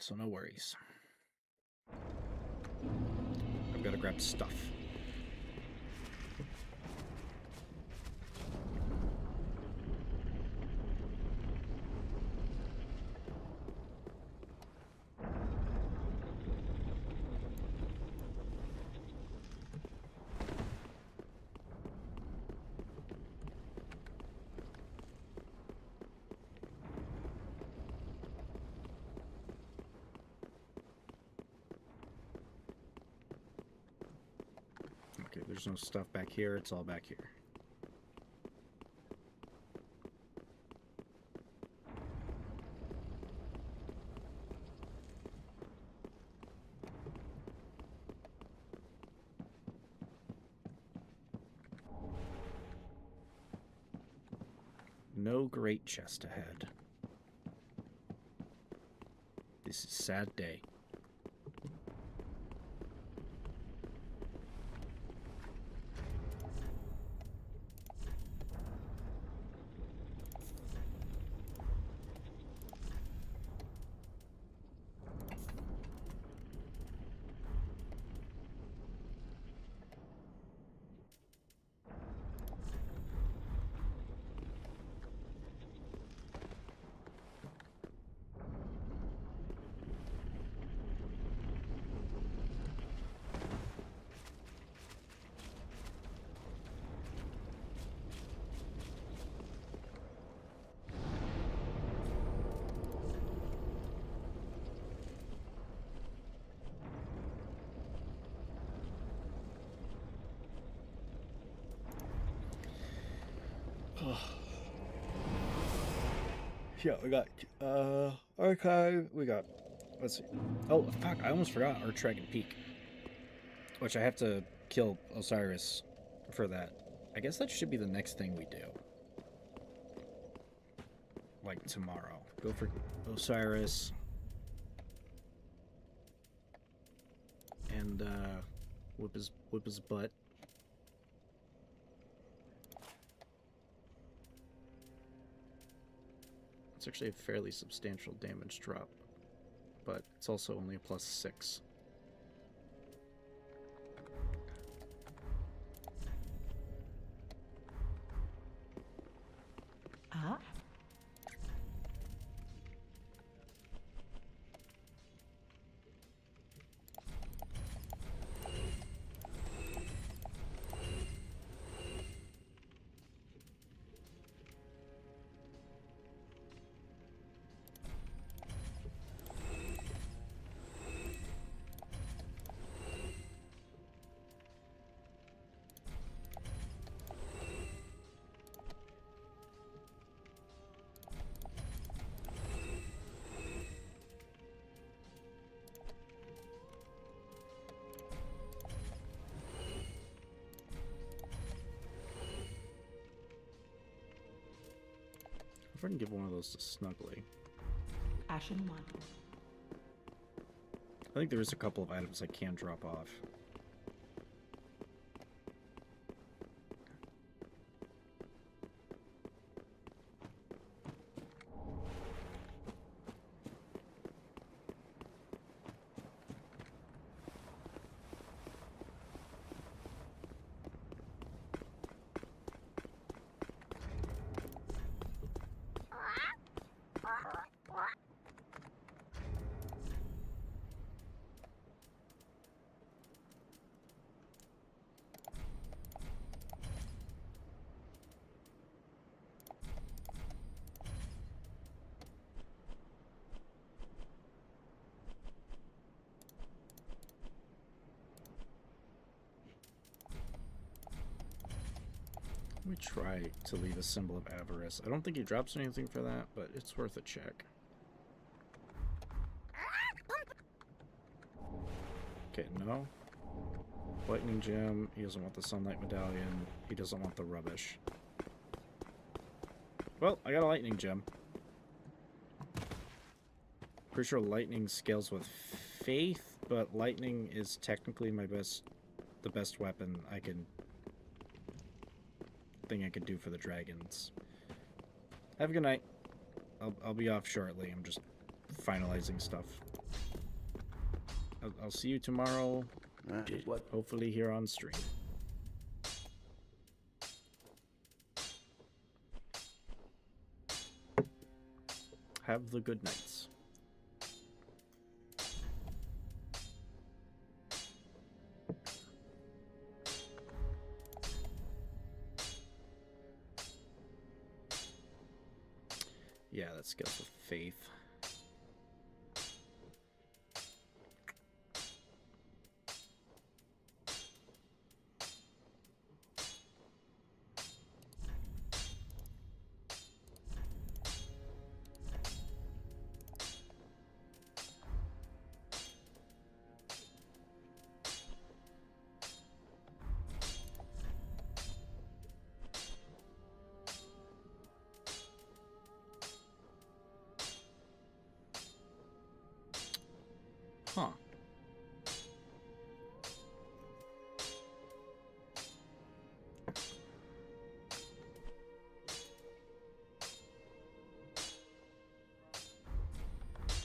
So no worries. I've got to grab stuff. Okay, there's no stuff back here, it's all back here. No great chest ahead. This is a sad day. Yeah, we got archive. We got, let's see. Oh fuck! I almost forgot our Dragon Peak, which I have to kill Osiris for that. I guess that should be the next thing we do. Like tomorrow, go for Osiris and whip his butt. It's actually a fairly substantial damage drop, but it's also only a +6. Ah. If I can give one of those to Snuggly. Ashen one. I think there is a couple of items I can drop off. me try to leave a symbol of avarice. I don't think he drops anything for that, but it's worth a check. Okay, no. Lightning gem. He doesn't want the sunlight medallion. He doesn't want the rubbish. Well, I got a lightning gem. Pretty sure lightning scales with faith, but lightning is technically the best weapon I can do for the dragons. Have a good night. I'll be off shortly. I'm just finalizing stuff. I'll see you tomorrow. Hopefully here on stream. Have the good nights. Yeah, that scales with faith. Huh.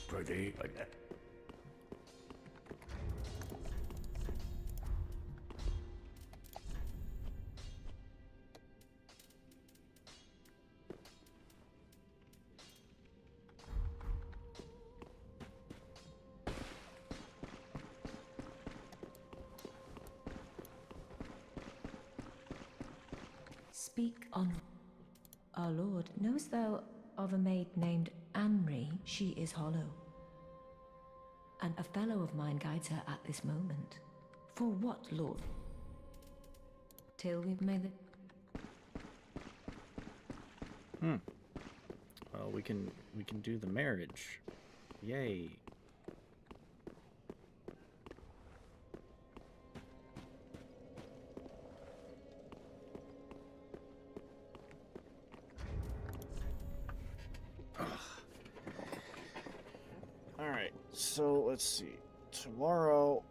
Pretty like that. Speak on. Our lord, knowest thou of a maid named Anri? She is hollow, and a fellow of mine guides her at this moment. For what, lord? Till we may the... Well, we can do the marriage. Yay. Alright, so let's see. Tomorrow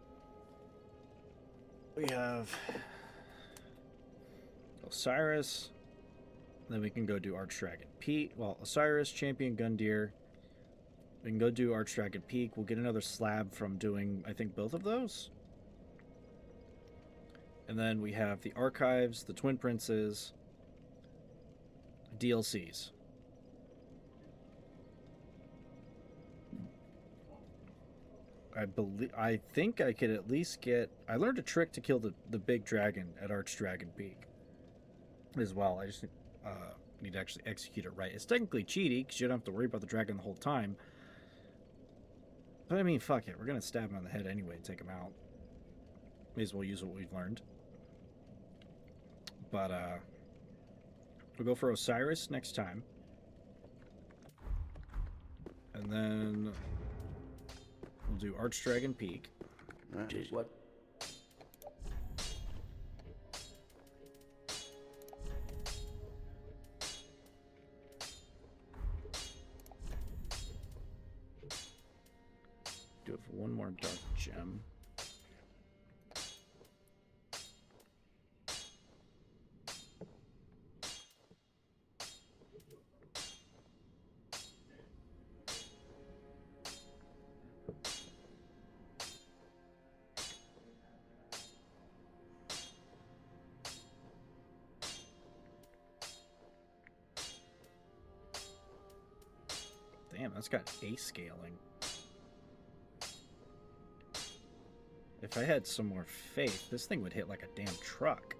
we have Osiris. Then we can go do Archdragon Peak. Well, Osiris, Champion Gundyr. We can go do Archdragon Peak. We'll get another slab from doing, I think, both of those. And then we have the Archives, the Twin Princes, DLCs. I think I could at least get... I learned a trick to kill the big dragon at Archdragon Peak as well. I just need to actually execute it right. It's technically cheaty because you don't have to worry about the dragon the whole time. But I mean, fuck it. We're going to stab him on the head anyway and take him out. May as well use what we've learned. But we'll go for Osiris next time. And then we'll do Archdragon Peak. What? Do it for one more dark gem. Damn, that's got A scaling. If I had some more faith, this thing would hit like a damn truck.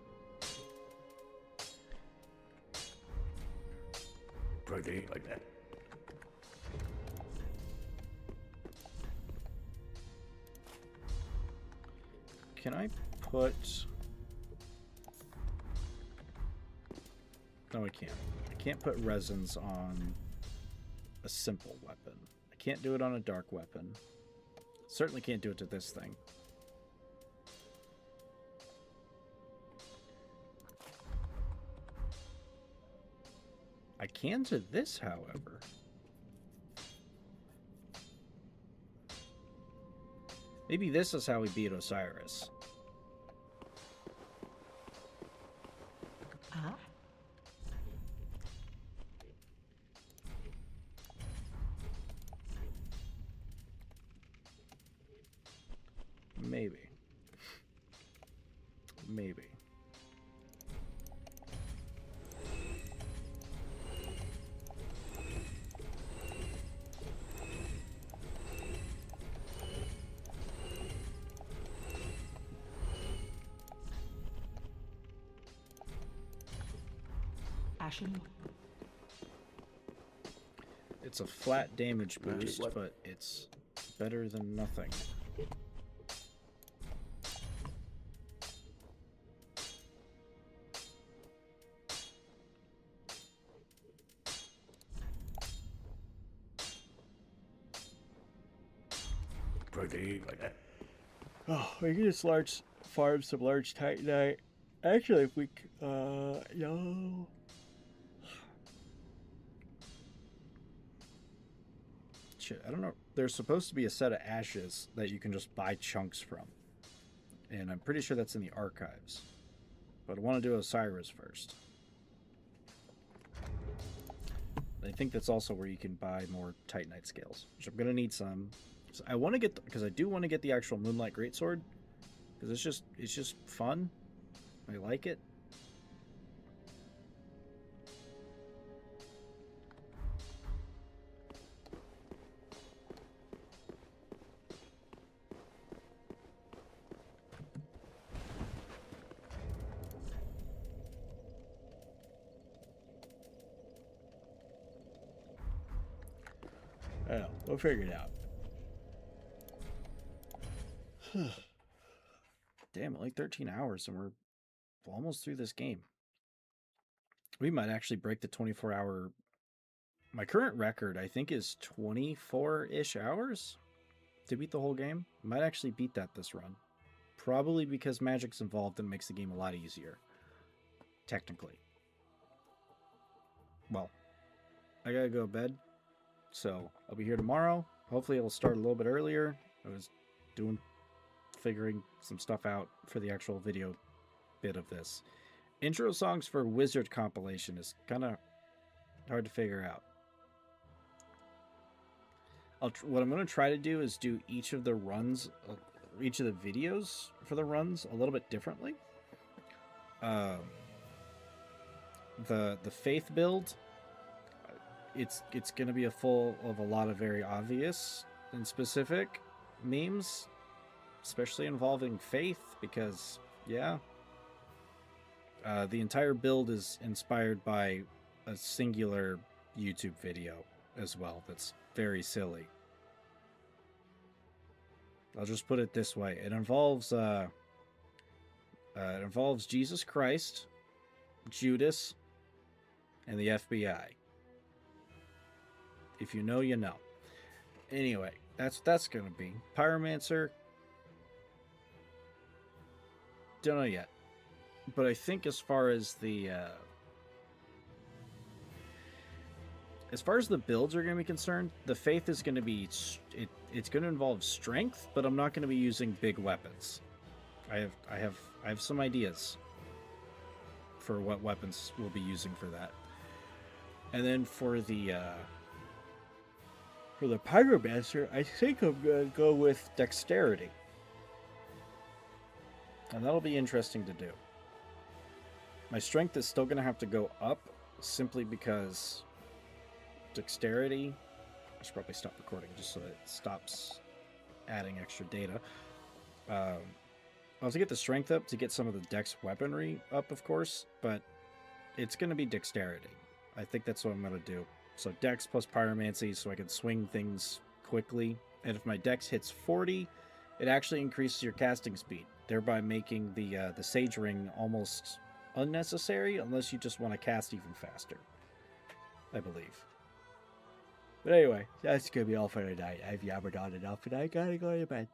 Pretty like that. Can I put... No, I can't. I can't put resins on a simple weapon. I can't do it on a dark weapon. Certainly can't do it to this thing. I can to this, however. Maybe this is how we beat Osiris. Ah. Maybe. Maybe. Ashen. It's a flat damage boost, but it's better than nothing. Oh, we can just farm some large titanite. Actually, if we, no. Shit, I don't know. There's supposed to be a set of ashes that you can just buy chunks from. And I'm pretty sure that's in the archives. But I want to do Osiris first. I think that's also where you can buy more titanite scales, which I'm going to need some. So I want to get, because I do want to get the actual Moonlight Greatsword, because it's just fun. I like it. Yeah, we'll figure it out. Damn, like 13 hours and we're almost through this game. We might actually break the 24-hour... My current record, I think, is 24-ish hours to beat the whole game. Might actually beat that this run. Probably because magic's involved and makes the game a lot easier. Technically. Well, I gotta go to bed. So, I'll be here tomorrow. Hopefully it'll start a little bit earlier. I was figuring some stuff out for the actual video bit of this. Intro songs for Wizard compilation is kind of hard to figure out. What I'm going to try to do is do each of the runs, each of the videos for the runs a little bit differently. The Faith build, it's going to be full of a lot of very obvious and specific memes, especially involving Faith, because, yeah. The entire build is inspired by a singular YouTube video as well that's very silly. I'll just put it this way. It involves Jesus Christ, Judas, and the FBI. If you know, you know. Anyway, that's going to be Pyromancer. Don't know yet. But I think as far as the builds are going to be concerned, the Faith is going to be it's going to involve strength, but I'm not going to be using big weapons. I have some ideas for what weapons we'll be using for that. And then for the Pyromancer, I think I'm going to go with Dexterity. And that'll be interesting to do. My strength is still going to have to go up simply because Dexterity... I should probably stop recording just so it stops adding extra data. I'll have to get the strength up to get some of the Dex weaponry up, of course, but it's going to be Dexterity. I think that's what I'm going to do. So Dex plus Pyromancy so I can swing things quickly. And if my Dex hits 40, it actually increases your casting speed, thereby making the Sage Ring almost unnecessary unless you just want to cast even faster, I believe. But anyway, that's going to be all for tonight. I've yabbered on enough and I gotta go to bed.